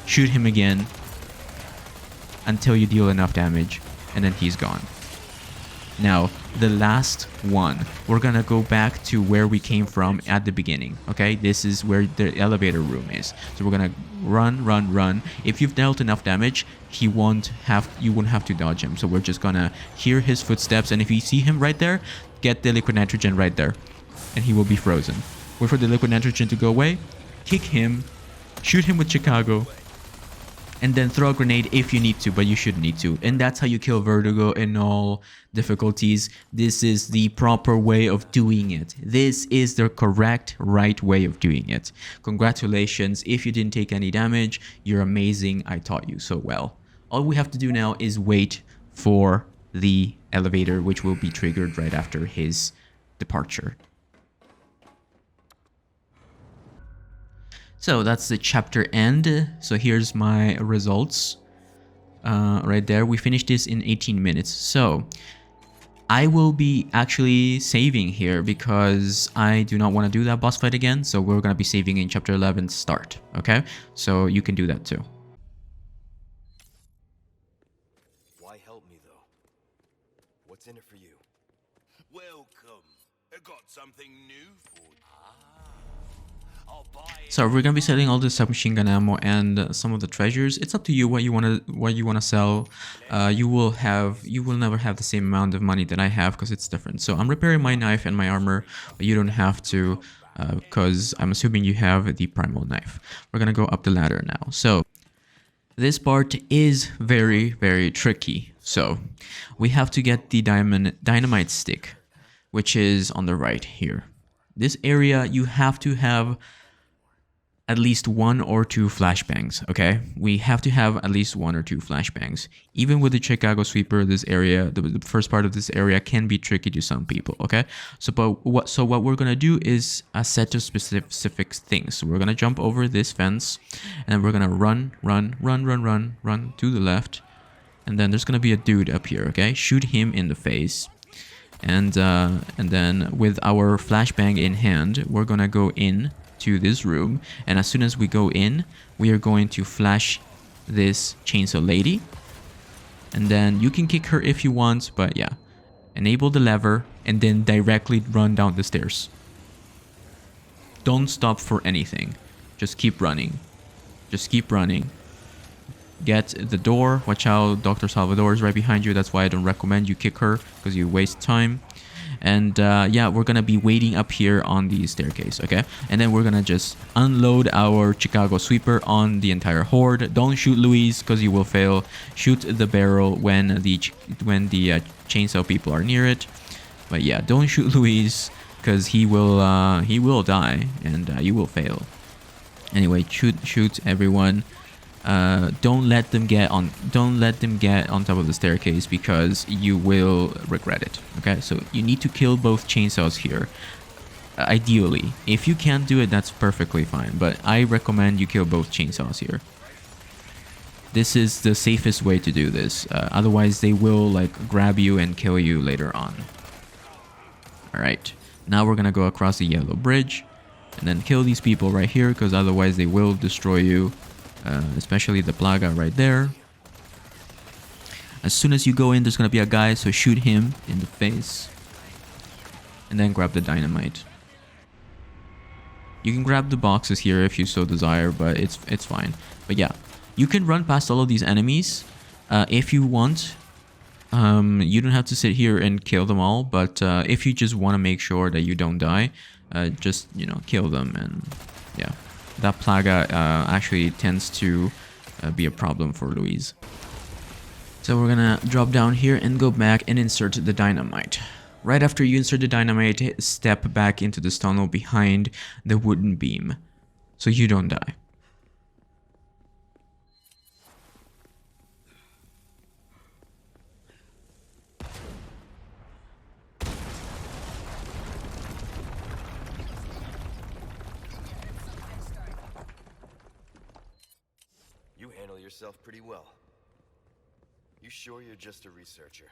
shoot him again until you deal enough damage, and then he's gone. Now, the last one, we're gonna go back to where we came from at the beginning, okay? This is where the elevator room is. So we're gonna run, run, run. If you've dealt enough damage, you won't have to dodge him. So we're just gonna hear his footsteps, and if you see him right there, get the liquid nitrogen right there, and he will be frozen. Wait for the liquid nitrogen to go away, kick him, shoot him with Chicago, and then throw a grenade if you need to, but you shouldn't need to. And that's how you kill Vertigo in all difficulties. This is the proper way of doing it. This is the correct, right way of doing it. Congratulations. If you didn't take any damage, you're amazing. I taught you so well. All we have to do now is wait for the elevator, which will be triggered right after his departure. So that's the chapter end. So here's my results. Right there, we finished this in 18 minutes. So I will be actually saving here because I do not want to do that boss fight again. So we're going to be saving in chapter 11 start. Okay, so you can do that too. Why help me though? What's in it for you? Welcome. I got something new for you. I'll buy it. So we're gonna be selling all the submachine gun ammo and some of the treasures. It's up to you what you wanna sell. You will never have the same amount of money that I have because it's different. So I'm repairing my knife and my armor, but you don't have to because I'm assuming you have the primal knife. We're gonna go up the ladder now. So this part is very, very tricky. So we have to get the dynamite stick, which is on the right here. This area you have to have at least 1 or 2 flashbangs, okay? We have to have at least 1 or 2 flashbangs. Even with the Chicago sweeper, this area, the first part of this area can be tricky to some people, okay? So what we're gonna do is a set of specific things. So we're gonna jump over this fence, and we're gonna run to the left, and then there's gonna be a dude up here, okay? Shoot him in the face. And then with our flashbang in hand, we're gonna go in to this room, and as soon as we go in, we are going to flash this chainsaw lady, and then you can kick her if you want, but yeah, enable the lever and then directly run down the stairs. Don't stop for anything, just keep running, get the door. Watch out, Dr. Salvador is right behind you. That's why I don't recommend you kick her, because you waste time. And yeah, we're gonna be waiting up here on the staircase, okay? And then we're gonna just unload our Chicago sweeper on the entire horde. Don't shoot Louise because you will fail. Shoot the barrel when the chainsaw people are near it. But yeah, don't shoot Louise because he will die and you will fail. Anyway, shoot everyone. Don't let them get on top of the staircase because you will regret it. Okay, so you need to kill both chainsaws here. Ideally, if you can't do it, that's perfectly fine, but I recommend you kill both chainsaws here. This is the safest way to do this. Otherwise they will like grab you and kill you later on. All right, now we're gonna go across the yellow bridge and then kill these people right here, because otherwise they will destroy you. Especially the Plaga right there. As soon as you go in, there's gonna be a guy, so shoot him in the face and then grab the dynamite. You can grab the boxes here if you so desire, but it's fine. But yeah, you can run past all of these enemies if you want. You don't have to sit here and kill them all, but if you just want to make sure that you don't die, just, you know, kill them. And yeah, that Plaga actually tends to be a problem for Louise. So we're gonna drop down here and go back and insert the dynamite. Right after you insert the dynamite, step back into this tunnel behind the wooden beam, so you don't die. You handle yourself pretty well. You sure you're just a researcher?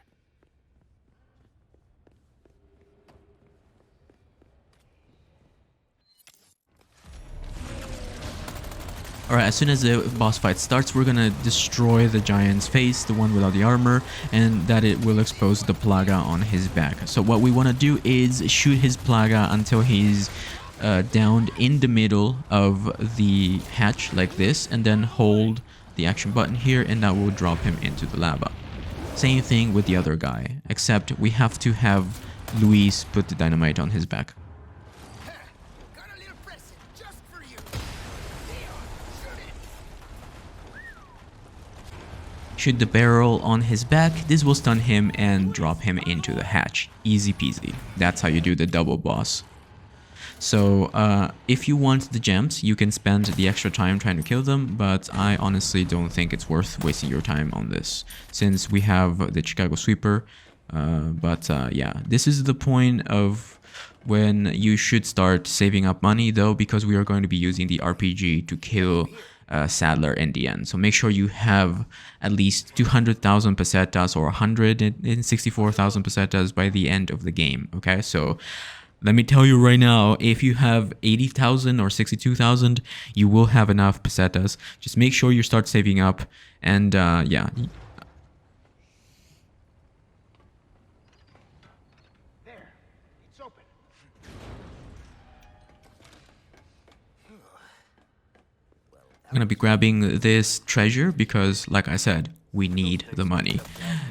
Alright, as soon as the boss fight starts, we're gonna destroy the giant's face, the one without the armor, and that it will expose the plaga on his back. So what we want to do is shoot his plaga until he's downed in the middle of the hatch like this, and then hold the action button here, and that will drop him into the lava. Same thing with the other guy, except we have to have Luis put the dynamite on his back. Got a little present just for you. Leon, shoot it. Shoot the barrel on his back. This will stun him and drop him into the hatch. Easy peasy. That's how you do the double boss. So if you want the gems, you can spend the extra time trying to kill them, but I honestly don't think it's worth wasting your time on this, since we have the Chicago Sweeper. Yeah, this is the point of when you should start saving up money, though, because we are going to be using the RPG to kill Sadler in the end. So make sure you have at least 200,000 pesetas or 164,000 pesetas by the end of the game, okay? So let me tell you right now, if you have 80,000 or 62,000, you will have enough pesetas. Just make sure you start saving up, and yeah. There. It's open. I'm gonna be grabbing this treasure because, like I said, we need the money.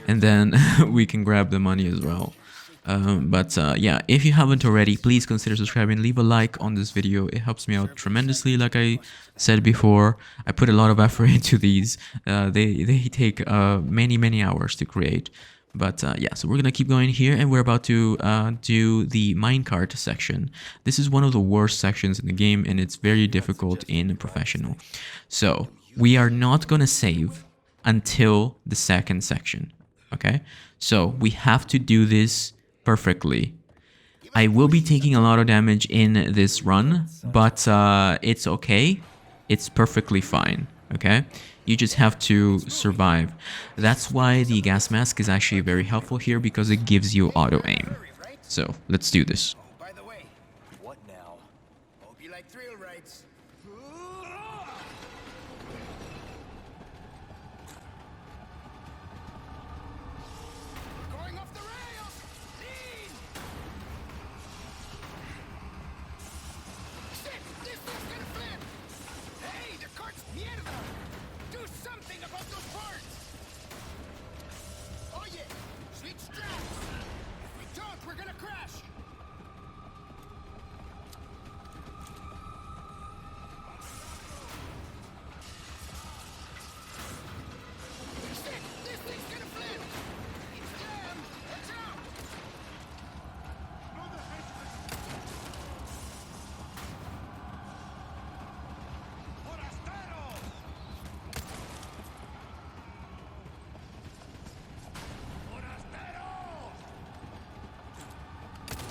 And then we can grab the money as well. Yeah, if you haven't already, please consider subscribing, leave a like on this video. It helps me out tremendously. Like I said before, I put a lot of effort into these. They take many hours to create. But yeah, so we're gonna keep going here, and we're about to do the minecart section. This is one of the worst sections in the game, and it's very difficult in professional. So we are not gonna save until the second section, okay? So we have to do this perfectly. I will be taking a lot of damage in this run, but it's okay. It's perfectly fine, okay? You just have to survive. That's why the gas mask is actually very helpful here, because it gives you auto aim. So let's do this. By the way, what now? Hope you like thrill rides. Going off the rails! Lean! Shit! This thing's gonna flip! Hey, the cart's mierda! Do something about those parts! Oh yeah! Switch straps! If we don't, we're gonna crash! Shit! This thing's gonna flip! It's jammed! Watch out!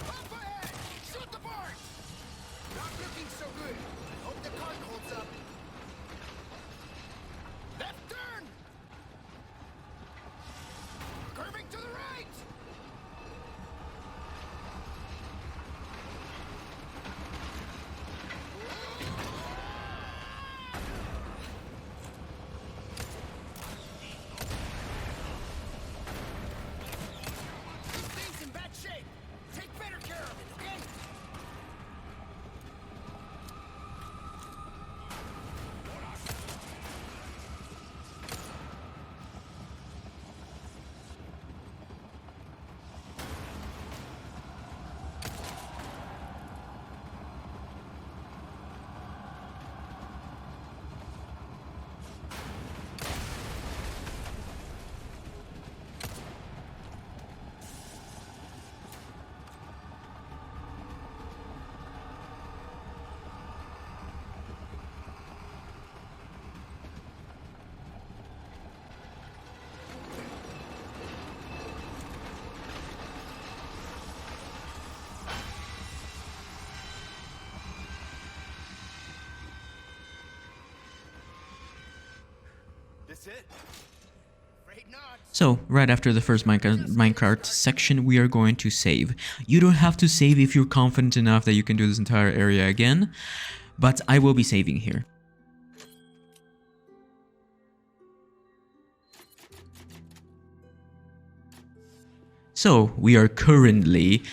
Up ahead! Shoot the board! Not looking so good. Hope the cart holds up. Left turn! Curving to the right! This thing's in bad shape. Take better care of it, okay? This it? Afraid not. So right after the first minecart section, we are going to save. You don't have to save if you're confident enough that you can do this entire area again, but I will be saving here. So we are currently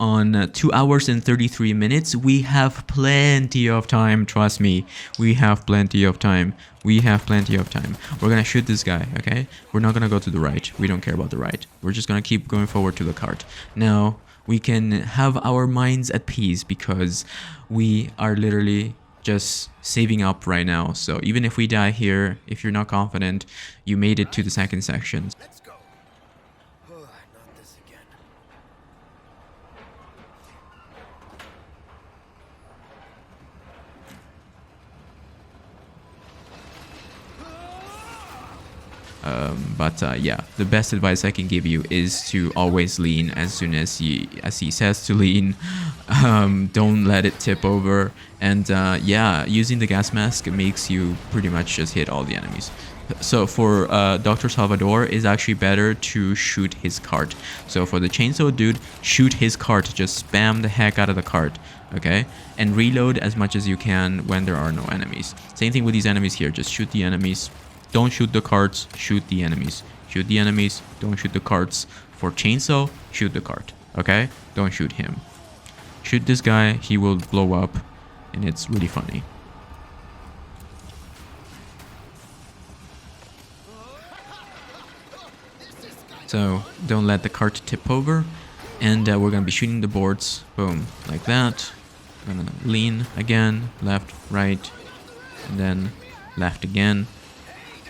on 2 hours and 33 minutes. We have plenty of time, trust me. We have plenty of time. We have plenty of time. We're gonna shoot this guy, okay? We're not gonna go to the right. We don't care about the right. We're just gonna keep going forward to the cart. Now, we can have our minds at peace because we are literally just saving up right now. So even if we die here, if you're not confident, you made it to the second section. Let's go. Not this again. But yeah, the best advice I can give you is to always lean as soon as he says to lean. Don't let it tip over. And yeah, using the gas mask makes you pretty much just hit all the enemies. So for Dr. Salvador, it's actually better to shoot his cart. So for the chainsaw dude, shoot his cart. Just spam the heck out of the cart, okay? And reload as much as you can when there are no enemies. Same thing with these enemies here. Just shoot the enemies. Don't shoot the carts, shoot the enemies. Shoot the enemies, don't shoot the carts. For chainsaw, shoot the cart, okay? Don't shoot him. Shoot this guy, he will blow up, and it's really funny. So don't let the cart tip over, and we're gonna be shooting the boards. Boom, like that. I'm gonna lean again, left, right, and then left again.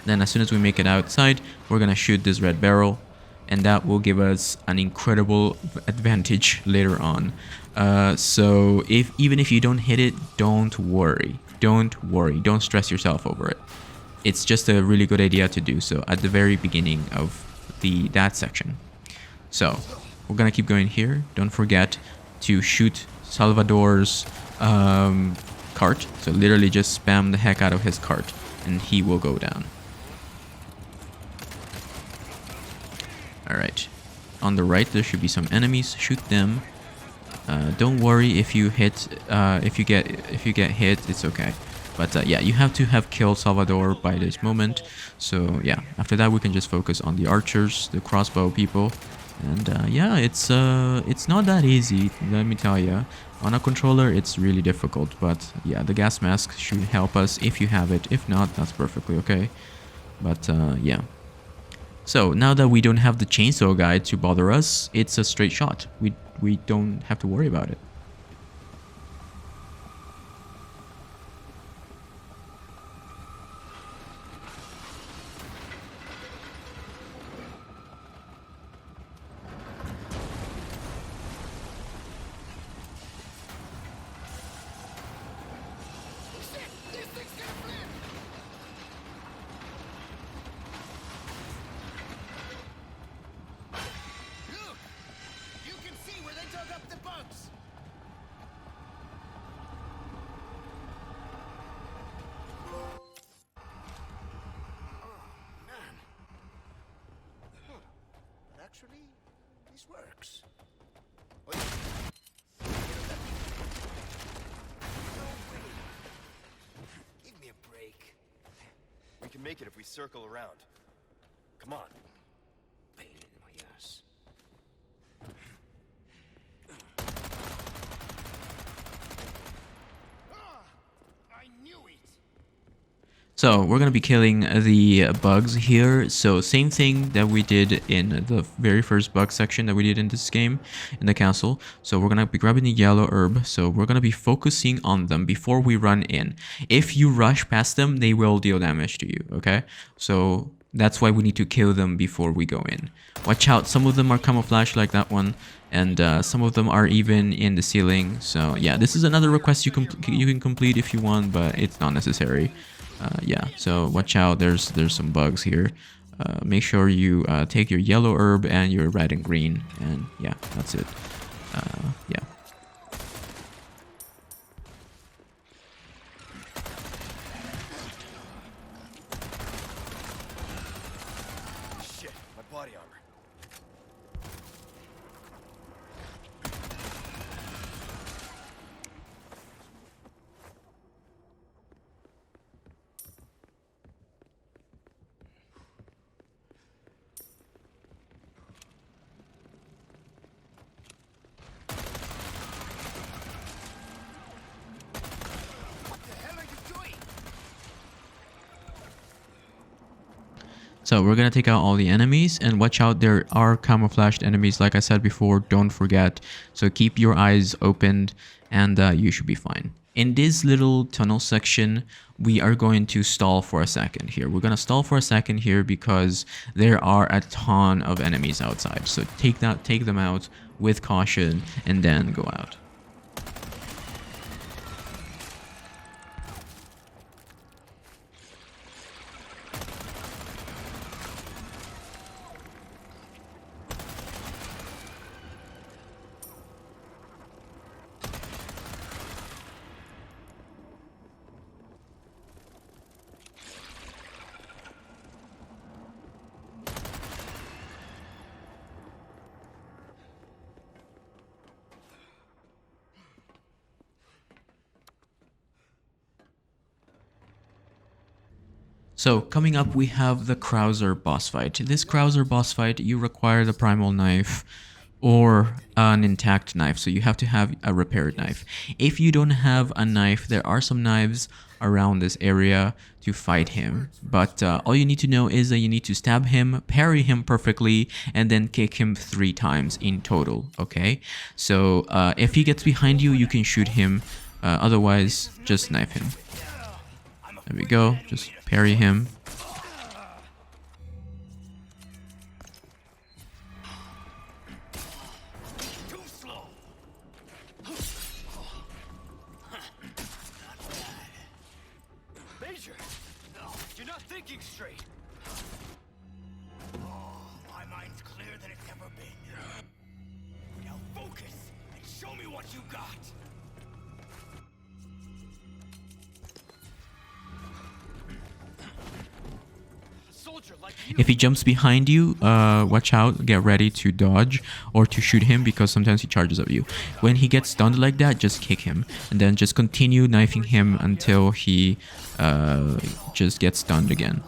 Then as soon as we make it outside, we're gonna shoot this red barrel, and that will give us an incredible advantage later on. So even if you don't hit it, don't worry. Don't worry. Don't stress yourself over it. It's just a really good idea to do so at the very beginning of that section. So we're gonna keep going here. Don't forget to shoot Salvador's cart. So literally just spam the heck out of his cart, and he will go down. Alright, on the right there should be some enemies. Shoot them. Don't worry if you hit, if you get hit, it's okay. But yeah, you have to have killed Salvador by this moment. So yeah, after that we can just focus on the archers, the crossbow people, and yeah, it's not that easy. Let me tell you, on a controller it's really difficult. But yeah, the gas mask should help us if you have it. If not, that's perfectly okay. But yeah. So now that we don't have the chainsaw guy to bother us, it's a straight shot. We don't have to worry about it. Actually, this works. Give me a break. We can make it if we circle around. Come on. Pain in my ass. I knew it. So we're gonna be killing the bugs here. So same thing that we did in the very first bug section that we did in this game, in the castle. So we're gonna be grabbing the yellow herb. So we're gonna be focusing on them before we run in. If you rush past them, they will deal damage to you, okay? So that's why we need to kill them before we go in. Watch out, some of them are camouflaged like that one, and some of them are even in the ceiling. So yeah, this is another request you can complete if you want, but it's not necessary. Yeah, so watch out, there's some bugs here. Make sure you take your yellow herb and your red and green, and yeah, that's it. Yeah. Shit, my body armor. So we're gonna take out all the enemies, and watch out, there are camouflaged enemies like I said before, don't forget. So keep your eyes opened and you should be fine. In this little tunnel section, we are going to stall for a second here. We're gonna stall for a second here because there are a ton of enemies outside. So take them out with caution and then go out. So coming up, we have the Krauser boss fight. This Krauser boss fight, you require the primal knife or an intact knife. So you have to have a repaired knife. If you don't have a knife, there are some knives around this area to fight him. But all you need to know is that you need to stab him, parry him perfectly, and then kick him 3 times in total, okay? So if he gets behind you, you can shoot him. Otherwise, just knife him. There we go. Just parry him. Too slow. Major, you're not thinking straight. My mind's clearer than it's ever been. Now focus and show me what you got. If he jumps behind you, watch out, get ready to dodge or to shoot him because sometimes he charges at you. When he gets stunned like that, just kick him and then just continue knifing him until he just gets stunned again.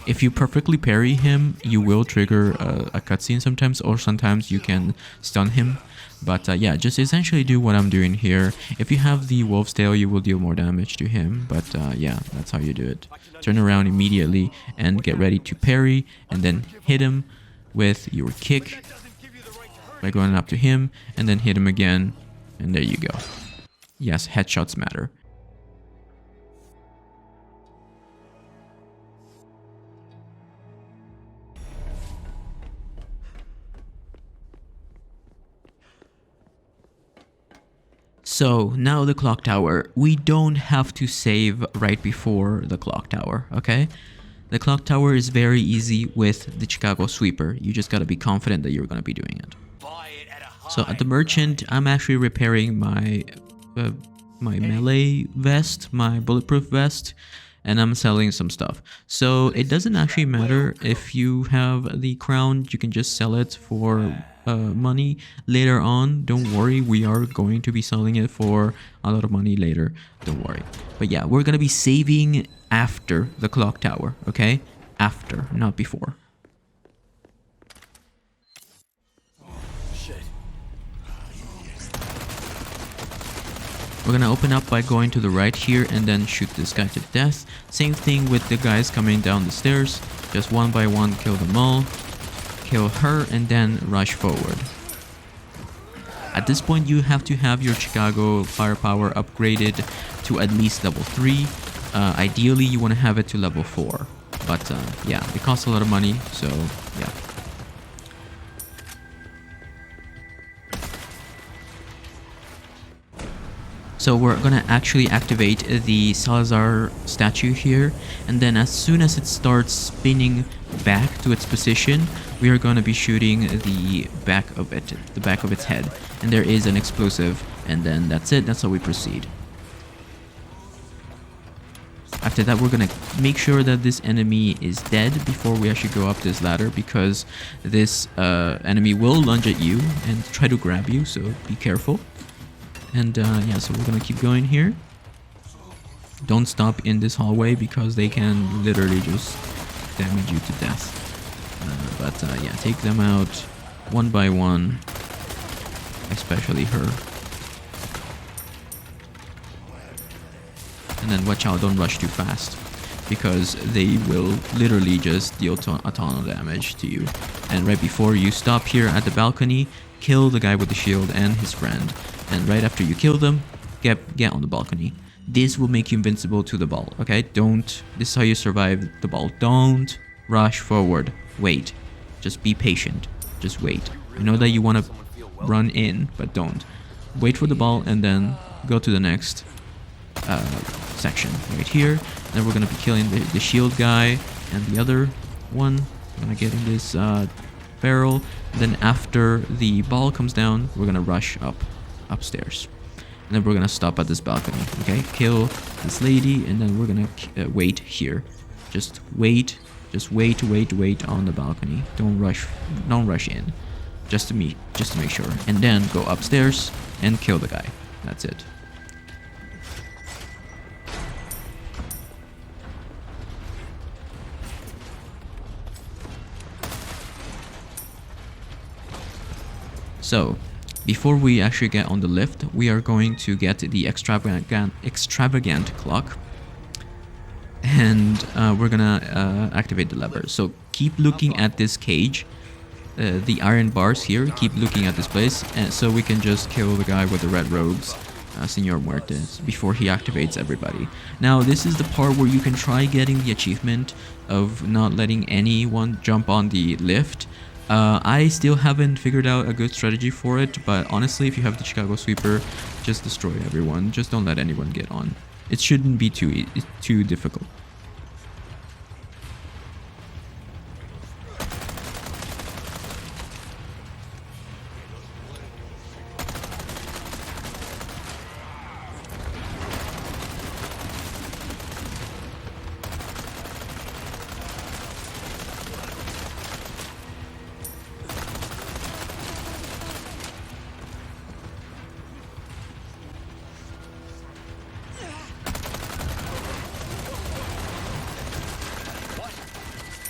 If you perfectly parry him, you will trigger a cutscene sometimes, or sometimes you can stun him. But yeah, just essentially do what I'm doing here. If you have the Wolf's Tail, you will deal more damage to him. But yeah, that's how you do it. Turn around immediately and get ready to parry, and then hit him with your kick by going up to him, and then hit him again, and there you go. Yes, headshots matter. So now the clock tower. We don't have to save right before the clock tower, okay? The clock tower is very easy with the Chicago sweeper. You just gotta be confident that you're gonna be doing it. So at the merchant, I'm actually repairing my my melee vest, my bulletproof vest, and I'm selling some stuff. So it doesn't actually matter if you have the crown. You can just sell it for money later on. Don't worry, we are going to be selling it for a lot of money later. Don't worry. But yeah, we're gonna be saving after the clock tower, okay? After, not before. We're gonna open up by going to the right here and then shoot this guy to death. Same thing with the guys coming down the stairs. Just one by one, kill them all. Kill her and then rush forward. At this point, you have to have your Chicago firepower upgraded to at least level 3. Ideally, you want to have it to level 4. But yeah, it costs a lot of money, so yeah. So we're gonna actually activate the Salazar statue here, and then as soon as it starts spinning back to its position, we are gonna be shooting the back of it, the back of its head, and there is an explosive, and then that's it. That's how we proceed. After that, we're gonna make sure that this enemy is dead before we actually go up this ladder, because this enemy will lunge at you and try to grab you, so be careful. And yeah, so we're gonna keep going here. Don't stop in this hallway because they can literally just damage you to death. But yeah, take them out one by one, especially her. And then watch out, don't rush too fast. because they will literally just deal a ton of damage to you. And right before you stop here at the balcony, kill the guy with the shield and his friend. And right after you kill them, get on the balcony. This will make you invincible to the ball, okay? This is how you survive the ball. Don't rush forward. Wait. Just be patient. Just wait. I know that you want to run in, but don't. Wait for the ball and then go to the next section right here. Then we're going to be killing the shield guy and the other one. I'm going to get in this barrel. Then after the ball comes down, we're going to rush upstairs. And then we're going to stop at this balcony, okay? Kill this lady, and then we're going to wait here. Just wait. Just wait on the balcony. Don't rush in. Just to make sure. And then go upstairs and kill the guy. That's it. So, before we actually get on the lift, we are going to get the extravagant clock. And we're gonna activate the lever. So keep looking at this cage, the iron bars here. Keep looking at this place, and so we can just kill the guy with the red robes, Senor Muertes, before he activates everybody. Now this is the part where you can try getting the achievement of not letting anyone jump on the lift. I still haven't figured out a good strategy for it, but honestly, if you have the Chicago Sweeper, just destroy everyone. Just don't let anyone get on. It shouldn't be too difficult.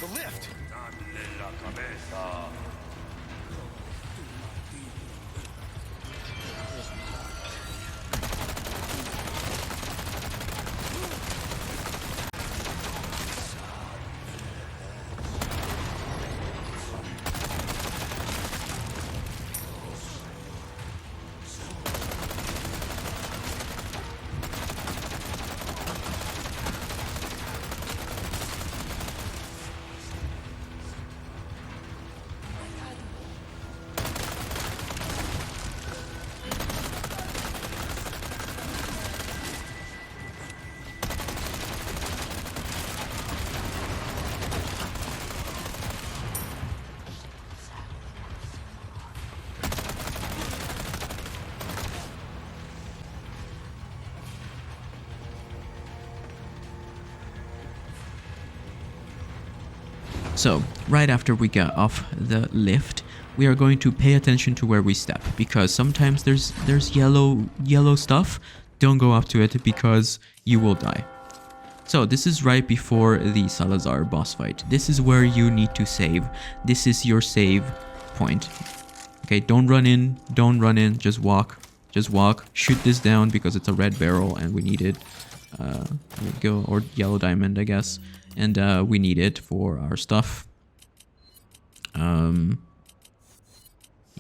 The lift! So, right after we get off the lift, we are going to pay attention to where we step, because sometimes there's yellow stuff. Don't go up to it because you will die. So this is right before the Salazar boss fight. This is where you need to save. This is your save point. Okay, don't run in, just walk. Just walk, shoot this down because it's a red barrel and we need it. Go, or yellow diamond, I guess. And we need it for our stuff.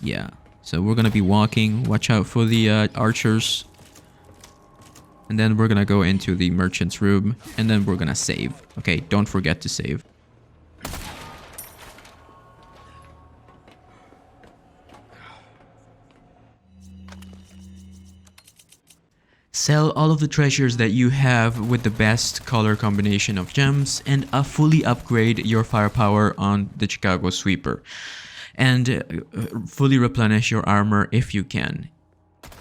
Yeah, so we're gonna be walking. Watch out for the archers. And then we're gonna go into the merchant's room, and then we're gonna save. Okay, don't forget to save. Sell all of the treasures that you have with the best color combination of gems, and fully upgrade your firepower on the Chicago Sweeper. And fully replenish your armor if you can.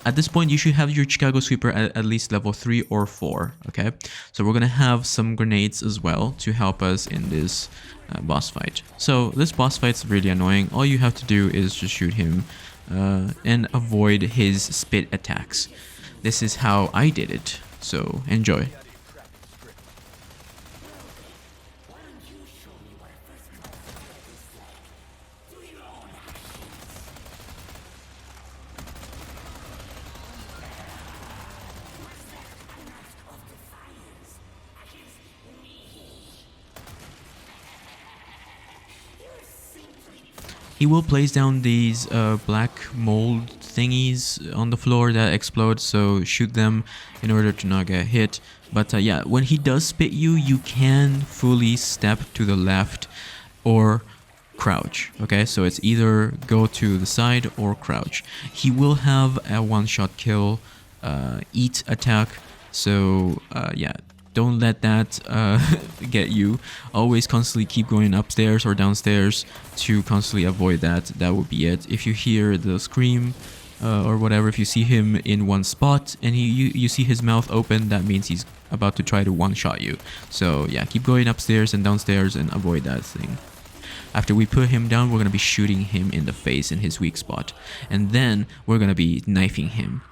At this point, you should have your Chicago Sweeper at least level 3 or 4, okay? So we're gonna have some grenades as well to help us in this boss fight. So this boss fight's really annoying. All you have to do is just shoot him and avoid his spit attacks. This is how I did it, so enjoy. he will place down these black mold thingies on the floor that explode, so shoot them in order to not get hit. But yeah, when he does spit you, you can fully step to the left or crouch. Okay, so it's either go to the side or crouch. He will have a one-shot kill, eat attack, so yeah, don't let that get you. Always constantly keep going upstairs or downstairs to constantly avoid that. That would be it. If you hear the scream or whatever, if you see him in one spot and you see his mouth open, that means he's about to try to one-shot you. So yeah, keep going upstairs and downstairs and avoid that thing. After we put him down, we're going to be shooting him in the face in his weak spot. And then we're going to be knifing him.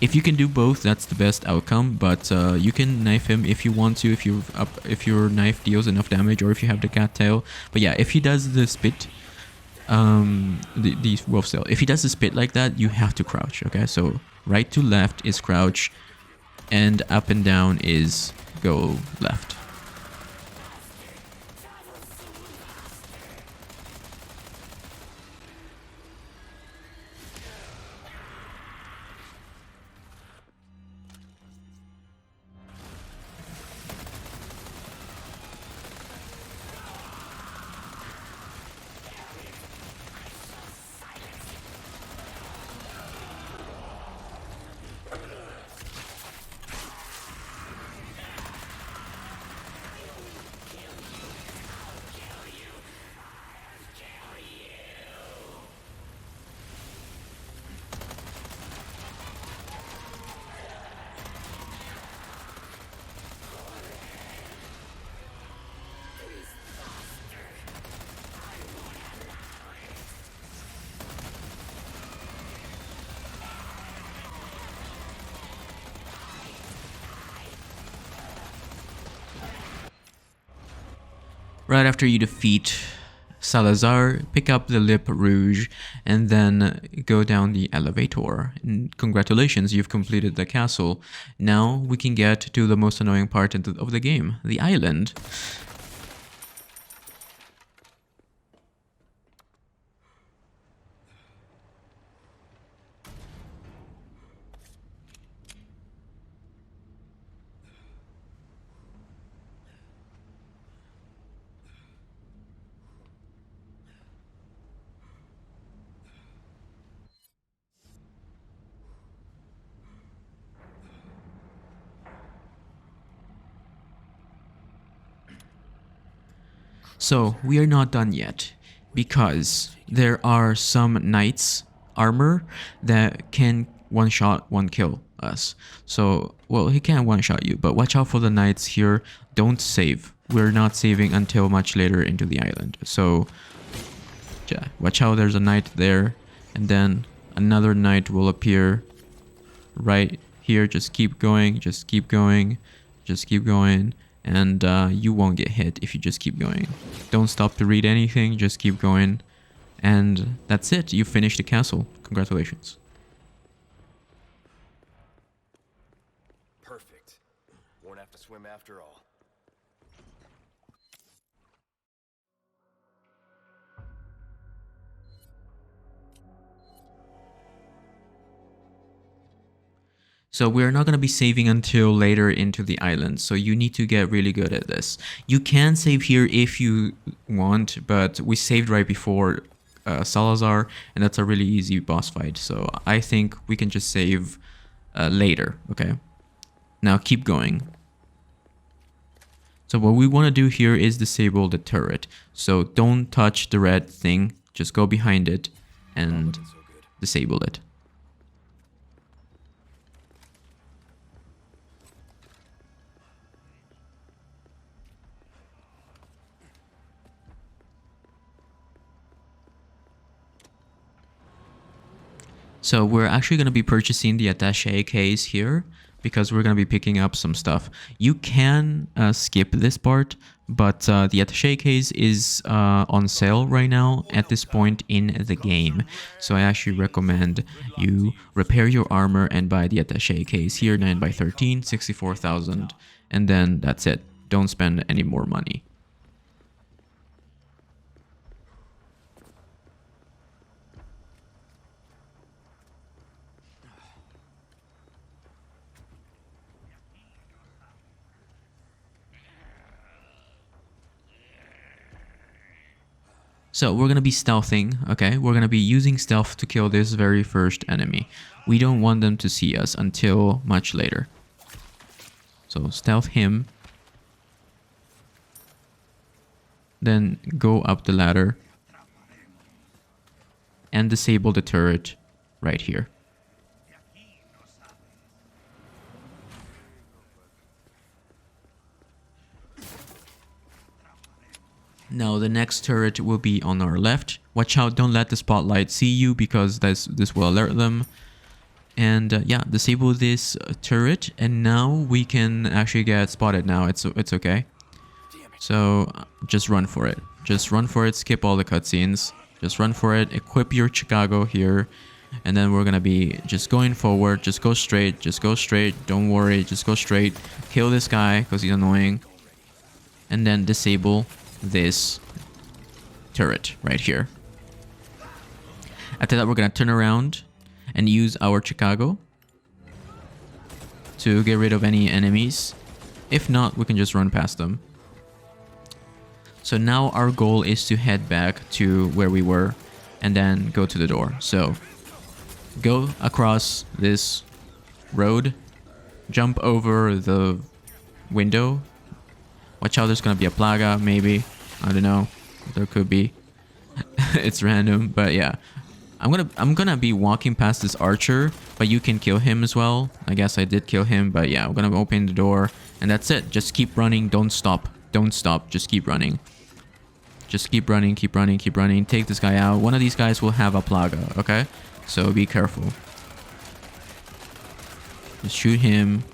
If you can do both, that's the best outcome, but you can knife him if you want to, if your knife deals enough damage, or if you have the cat tail. But yeah, if he does the spit, the wolf tail, if he does the spit like that, you have to crouch, okay? So right to left is crouch, and up and down is go left. Right after you defeat Salazar, pick up the Lip Rouge and then go down the elevator. And congratulations, you've completed the castle. Now we can get to the most annoying part of the game, the island. So we are not done yet, because there are some knights armor that can one-shot, one-kill us. So, well, he can't one-shot you, but watch out for the knights here. Don't save. We're not saving until much later into the island. So, yeah, watch out, there's a knight there, and then another knight will appear right here. Just keep going, just keep going, just keep going. And you won't get hit if you just keep going. Don't stop to read anything, just keep going. And that's it, you finished the castle. Congratulations. Perfect. Won't have to swim after all. So we're not going to be saving until later into the island, so you need to get really good at this. You can save here if you want, but we saved right before Salazar, and that's a really easy boss fight, so I think we can just save later, okay? Now keep going. So what we want to do here is disable the turret. So don't touch the red thing, just go behind it and disable it. So we're actually going to be purchasing the attaché case here because we're going to be picking up some stuff. You can skip this part, but the attaché case is on sale right now at this point in the game. So I actually recommend you repair your armor and buy the attaché case here, 9x13, 64,000, and then that's it. Don't spend any more money. So we're going to be stealthing, okay? We're going to be using stealth to kill this very first enemy. We don't want them to see us until much later. So stealth him. Then go up the ladder. And disable the turret right here. Now the next turret will be on our left. Watch out, don't let the spotlight see you because this will alert them. And yeah, disable this turret, and now we can actually get spotted now. It's okay. So just run for it. Just run for it, skip all the cutscenes. Just run for it, equip your Chicago here. And then we're gonna be just going forward. Just go straight, don't worry, just go straight. Kill this guy because he's annoying. And then disable this turret right here. After that, we're gonna turn around and use our Chicago to get rid of any enemies. If not, we can just run past them. So now our goal is to head back to where we were and then go to the door. So go across this road, jump over the window. Watch out, there's gonna be a plaga, maybe. I don't know. There could be. It's random, but yeah. I'm gonna be walking past this archer, but you can kill him as well. I guess I did kill him, but yeah, we're gonna open the door and that's it. Just keep running, don't stop. Don't stop, just keep running. Just keep running, keep running, keep running. Take this guy out. One of these guys will have a plaga, okay? So be careful. Just shoot him.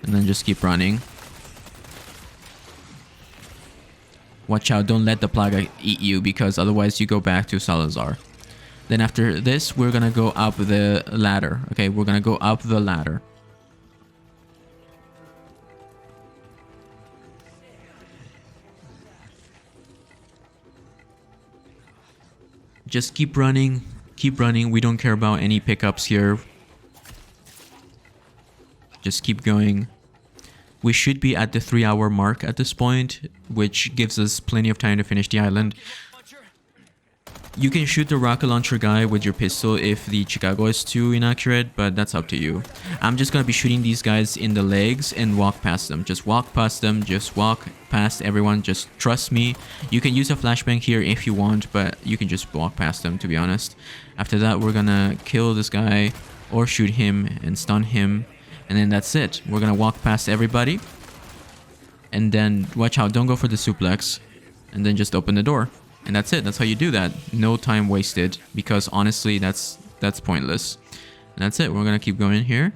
And then just keep running. Watch out, don't let the plaga eat you because otherwise you go back to Salazar. Then after this, we're gonna go up the ladder. Okay, we're gonna go up the ladder. Just keep running. Keep running. We don't care about any pickups here. Just keep going. We should be at the 3-hour mark at this point, which gives us plenty of time to finish the island. You can shoot the rocket launcher guy with your pistol if the Chicago is too inaccurate, but that's up to you. I'm just gonna be shooting these guys in the legs and walk past them. Just walk past them, just walk past everyone, just trust me. You can use a flashbang here if you want, but you can just walk past them, to be honest. After that, we're gonna kill this guy or shoot him and stun him. And then that's it. We're gonna walk past everybody. And then watch out, don't go for the suplex. And then just open the door. And that's it. That's how you do that. No time wasted. Because honestly, that's pointless. And that's it. We're gonna keep going here.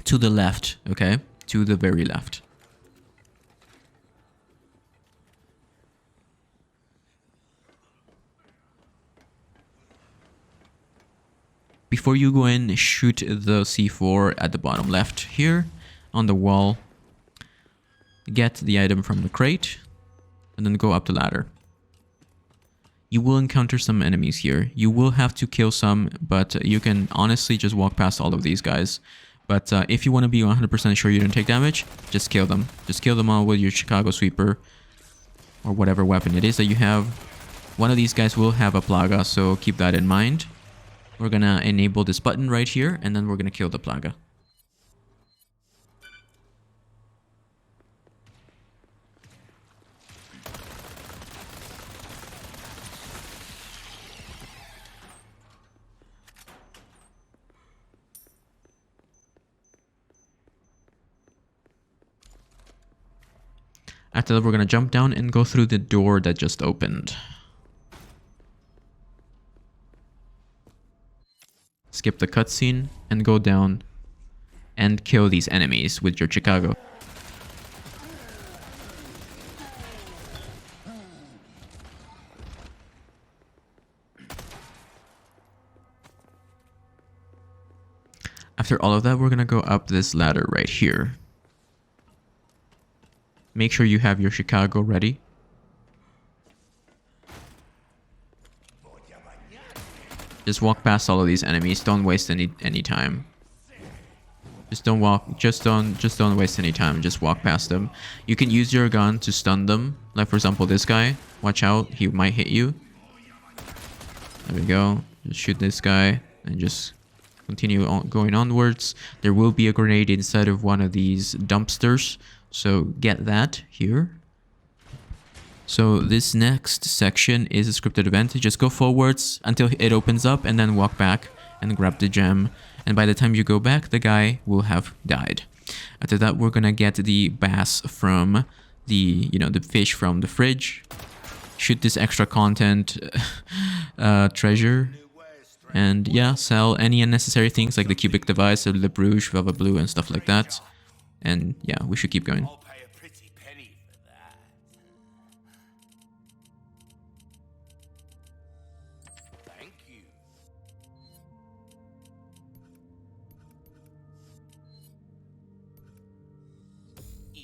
To the left, okay? To the very left. Before you go in, shoot the C4 at the bottom left here on the wall. Get the item from the crate and then go up the ladder. You will encounter some enemies here. You will have to kill some, but you can honestly just walk past all of these guys. But if you want to be 100% sure you don't take damage, just kill them. Just kill them all with your Chicago sweeper or whatever weapon it is that you have. One of these guys will have a plaga, so keep that in mind. We're gonna enable this button right here, and then we're gonna kill the plaga. After that, we're gonna jump down and go through the door that just opened. Skip the cutscene and go down and kill these enemies with your Chicago. After all of that, we're gonna go up this ladder right here. Make sure you have your Chicago ready. Just walk past all of these enemies. Don't waste any time. Just don't walk. Just don't waste any time. Just walk past them. You can use your gun to stun them. Like for example, this guy. Watch out, he might hit you. There we go. Just shoot this guy and just continue on going onwards. There will be a grenade inside of one of these dumpsters, so get that here. So this next section is a scripted event. Just go forwards until it opens up and then walk back and grab the gem. And by the time you go back, the guy will have died. After that, we're gonna get the bass from the, the fish from the fridge. Shoot this extra content treasure. And yeah, sell any unnecessary things like the cubic device, the Bruges, Velva Blue, and stuff like that. And yeah, we should keep going. I'll pay a pretty penny for that. Thank you.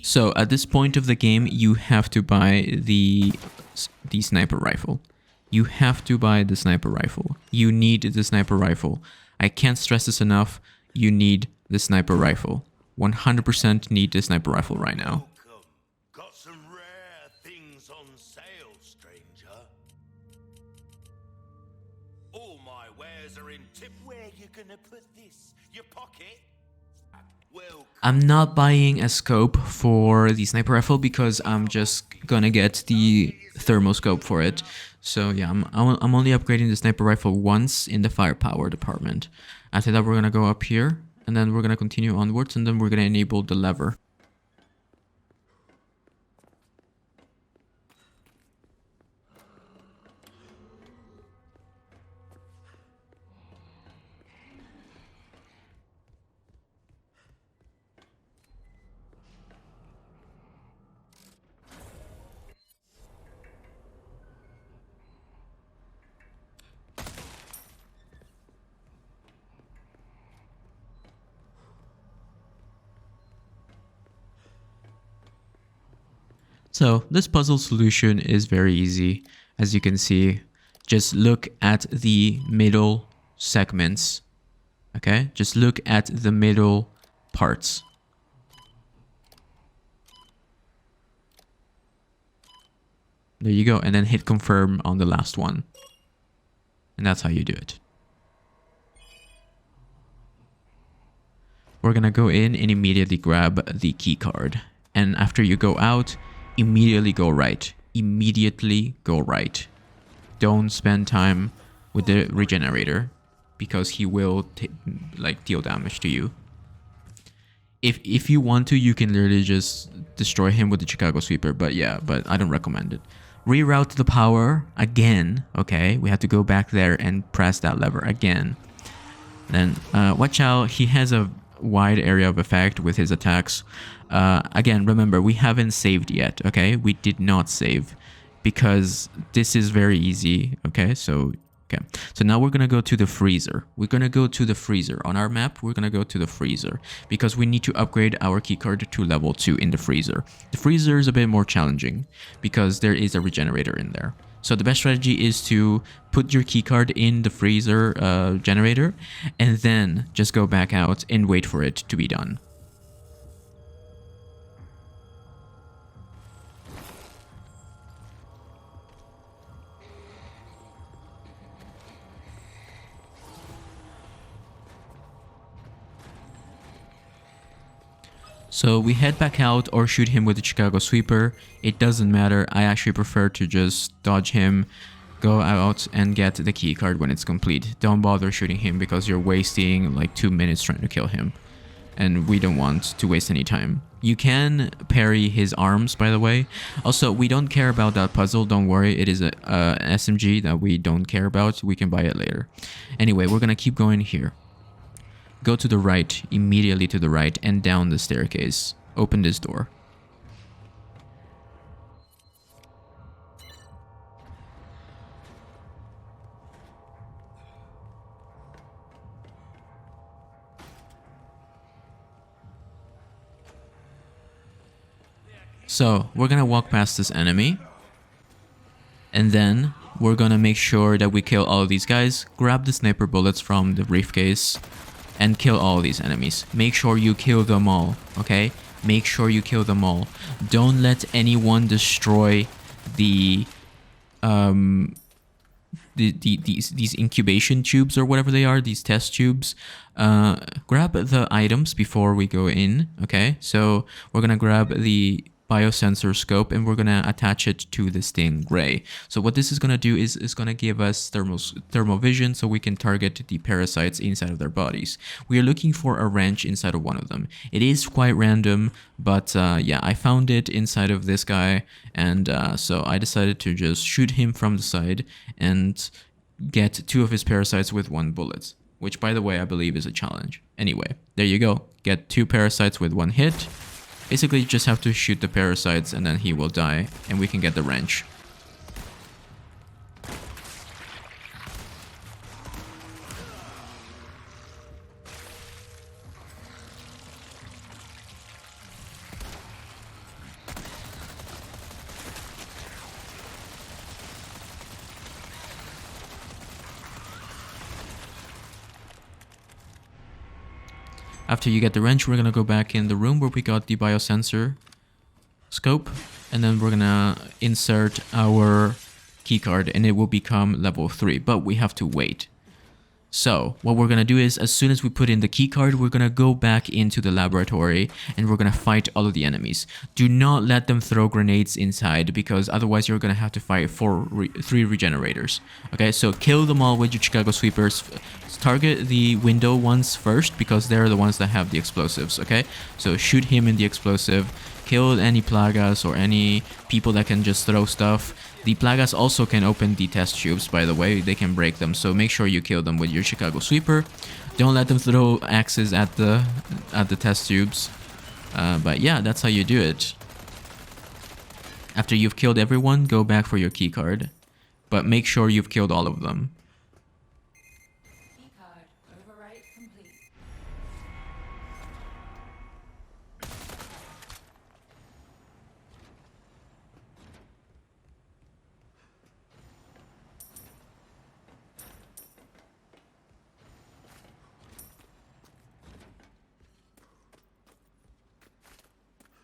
So at this point of the game, you have to buy the sniper rifle. You have to buy the sniper rifle. You need the sniper rifle. I can't stress this enough. You need the sniper rifle. 100% need the sniper rifle right now. Welcome. Got some rare things on sale, stranger. All my wares are in tip. Where you gonna put this? Your pocket? Well, I'm not buying a scope for the sniper rifle because I'm just gonna get the thermal scope for it. So yeah, I'm only upgrading the sniper rifle once in the firepower department. After that, we're gonna go up here and then we're gonna continue onwards and then we're gonna enable the lever. So this puzzle solution is very easy. As you can see, just look at the middle segments. Okay, just look at the middle parts. There you go, and then hit confirm on the last one. And that's how you do it. We're gonna go in and immediately grab the key card. And after you go out, immediately go right. Immediately go right. Don't spend time with the regenerator because he will deal damage to you. If you want to, you can literally just destroy him with the Chicago Sweeper, but yeah, but I don't recommend it. Reroute the power again, okay? We have to go back there and press that lever again. Then watch out, he has a wide area of effect with his attacks. Again, remember, we haven't saved yet, okay? We did not save because this is very easy, okay? So now we're gonna go to the freezer. We're gonna go to the freezer. On our map, we're gonna go to the freezer because we need to upgrade our keycard to level 2 in the freezer. The freezer is a bit more challenging because there is a regenerator in there. So the best strategy is to put your keycard in the freezer generator and then just go back out and wait for it to be done. So we head back out or shoot him with the Chicago Sweeper. It doesn't matter. I actually prefer to just dodge him, go out and get the key card when it's complete. Don't bother shooting him because you're wasting like 2 minutes trying to kill him. And we don't want to waste any time. You can parry his arms, by the way. Also, we don't care about that puzzle. Don't worry. It is an SMG that we don't care about. We can buy it later. Anyway, we're going to keep going here. Go to the right, immediately to the right, and down the staircase. Open this door. So, we're gonna walk past this enemy. And then, we're gonna make sure that we kill all of these guys. Grab the sniper bullets from the briefcase. and kill all these enemies. Make sure you kill them all, okay? Make sure you kill them all. Don't let anyone destroy the these incubation tubes or whatever they are, these test tubes. Grab the items before we go in, okay? So we're gonna grab the biosensor scope and we're gonna attach it to this thing gray. So what this is gonna do is gonna give us thermal vision so we can target the parasites inside of their bodies. We are looking for a wrench inside of one of them. It is quite random, but yeah, I found it inside of this guy, and so I decided to just shoot him from the side and get 2 of his parasites with 1 bullet, which by the way I believe is a challenge. Anyway, there you go. Get 2 parasites with 1 hit. Basically, you just have to shoot the parasites and then he will die and we can get the wrench. After you get the wrench, we're gonna go back in the room where we got the biosensor scope, and then we're gonna insert our keycard and it will become level 3, but we have to wait. So what we're gonna do is, as soon as we put in the keycard, we're gonna go back into the laboratory and we're gonna fight all of the enemies. Do not let them throw grenades inside, because otherwise you're gonna have to fight 3 regenerators. Okay, so kill them all with your Chicago sweepers. Target the window ones first, because they're the ones that have the explosives. Okay, so shoot him in the explosive. Kill any plagas or any people that can just throw stuff. The plagas also can open the test tubes, by the way. They can break them, so make sure you kill them with your Chicago sweeper. Don't let them throw axes at the test tubes. But yeah, that's how you do it. After you've killed everyone, go back for your keycard. But make sure you've killed all of them. Keycard overwrite complete.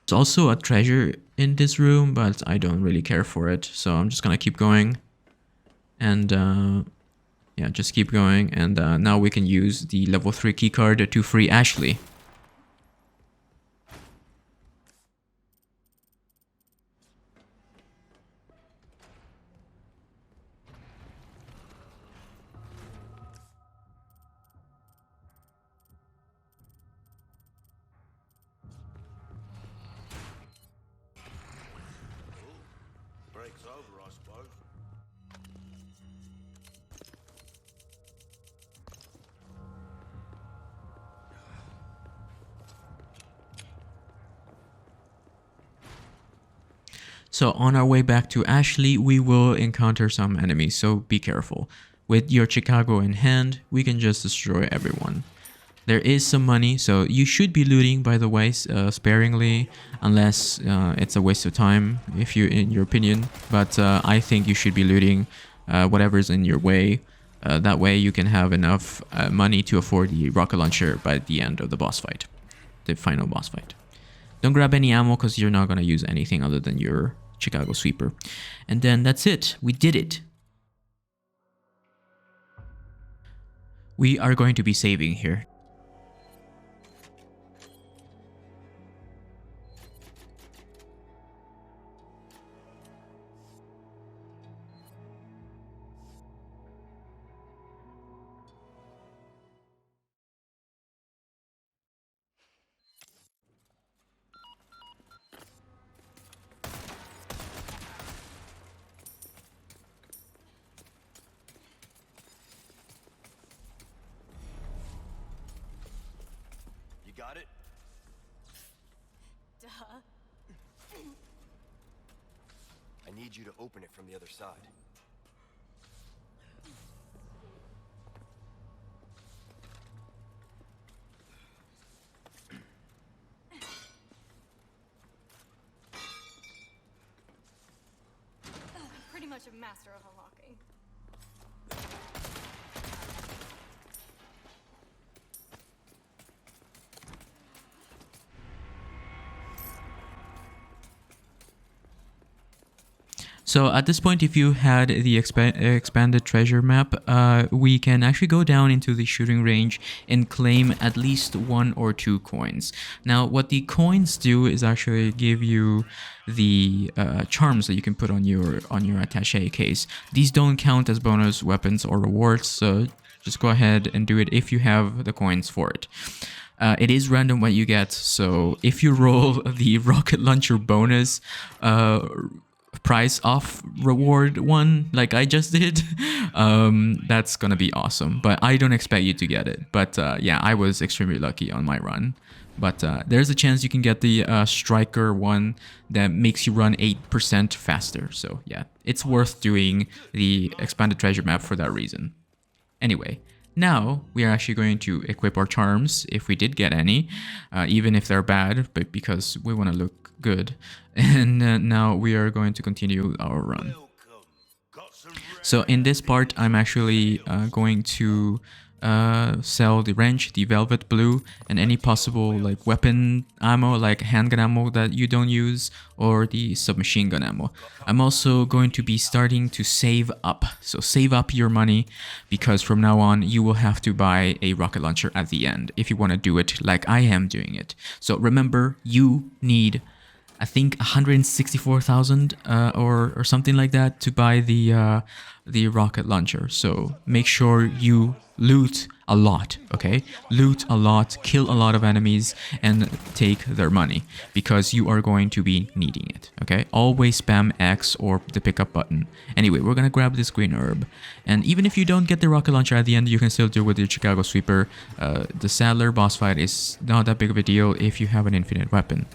There's also a treasure in this room, but I don't really care for it, so I'm just gonna keep going. And yeah, just keep going, and now we can use the level 3 keycard to free Ashley. Break's over, I suppose. So on our way back to Ashley, we will encounter some enemies, so be careful. With your Chicago in hand, we can just destroy everyone. There is some money, so you should be looting, by the way, sparingly, unless it's a waste of time, if you, in your opinion. But I think you should be looting whatever's in your way. That way you can have enough money to afford the rocket launcher by the end of the boss fight, the final boss fight. Don't grab any ammo because you're not going to use anything other than your Chicago sweeper. And then that's it. We did it. We are going to be saving here. You got it? Duh. I need you to open it from the other side. Pretty much a master of unlocking. So at this point, if you had the expanded treasure map, we can actually go down into the shooting range and claim at least 1 or 2 coins. Now, what the coins do is actually give you the charms that you can put on your attaché case. These don't count as bonus weapons or rewards, so just go ahead and do it if you have the coins for it. It is random what you get, so if you roll the rocket launcher bonus price off reward one like I just did, that's gonna be awesome, but I don't expect you to get it. But yeah, I was extremely lucky on my run. But there's a chance you can get the striker one that makes you run 8% faster. So yeah, it's worth doing the expanded treasure map for that reason. Anyway, now we are actually going to equip our charms if we did get any, even if they're bad, but because we want to look good. And now we are going to continue our run. So in this part, I'm actually going to sell the wrench, the velvet blue, and any possible like weapon ammo, like handgun ammo that you don't use, or the submachine gun ammo. I'm also going to be starting to save up. So save up your money, because from now on you will have to buy a rocket launcher at the end if you want to do it like I am doing it. So remember, you need, I think, 164,000 or something like that to buy the rocket launcher. So make sure you loot a lot, okay? Loot a lot, kill a lot of enemies, and take their money, because you are going to be needing it, okay? Always spam X or the pickup button. Anyway, we're gonna grab this green herb, and even if you don't get the rocket launcher at the end, you can still deal with the Chicago Sweeper. The Saddler boss fight is not that big of a deal if you have an infinite weapon.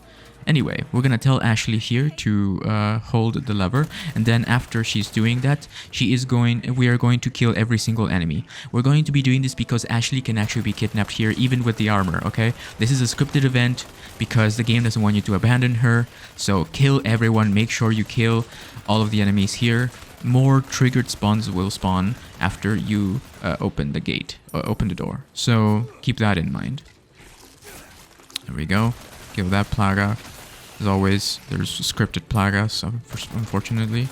Anyway, we're gonna tell Ashley here to hold the lever, and then after she's doing that, we are going to kill every single enemy. We're going to be doing this because Ashley can actually be kidnapped here, even with the armor, okay? This is a scripted event because the game doesn't want you to abandon her, so kill everyone, make sure you kill all of the enemies here. More triggered spawns will spawn after you open the gate, open the door, so keep that in mind. There we go, kill that plaga. As always, there's scripted plagas, unfortunately.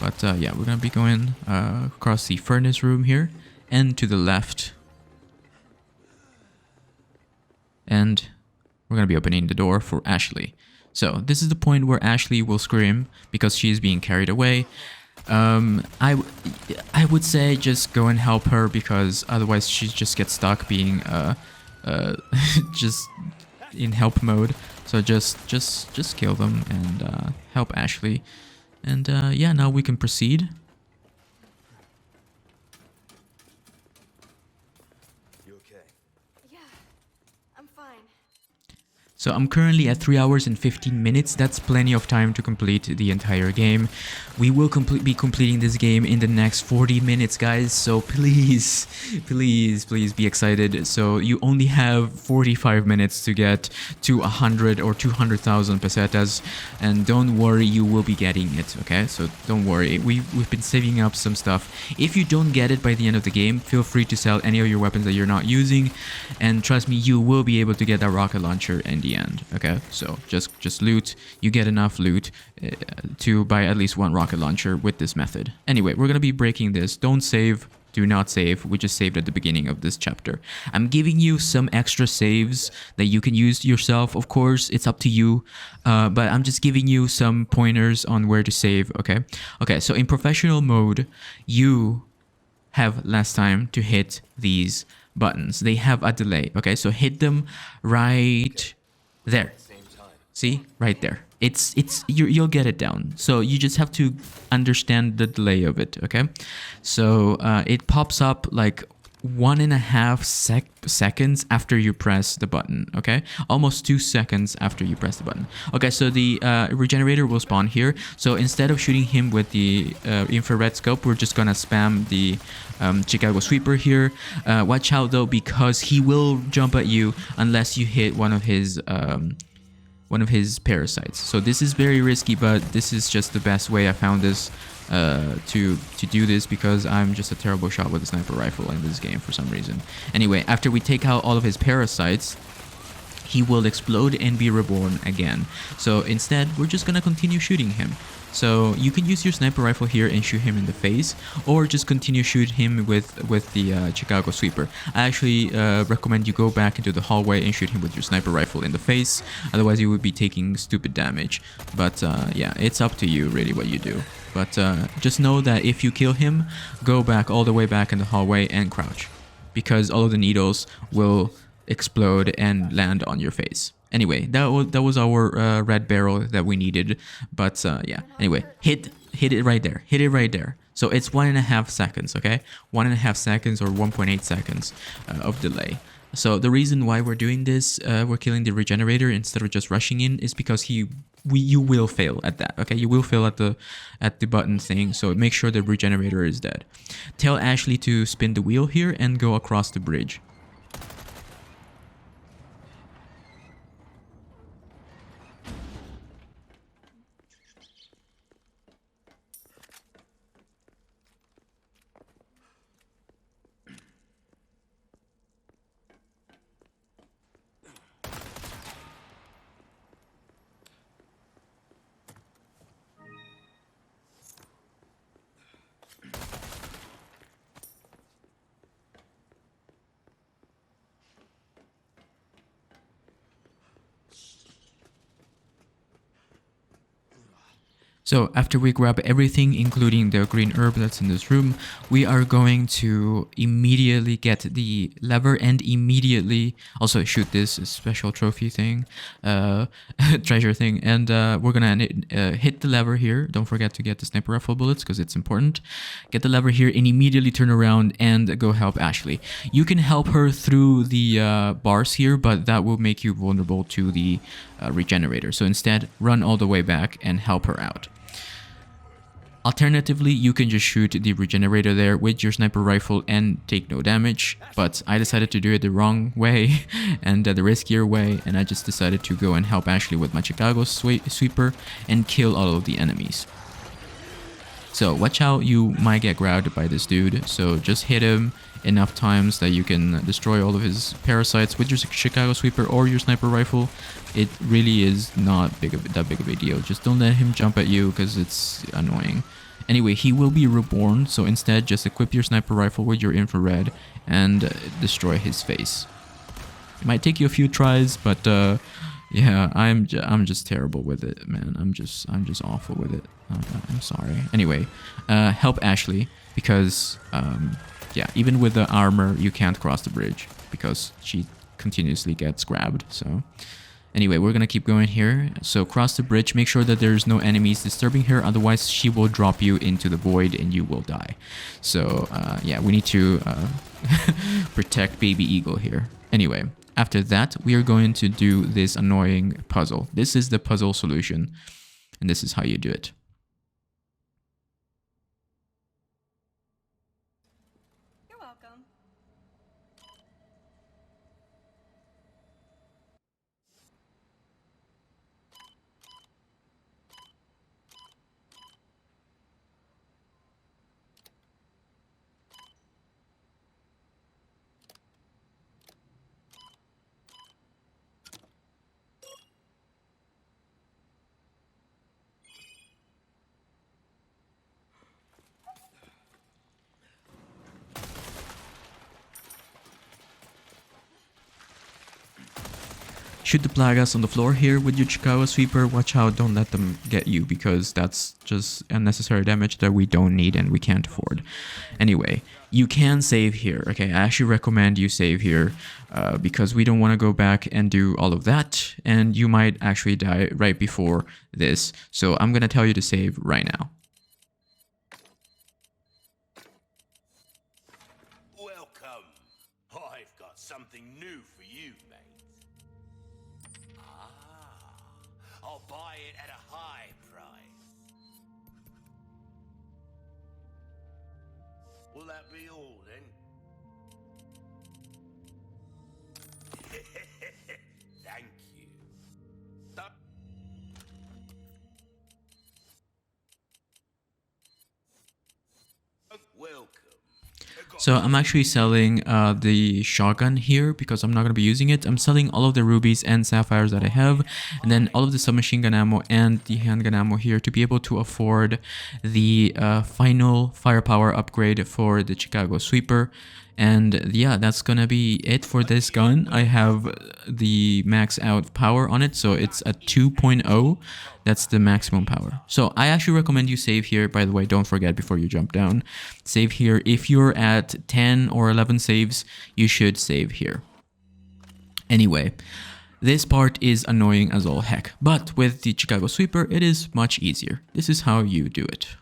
But yeah, we're gonna be going across the furnace room here, and to the left. And we're gonna be opening the door for Ashley. So this is the point where Ashley will scream because she is being carried away. I would say just go and help her, because otherwise she just gets stuck being just in help mode. So just kill them and help Ashley, and yeah, now we can proceed. You okay? Yeah, I'm fine. So I'm currently at 3 hours and 15 minutes. That's plenty of time to complete the entire game. We will be completing this game in the next 40 minutes, guys. So please, please, please be excited. So you only have 45 minutes to get to 100 or 200,000 pesetas. And don't worry, you will be getting it, okay? So don't worry. We've been saving up some stuff. If you don't get it by the end of the game, feel free to sell any of your weapons that you're not using. And trust me, you will be able to get that rocket launcher in the end, okay? So just loot. You get enough loot to buy at least one rocket launcher with this method. Anyway, we're gonna be breaking this. Don't save, do not save. We just saved at the beginning of this chapter. I'm giving you some extra saves that you can use yourself. Of course, it's up to you, but I'm just giving you some pointers on where to save, okay? Okay, so in professional mode, you have less time to hit these buttons. They have a delay, okay? So hit them right there. See, right there. You'll get it down. So you just have to understand the delay of it, okay? So it pops up like 1.5 seconds after you press the button, okay? Almost 2 seconds after you press the button. Okay, so the regenerator will spawn here. So instead of shooting him with the infrared scope, we're just gonna spam the Chicago Sweeper here. Watch out though, because he will jump at you unless you hit one of his parasites. So this is very risky, but this is just the best way I found this to do this, because I'm just a terrible shot with a sniper rifle in this game for some reason. Anyway, after we take out all of his parasites, he will explode and be reborn again. So instead, we're just gonna continue shooting him. So you can use your sniper rifle here and shoot him in the face, or just continue shoot him with the Chicago sweeper. I actually recommend you go back into the hallway and shoot him with your sniper rifle in the face. Otherwise, you would be taking stupid damage. But yeah, it's up to you really what you do. But just know that if you kill him, go back all the way back in the hallway and crouch, because all of the needles will explode and land on your face. Anyway, that was our red barrel that we needed. But yeah, anyway, hit it right there. Hit it right there. So it's 1.5 seconds, okay? 1.5 seconds or 1.8 seconds of delay. So the reason why we're doing this, we're killing the regenerator instead of just rushing in, is because you will fail at that, okay? You will fail at the button thing, so make sure the regenerator is dead. Tell Ashley to spin the wheel here and go across the bridge. So after we grab everything, including the green herb that's in this room, we are going to immediately get the lever and immediately also shoot this special trophy thing, treasure thing. And we're gonna hit the lever here. Don't forget to get the sniper rifle bullets because it's important. Get the lever here and immediately turn around and go help Ashley. You can help her through the bars here, but that will make you vulnerable to the regenerator. So instead, run all the way back and help her out. Alternatively, you can just shoot the regenerator there with your sniper rifle and take no damage, but I decided to do it the wrong way and the riskier way, and I just decided to go and help Ashley with my Chicago sweeper and kill all of the enemies. So watch out, you might get grabbed by this dude, so just hit him enough times that you can destroy all of his parasites with your Chicago sweeper or your sniper rifle. It really is not that big of a deal. Just don't let him jump at you because it's annoying. Anyway, he will be reborn, so instead just equip your sniper rifle with your infrared and destroy his face. It might take you a few tries, but yeah, I'm just terrible with it, man. I'm just awful with it. I'm sorry. Anyway, help Ashley because yeah, even with the armor, you can't cross the bridge because she continuously gets grabbed. So anyway, we're gonna keep going here. So cross the bridge, make sure that there's no enemies disturbing her, otherwise she will drop you into the void and you will die. So yeah, we need to protect baby eagle here. Anyway, after that, we are going to do this annoying puzzle. This is the puzzle solution, and this is how you do it. You're welcome. Shoot the plagas on the floor here with your Chicago sweeper. Watch out, don't let them get you because that's just unnecessary damage that we don't need and we can't afford. Anyway, you can save here, okay? I actually recommend you save here because we don't want to go back and do all of that and you might actually die right before this. So I'm going to tell you to save right now. Welcome. I've got something new for you, mate. I'll buy it at a high price. Will that be all then? Thank you. Welcome. So I'm actually selling the shotgun here because I'm not going to be using it. I'm selling all of the rubies and sapphires that I have, and then all of the submachine gun ammo and the handgun ammo here to be able to afford the final firepower upgrade for the Chicago Sweeper. And yeah, that's gonna be it for this gun. I have the max out power on it, so it's a 2.0. That's the maximum power. So I actually recommend you save here. By the way, don't forget before you jump down, save here. If you're at 10 or 11 saves, you should save here. Anyway, this part is annoying as all heck, but with the Chicago Sweeper, it is much easier. This is how you do it.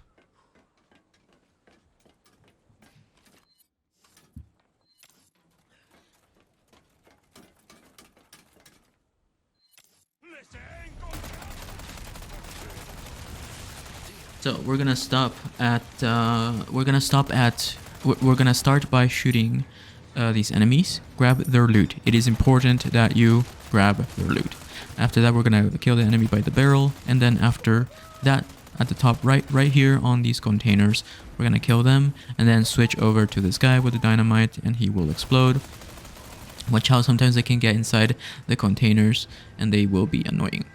So we're gonna stop at we're gonna start by shooting these enemies. Grab their loot. It is important that you grab their loot. After that, we're gonna kill the enemy by the barrel, and then after that, at the top right here on these containers, we're gonna kill them, and then switch over to this guy with the dynamite, and he will explode. Watch out, sometimes they can get inside the containers, and they will be annoying.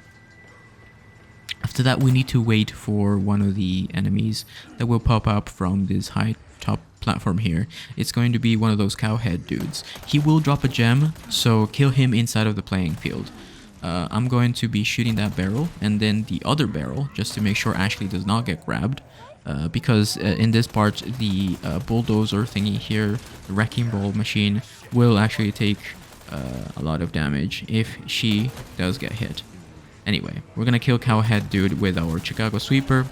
After that, we need to wait for one of the enemies that will pop up from this high top platform here. It's going to be one of those cowhead dudes. He will drop a gem, so kill him inside of the playing field. I'm going to be shooting that barrel and then the other barrel just to make sure Ashley does not get grabbed. Because in this part, the bulldozer thingy here, the wrecking ball machine, will actually take a lot of damage if she does get hit. Anyway, we're gonna kill Cowhead Dude with our Chicago Sweeper,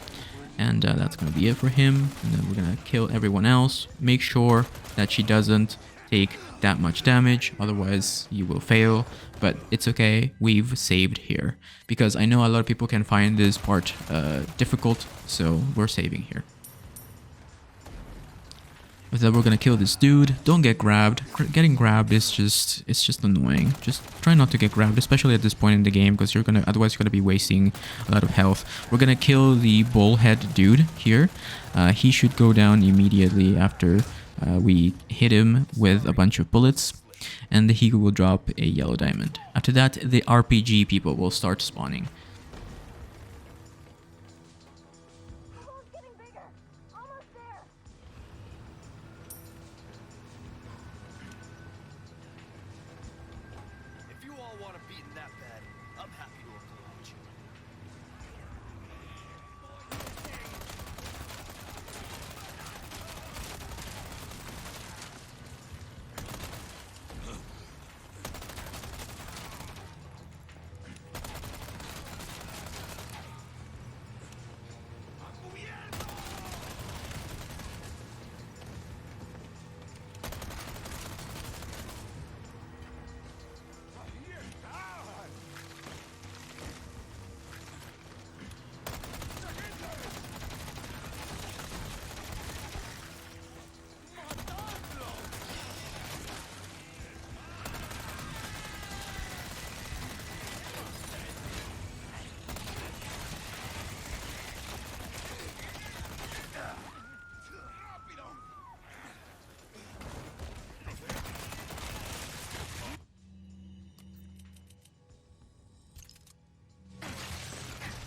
and that's gonna be it for him. And then we're gonna kill everyone else. Make sure that she doesn't take that much damage, otherwise you will fail. But it's okay, we've saved here, because I know a lot of people can find this part difficult, so we're saving here. With that, we're gonna kill this dude. Don't get grabbed. Getting grabbed is just annoying. Just try not to get grabbed, especially at this point in the game, because otherwise you're gonna be wasting a lot of health. We're gonna kill the bullhead dude here. He should go down immediately after we hit him with a bunch of bullets, and he will drop a yellow diamond. After that, the RPG people will start spawning. If you all want to beat that bad, I'm happy to oblige.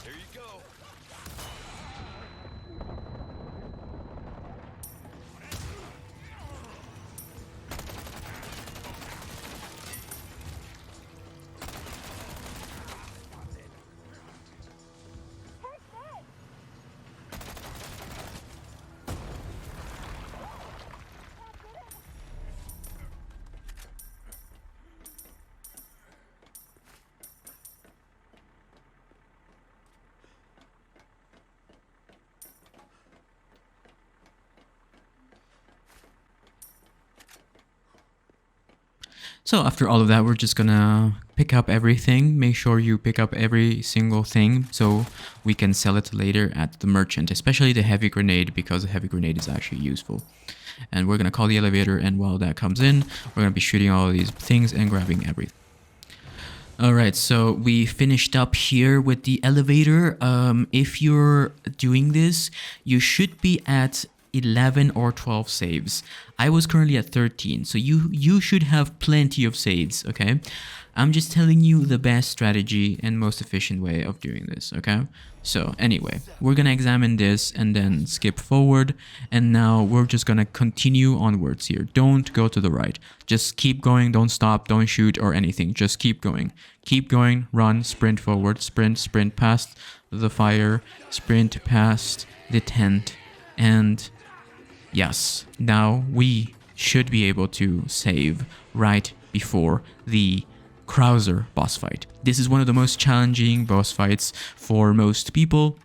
There you go. So after all of that, we're just gonna pick up everything. Make sure you pick up every single thing so we can sell it later at the merchant, especially the heavy grenade, because the heavy grenade is actually useful. And we're gonna call the elevator, and while that comes in, we're gonna be shooting all of these things and grabbing everything. Alright, so we finished up here with the elevator. If you're doing this, you should be at 11 or 12 saves. I was currently at 13, so you should have plenty of saves, okay? I'm just telling you the best strategy and most efficient way of doing this, okay? So anyway, we're gonna examine this and then skip forward, and now we're just gonna continue onwards here. Don't go to the right. Just keep going, don't stop, don't shoot or anything. Just keep going. Keep going, run, sprint forward, sprint past the fire, sprint past the tent, and yes, now we should be able to save right before the Krauser boss fight. This is one of the most challenging boss fights for most people.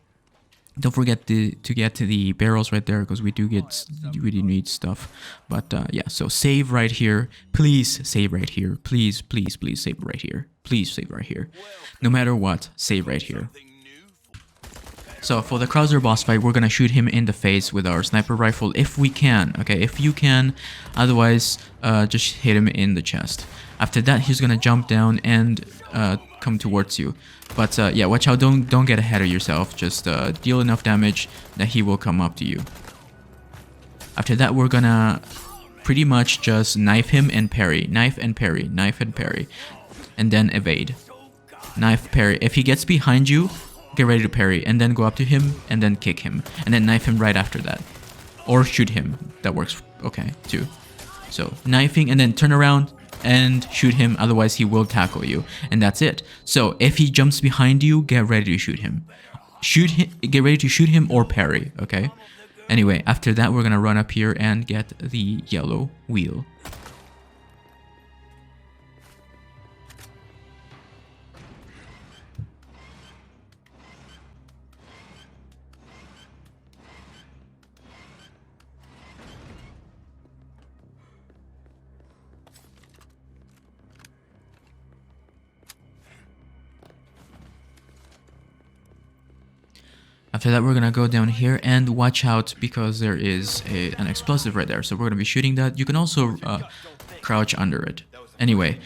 Don't forget to get to the barrels right there, because we do need stuff. But yeah, so save right here. Please save right here. Please save right here. Please save right here. No matter what, save right here. So for the Krauser boss fight, we're gonna shoot him in the face with our sniper rifle if we can, okay? If you can, otherwise just hit him in the chest. After that, he's gonna jump down and come towards you. But yeah, watch out, don't get ahead of yourself. Just deal enough damage that he will come up to you. After that, we're gonna pretty much just knife him and parry, knife and parry, knife and parry, and then evade. Knife, parry. If he gets behind you, get ready to parry, and then go up to him and then kick him, and then knife him right after that, or shoot him. That works okay too. So knifing and then turn around and shoot him, otherwise he will tackle you, and that's it. So if he jumps behind you, get ready to shoot him. Get ready to shoot him or parry, okay? Anyway, after that, we're gonna run up here and get the yellow wheel. After that, we're gonna go down here and watch out, because there is an explosive right there. So we're gonna be shooting that. You can also crouch under it. Anyway,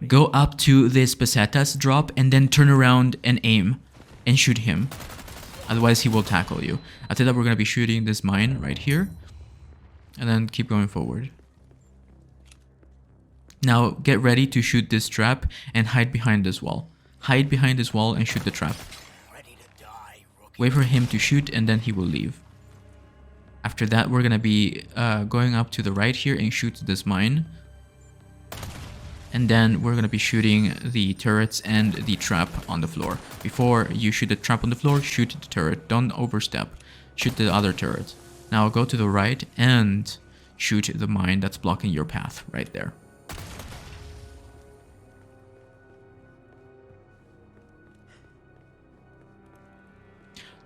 go up to this pesetas drop and then turn around and aim and shoot him. Otherwise, he will tackle you. After that, we're gonna be shooting this mine right here, and then keep going forward. Now get ready to shoot this trap and hide behind this wall. Hide behind this wall and shoot the trap. Wait for him to shoot and then he will leave. After that, we're gonna be going up to the right here and shoot this mine. And then we're gonna be shooting the turrets and the trap on the floor. Before you shoot the trap on the floor, shoot the turret. Don't overstep. Shoot the other turret. Now go to the right and shoot the mine that's blocking your path right there.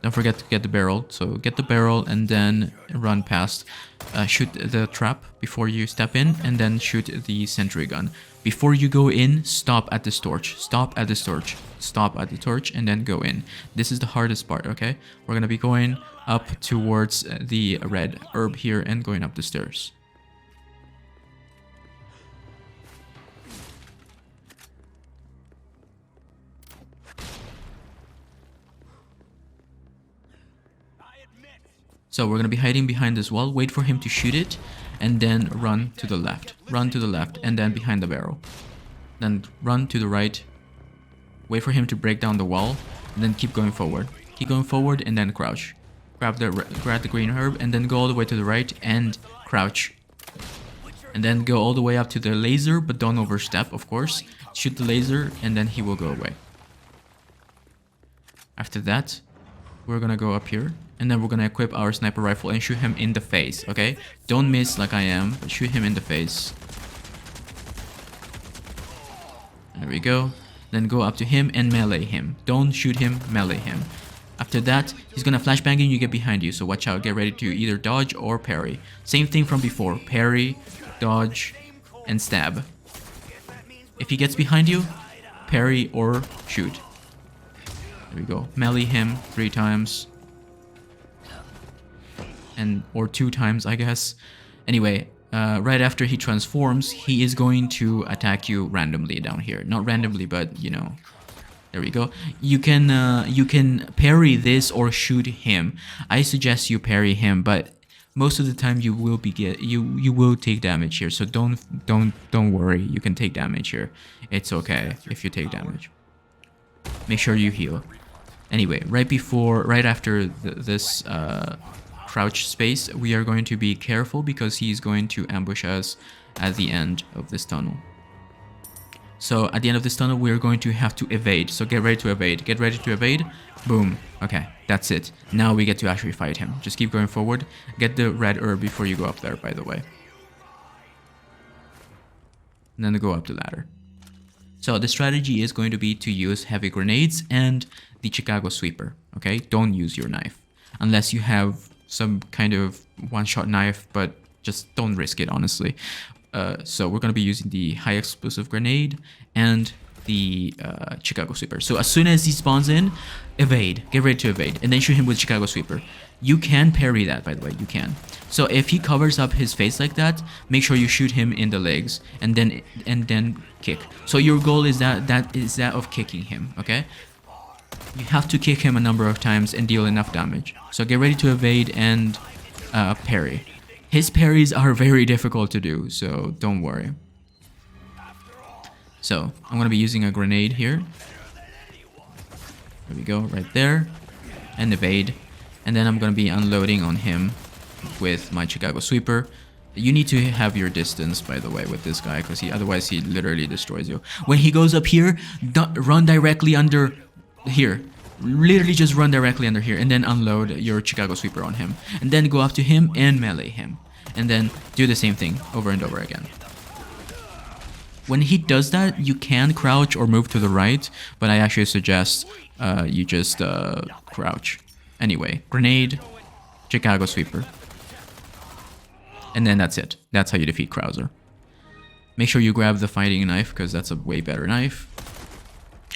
Don't forget to get the barrel. So get the barrel and then run past. Shoot the trap before you step in, and then shoot the sentry gun. Before you go in, stop at this torch. Stop at this torch. Stop at the torch and then go in. This is the hardest part, okay? We're gonna be going up towards the red herb here and going up the stairs. So we're gonna be hiding behind this wall, wait for him to shoot it, and then run to the left. Run to the left, and then behind the barrel. Then run to the right, wait for him to break down the wall, and then keep going forward. Keep going forward, and then crouch. Grab the green herb, and then go all the way to the right, and crouch. And then go all the way up to the laser, but don't overstep, of course. Shoot the laser, and then he will go away. After that, we're gonna go up here, and then we're gonna equip our sniper rifle and shoot him in the face, okay? Don't miss like I am, but shoot him in the face. There we go. Then go up to him and melee him. Don't shoot him, melee him. After that, he's gonna flashbang and you get behind you, so watch out. Get ready to either dodge or parry. Same thing from before. Parry, dodge, and stab. If he gets behind you, parry or shoot. There we go. Melee him 3 times. Or 2 times, I guess. Anyway, right after he transforms, he is going to attack you randomly down here. Not randomly, but you know. There we go. You can parry this or shoot him. I suggest you parry him, but most of the time you will be you will take damage here. So don't worry. You can take damage here. It's okay if you take damage. Make sure you heal. Anyway, right after this crouch space, we are going to be careful because he's going to ambush us at the end of this tunnel. So at the end of this tunnel, we're going to have to evade. So get ready to evade. Get ready to evade. Boom. Okay, that's it. Now we get to actually fight him. Just keep going forward. Get the red herb before you go up there, by the way. And then go up the ladder. So the strategy is going to be to use heavy grenades and the Chicago sweeper. Okay, don't use your knife. Unless you have some kind of one-shot knife, but just don't risk it, honestly. So we're going to be using the high explosive grenade and the Chicago sweeper. So as soon as he spawns in, evade. Get ready to evade. And then shoot him with Chicago sweeper. You can parry that, by the way. You can. So if he covers up his face like that, make sure you shoot him in the legs and then kick. So your goal is that of kicking him, okay? You have to kick him a number of times and deal enough damage. So get ready to evade and parry. His parries are very difficult to do, so don't worry. So I'm going to be using a grenade here. There we go, right there. And evade. And then I'm going to be unloading on him with my Chicago sweeper. You need to have your distance, by the way, with this guy, because otherwise he literally destroys you. When he goes up here, run directly under here. Literally just run directly under here and then unload your Chicago sweeper on him. And then go up to him and melee him. And then do the same thing over and over again. When he does that, you can crouch or move to the right, but I actually suggest you just crouch. Anyway, grenade, Chicago sweeper. And then that's it. That's how you defeat Krauser. Make sure you grab the fighting knife, because that's a way better knife.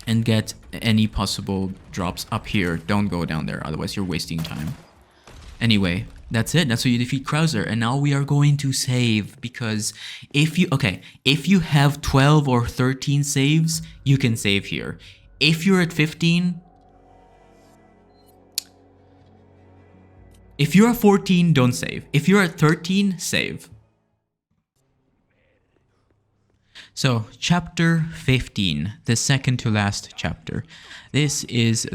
And get any possible drops up here. Don't go down there, otherwise you're wasting time. Anyway, that's it. That's how you defeat Krauser. And now we are going to save, because if you have 12 or 13 saves, you can save here. If you're at 15, if you're at 14, don't save. If you're at 13, save. So, chapter 15, the second to last chapter. This is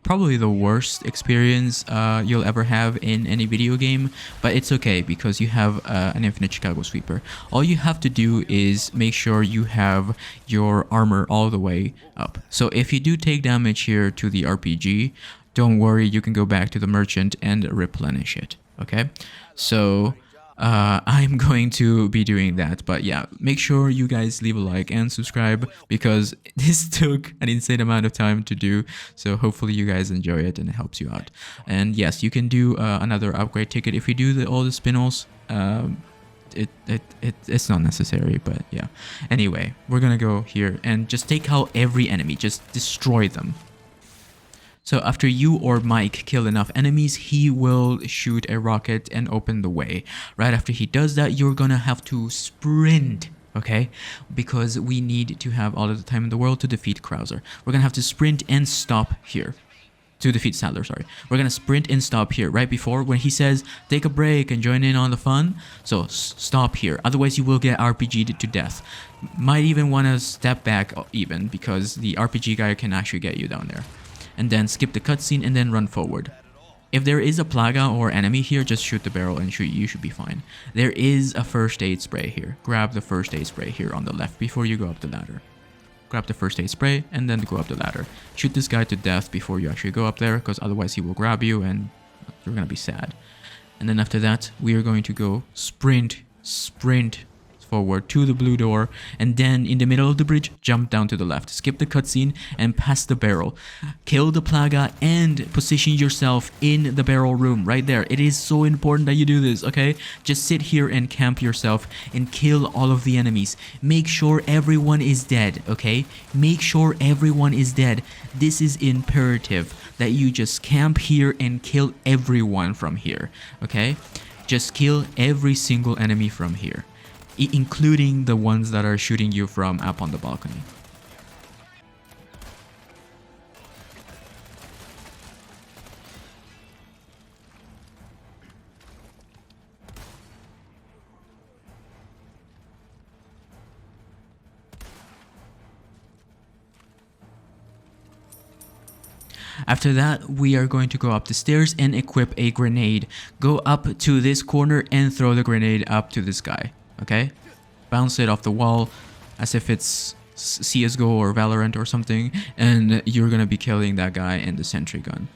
probably the worst experience you'll ever have in any video game, but it's okay because you have an infinite Chicago sweeper. All you have to do is make sure you have your armor all the way up. So if you do take damage here to the RPG, don't worry, you can go back to the merchant and replenish it, okay? So I'm going to be doing that, but yeah, make sure you guys leave a like and subscribe because this took an insane amount of time to do, so hopefully you guys enjoy it and it helps you out. And yes, you can do another upgrade ticket if you do all the spin-offs. It's not necessary, but yeah. Anyway, we're gonna go here and just take out every enemy, just destroy them. So after you or Mike kill enough enemies, he will shoot a rocket and open the way. Right after he does that, you're gonna have to sprint, okay? Because we need to have all of the time in the world to defeat Krauser. We're gonna have to sprint and stop here. To defeat Sadler, sorry. We're gonna sprint and stop here right before when he says, take a break and join in on the fun. So stop here, otherwise you will get RPG'd to death. Might even wanna step back even because the RPG guy can actually get you down there. And then skip the cutscene and then run forward. If there is a plaga or enemy here, just shoot the barrel and you should be fine. There is a first aid spray here. Grab the first aid spray here on the left before you go up the ladder. Grab the first aid spray and then go up the ladder. Shoot this guy to death before you actually go up there, because otherwise he will grab you and you're gonna be sad. And then after that, we are going to go sprint forward to the blue door, and then in the middle of the bridge, jump down to the left, skip the cutscene and pass the barrel, kill the plaga and position yourself in the barrel room right there. It is so important that you do this, okay? Just sit here and camp yourself and kill all of the enemies. Make sure everyone is dead, okay? Make sure everyone is dead. This is imperative that you just camp here and kill everyone from here, okay? Just kill every single enemy from here, including the ones that are shooting you from up on the balcony. After that, we are going to go up the stairs and equip a grenade. Go up to this corner and throw the grenade up to this guy, okay? Bounce it off the wall as if it's CSGO or Valorant or something, and you're gonna be killing that guy in the sentry gun.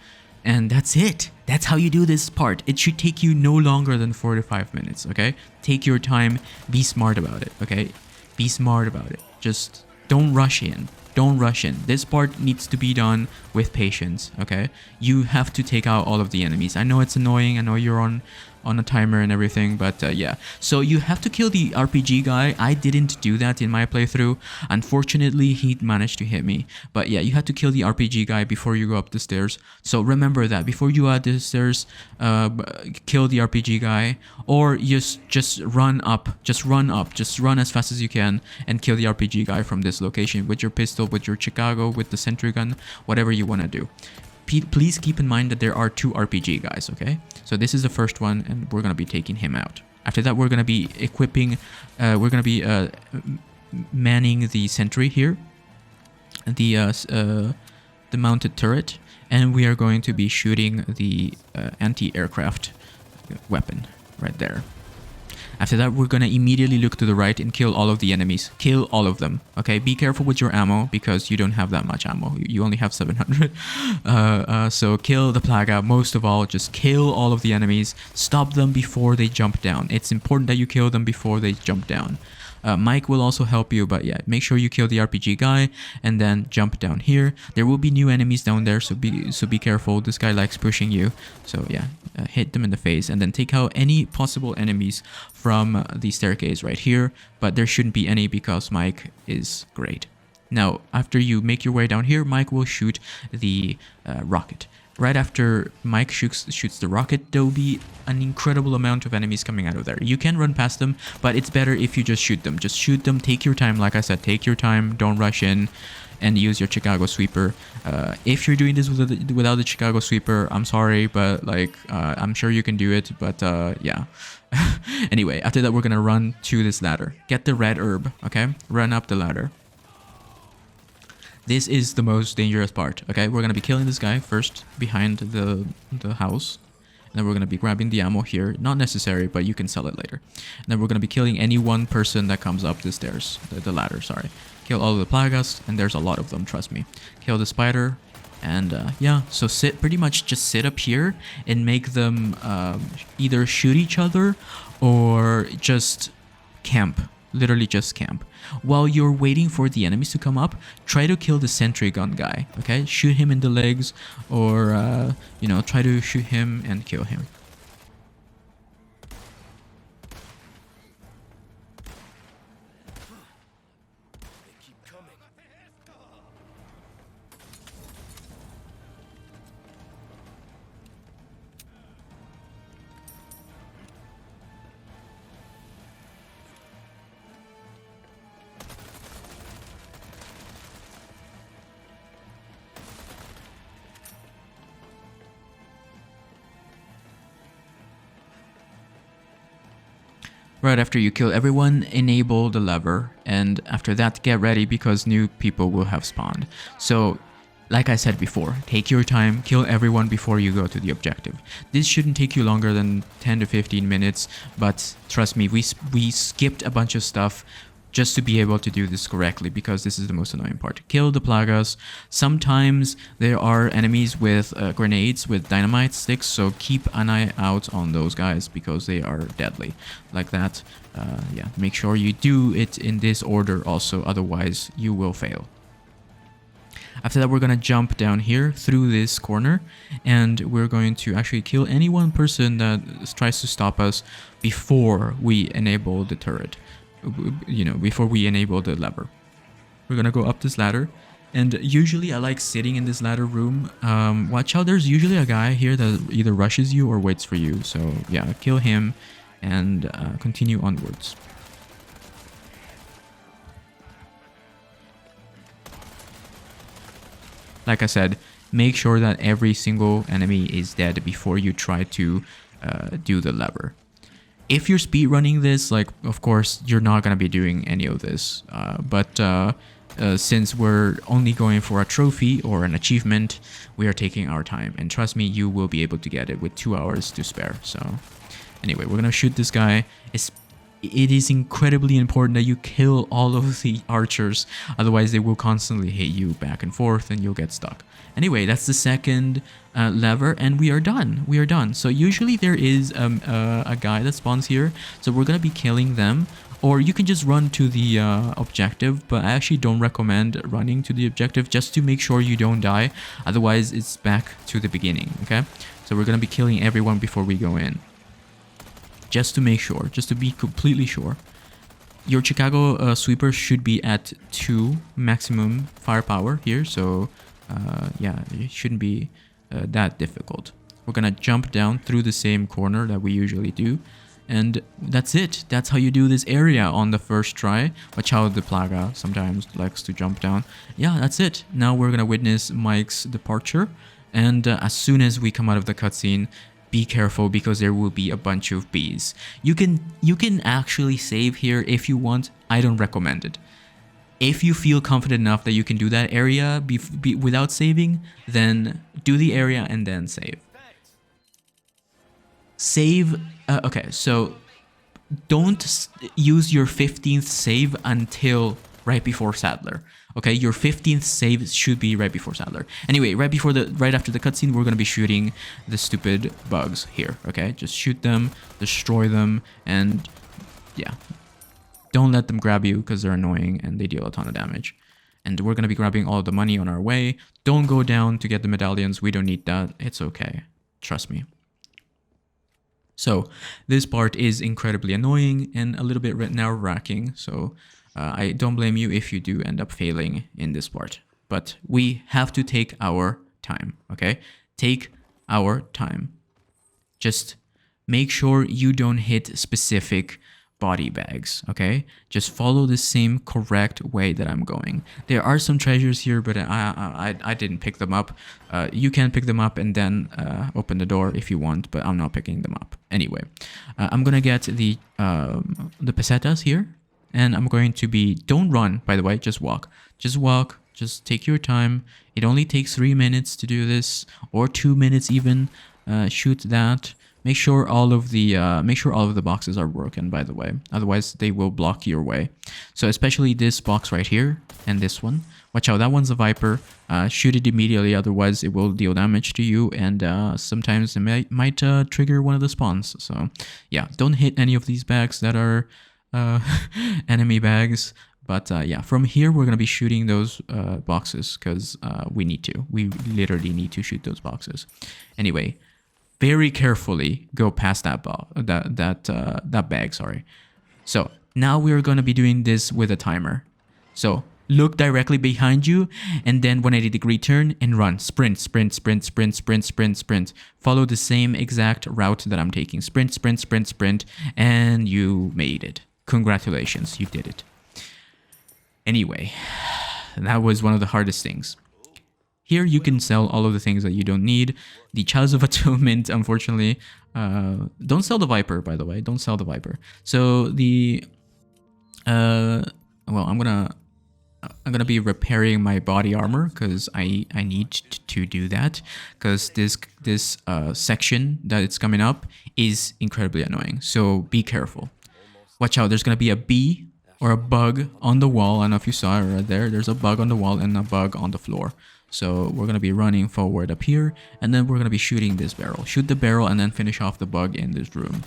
And that's it. That's how you do this part. It should take you no longer than 4 to 5 minutes, okay? Take your time, be smart about it, okay? Be smart about it. Just don't rush in. Don't rush in. This part needs to be done with patience, okay? You have to take out all of the enemies. I know it's annoying. I know you're on a timer and everything, but yeah. So you have to kill the RPG guy. I didn't do that in my playthrough. Unfortunately, he managed to hit me. But yeah, you have to kill the RPG guy before you go up the stairs. So remember that. Before you go up the stairs, kill the RPG guy, or just run up. Just run up. Just run as fast as you can and kill the RPG guy from this location with your pistol, with your Chicago, with the sentry gun, whatever you want to do. Please keep in mind that there are 2 RPG guys, okay? So this is the first one, and we're going to be taking him out. After that, we're going to be equipping, we're going to be manning the sentry here, the mounted turret, and we are going to be shooting the anti-aircraft weapon right there. After that, we're gonna immediately look to the right and kill all of the enemies. Kill all of them, okay? Be careful with your ammo because you don't have that much ammo. You only have 700. So kill the plaga. Most of all, just kill all of the enemies. Stop them before they jump down. It's important that you kill them before they jump down. Mike will also help you, but yeah, make sure you kill the RPG guy and then jump down here. There will be new enemies down there, so be careful. This guy likes pushing you, so yeah, hit them in the face and then take out any possible enemies from the staircase right here, but there shouldn't be any because Mike is great. Now, after you make your way down here, Mike will shoot the rocket. Right after Mike shoots the rocket, there will be an incredible amount of enemies coming out of there. You can run past them, but it's better if you just shoot them. Just shoot them, take your time, like I said, take your time, don't rush in, and use your Chicago sweeper. If you're doing this without the Chicago sweeper, I'm sorry, but like, I'm sure you can do it, but yeah. Anyway, after that, we're gonna run to this ladder. Get the red herb, okay? Run up the ladder. This is the most dangerous part, okay? We're gonna be killing this guy first behind the house. And then we're gonna be grabbing the ammo here. Not necessary, but you can sell it later. And then we're gonna be killing any one person that comes up the stairs. The ladder, sorry. Kill all of the plagas, and there's a lot of them, trust me. Kill the spider. And yeah, so pretty much just sit up here and make them either shoot each other or just camp. Literally just camp. While you're waiting for the enemies to come up, try to kill the sentry gun guy, okay? Shoot him in the legs or, you know, try to shoot him and kill him. They keep coming. Right after you kill everyone, enable the lever, and after that, get ready because new people will have spawned. So, like I said before, take your time, kill everyone before you go to the objective. This shouldn't take you longer than 10 to 15 minutes, but trust me, we skipped a bunch of stuff just to be able to do this correctly because this is the most annoying part. Kill the plagas. Sometimes there are enemies with grenades, with dynamite sticks, so keep an eye out on those guys because they are deadly. Like that, yeah, make sure you do it in this order also, otherwise you will fail. After that, we're going to jump down here through this corner, and we're going to actually kill any one person that tries to stop us before we enable the turret. You know, before we enable the lever. We're gonna go up this ladder, and usually I like sitting in this ladder room. Watch out, there's usually a guy here that either rushes you or waits for you, so yeah, kill him and continue onwards. Like I said, make sure that every single enemy is dead before you try to do the lever. If you're speedrunning this, like, of course, you're not going to be doing any of this. But since we're only going for a trophy or an achievement, we are taking our time. And trust me, you will be able to get it with 2 hours to spare. So anyway, we're gonna shoot this guy. It is incredibly important that you kill all of the archers, otherwise they will constantly hit you back and forth and you'll get stuck. Anyway, that's the second lever, and we are done. We are done. So usually there is a guy that spawns here, so we're gonna be killing them. Or you can just run to the objective, but I actually don't recommend running to the objective just to make sure you don't die. Otherwise, it's back to the beginning, okay? So we're going to be killing everyone before we go in. Just to make sure, just to be completely sure. Your Chicago sweeper should be at 2 maximum firepower here, so yeah, it shouldn't be that difficult. We're going to jump down through the same corner that we usually do. And that's it. That's how you do this area on the first try. Watch how the Plaga sometimes likes to jump down. Yeah, that's it. Now we're gonna witness Mike's departure. And as soon as we come out of the cutscene, be careful because there will be a bunch of bees. You can actually save here if you want. I don't recommend it. If you feel confident enough that you can do that area without saving, then do the area and then save. Save. Okay, so don't use your 15th save until right before Sadler. Okay, your 15th save should be right before Sadler. Anyway, right after the cutscene, we're gonna be shooting the stupid bugs here. Okay, just shoot them, destroy them, and yeah, don't let them grab you because they're annoying and they deal a ton of damage. And we're gonna be grabbing all the money on our way. Don't go down to get the medallions. We don't need that. It's okay. Trust me. So this part is incredibly annoying and a little bit nerve-wracking, so I don't blame you if you do end up failing in this part. But we have to take our time, okay? Take our time. Just make sure you don't hit specific body bags, okay? Just follow the same correct way that I'm going. There are some treasures here, but I didn't pick them up. You can pick them up and then open the door if you want, but I'm not picking them up. Anyway, I'm gonna get the pesetas here, and I'm going to be, don't run, by the way, just walk. Just walk, just take your time. It only takes 3 minutes to do this, or 2 minutes even. Shoot that. Make sure all of the boxes are working, by the way. Otherwise, they will block your way. So especially this box right here and this one. Watch out, that one's a Viper. Shoot it immediately, otherwise it will deal damage to you, and sometimes it might trigger one of the spawns. So yeah, don't hit any of these bags that are enemy bags. But yeah, from here we're gonna be shooting those boxes because we need to. We literally need to shoot those boxes. Anyway. Very carefully go past that bag, sorry. So now we're gonna be doing this with a timer. So look directly behind you, and then 180-degree turn and run. Sprint, sprint, sprint, sprint, sprint, sprint, sprint. Follow the same exact route that I'm taking. Sprint, sprint, sprint, sprint, and you made it. Congratulations, you did it. Anyway, that was one of the hardest things. Here you can sell all of the things that you don't need. The Chalice of Atonement, unfortunately, don't sell the Viper, by the way. Don't sell the Viper. So the well, I'm gonna be repairing my body armor because I need to do that because this section that it's coming up is incredibly annoying. So be careful. Watch out. There's gonna be a bee or a bug on the wall. I don't know if you saw it right there. There's a bug on the wall and a bug on the floor. So we're going to be running forward up here, and then we're going to be shooting this barrel. Shoot the barrel and then finish off the bug in this room.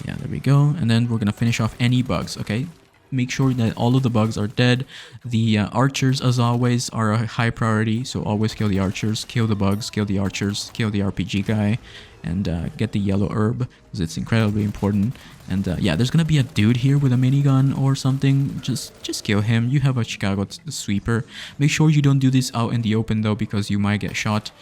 Yeah, there we go. And then we're going to finish off any bugs, okay? Make sure that all of the bugs are dead. The archers, as always, are a high priority, so always kill the archers, kill the bugs, kill the archers, kill the RPG guy, and get the yellow herb, because it's incredibly important. And yeah, there's gonna be a dude here with a minigun or something. Just kill him. You have a Chicago sweeper. Make sure you don't do this out in the open though, because you might get shot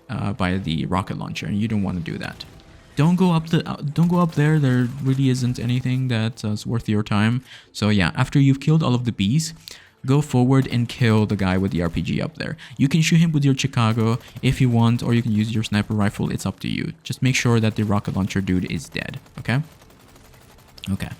by the rocket launcher, and you don't want to do that. Don't go up there. There really isn't anything that's worth your time. So yeah, after you've killed all of the bees, go forward and kill the guy with the RPG up there. You can shoot him with your Chicago if you want, or you can use your sniper rifle. It's up to you. Just make sure that the rocket launcher dude is dead, okay? Okay.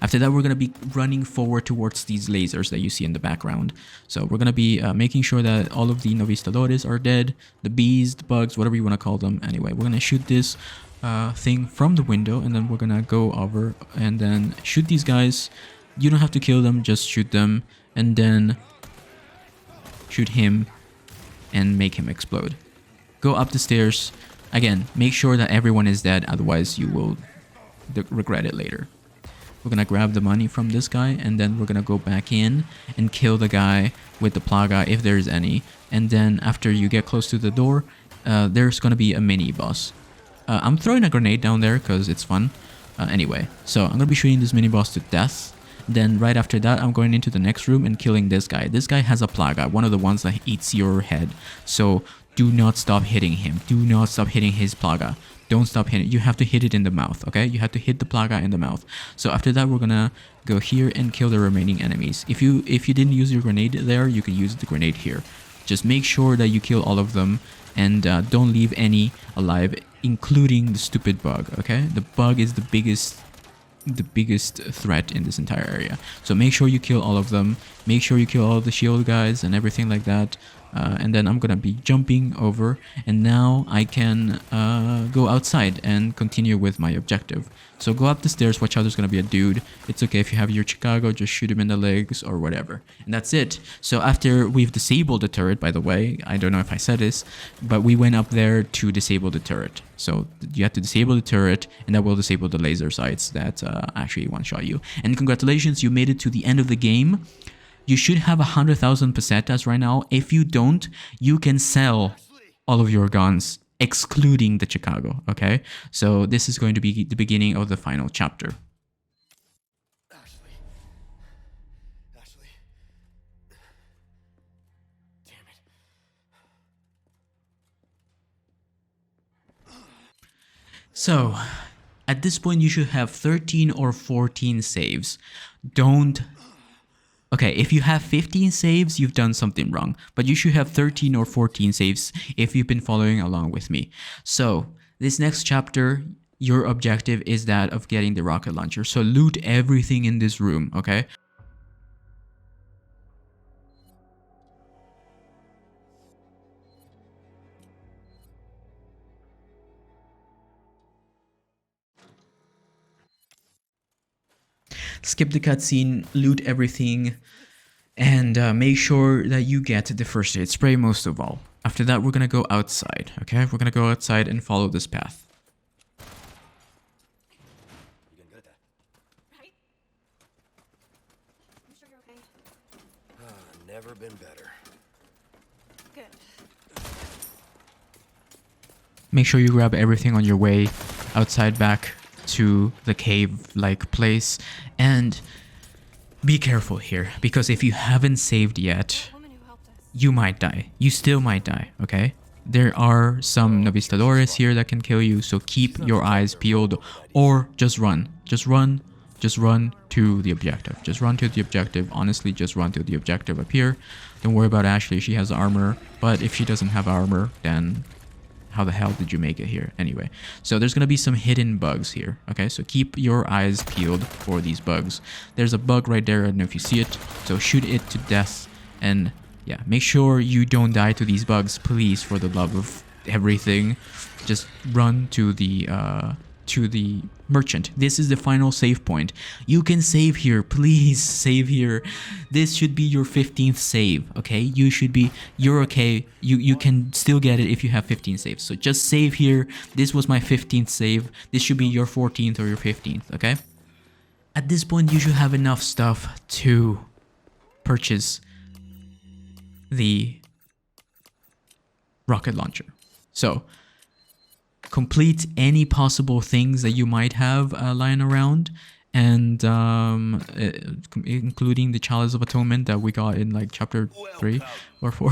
After that, we're going to be running forward towards these lasers that you see in the background. So we're going to be making sure that all of the Novistadores are dead, the bees, the bugs, whatever you want to call them. Anyway, we're going to shoot this thing from the window, and then we're going to go over and then shoot these guys. You don't have to kill them, just shoot them, and then shoot him and make him explode. Go up the stairs. Again, make sure that everyone is dead, otherwise you will regret it later. We're gonna grab the money from this guy, and then we're gonna go back in and kill the guy with the plaga if there's any. And then after you get close to the door, there's gonna be a mini boss. I'm throwing a grenade down there because it's fun. Anyway, so I'm gonna be shooting this mini boss to death. Then right after that, I'm going into the next room and killing this guy. This guy has a plaga, one of the ones that eats your head. So do not stop hitting him. Do not stop hitting his plaga. Don't stop hitting. You have to hit it in the mouth, okay? You have to hit the plaga in the mouth. So after that, we're gonna go here and kill the remaining enemies. If you didn't use your grenade there, you can use the grenade here. Just make sure that you kill all of them, and don't leave any alive, including the stupid bug, okay? The bug is the biggest threat in this entire area. So make sure you kill all of them. Make sure you kill all the shield guys and everything like that. And then I'm gonna be jumping over, and now I can go outside and continue with my objective. So go up the stairs, watch out, there's gonna be a dude. It's okay if you have your Chicago, just shoot him in the legs or whatever. And that's it. So after we've disabled the turret, by the way, I don't know if I said this, but we went up there to disable the turret. So you have to disable the turret, and that will disable the laser sights that actually one-shot you. And congratulations, you made it to the end of the game. You should have 100,000 pesetas right now. If you don't, you can sell all of your guns, excluding the Chicago, okay? So this is going to be the beginning of the final chapter. Ashley. Damn it. So, at this point, you should have 13 or 14 saves. Okay, if you have 15 saves, you've done something wrong. But you should have 13 or 14 saves if you've been following along with me. So, this next chapter, your objective is that of getting the rocket launcher. So, loot everything in this room, okay? Skip the cutscene, loot everything, and make sure that you get the first aid spray most of all. After that, we're gonna go outside, okay? We're gonna go outside and follow this path. You getting good at that? Right? I'm sure you're okay. Never been better. Good. Make sure you grab everything on your way outside back to the cave-like place, and be careful here, because if you haven't saved yet, Woman who helped us. you might die. You still might die, okay? There are some Novistadores here that can kill you, so keep your eyes peeled, or just run. Just run to the objective. Just run to the objective. Honestly, just run to the objective up here. Don't worry about Ashley, she has armor, but if she doesn't have armor, then how the hell did you make it here? Anyway, so there's gonna be some hidden bugs here, okay? So keep your eyes peeled for these bugs. There's a bug right there, I don't know if you see it, so shoot it to death, and yeah, make sure you don't die to these bugs, please, for the love of everything. Just run to the merchant. This is the final save point. You can save here, please save here. This should be your 15th save, okay? You're okay. You can still get it if you have 15 saves. So just save here. This was my 15th save. This should be your 14th or your 15th, okay? At this point, you should have enough stuff to purchase the rocket launcher. So complete any possible things that you might have lying around, and including the Chalice of Atonement that we got in like chapter 3 or 4.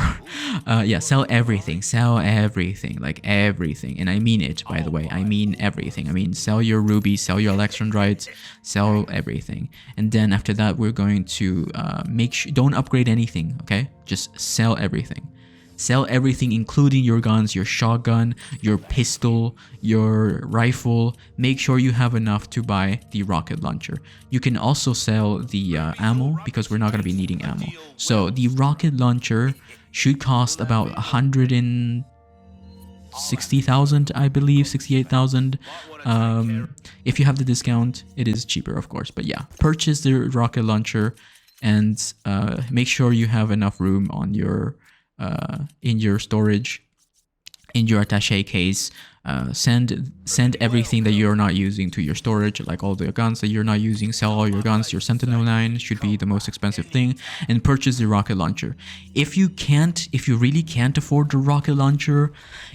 Yeah, sell everything, like everything, and I mean it, by the way. I mean everything. I mean, sell your rubies, sell your electrodrites, sell everything. And then after that, we're going to don't upgrade anything, okay? Just sell everything. Sell everything, including your guns, your shotgun, your pistol, your rifle. Make sure you have enough to buy the rocket launcher. You can also sell the ammo, because we're not going to be needing ammo. So the rocket launcher should cost about 160,000, I believe, 68,000. If you have the discount, it is cheaper, of course. But yeah, purchase the rocket launcher and make sure you have enough room on your in your storage, in your attaché case. Send everything that you're not using to your storage, like all the guns that you're not using. Sell all your guns. Your Sentinel 9 should be the most expensive thing, and purchase the rocket launcher. If you really can't afford the rocket launcher,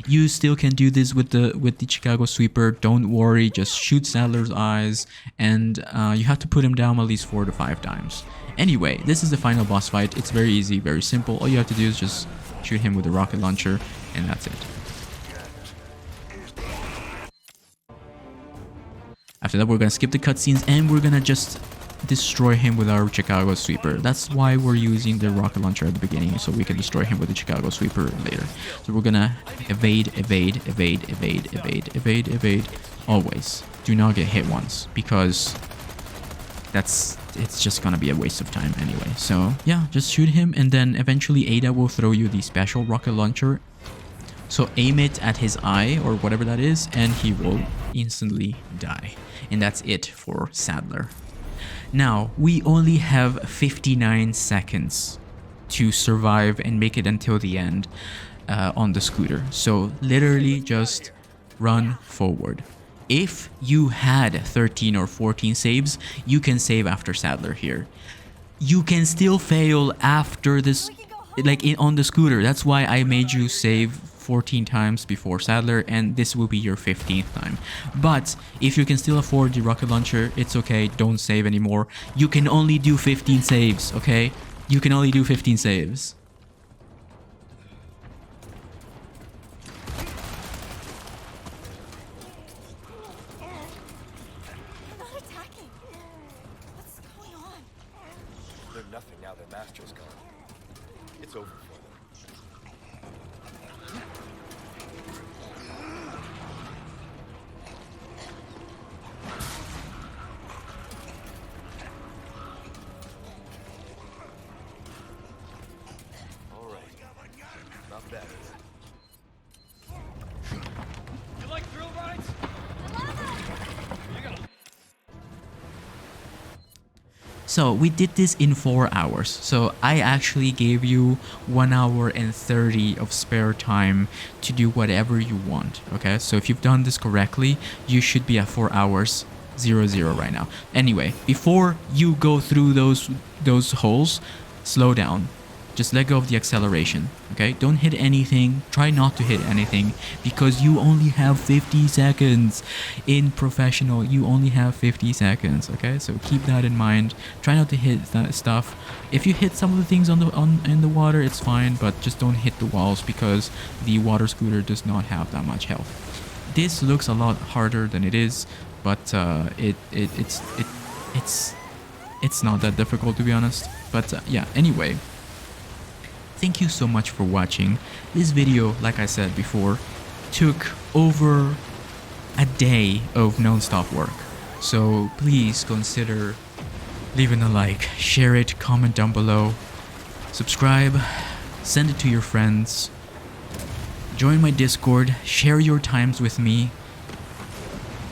you still can do this with the Chicago Sweeper. Don't worry, just shoot Sadler's eyes, and you have to put him down at least 4 to 5 times. Anyway, this is the final boss fight. It's very easy, very simple. All you have to do is just shoot him with a rocket launcher, and that's it. After that, we're gonna skip the cutscenes and we're gonna just destroy him with our Chicago Sweeper. That's why we're using the rocket launcher at the beginning, so we can destroy him with the Chicago Sweeper later. So we're gonna evade. Always. Do not get hit once, because it's just gonna be a waste of time anyway. So yeah, just shoot him, and then eventually Ada will throw you the special rocket launcher. So aim it at his eye or whatever that is, and he will instantly die. And that's it for Sadler. Now, we only have 59 seconds to survive and make it until the end on the scooter. So literally just run forward. If you had 13 or 14 saves, you can save after Sadler here. You can still fail after this, like on the scooter. That's why I made you save 14 times before Sadler, and this will be your 15th time. But if you can still afford the rocket launcher, it's okay, don't save anymore. You can only do 15 saves, okay? You can only do 15 saves. They're not attacking. What's going on? They're nothing now their master's gone. It's over for them. All right. Not bad. You like thrill rides? So we did this in 4 hours. So I actually gave you 1 hour and 30 of spare time to do whatever you want. Okay, so if you've done this correctly, you should be at 4 hours 00 right now. Anyway, before you go through those holes, slow down. Just let go of the acceleration, okay? Don't hit anything. Try not to hit anything, because you only have 50 seconds. In professional, you only have 50 seconds, okay? So keep that in mind. Try not to hit that stuff. If you hit some of the things in the water, it's fine, but just don't hit the walls, because the water scooter does not have that much health. This looks a lot harder than it is, but it's not that difficult, to be honest. But yeah, anyway. Thank you so much for watching. This video, like I said before, took over a day of non-stop work. So please consider leaving a like, share it, comment down below, subscribe, send it to your friends, join my Discord, share your times with me,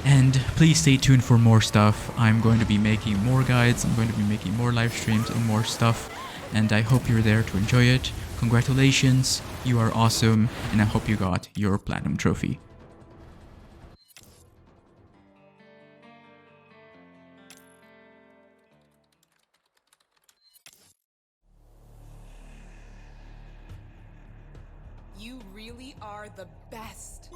and please stay tuned for more stuff. I'm going to be making more guides, I'm going to be making more live streams and more stuff. And I hope you're there to enjoy it. Congratulations, you are awesome, and I hope you got your platinum trophy. You really are the best.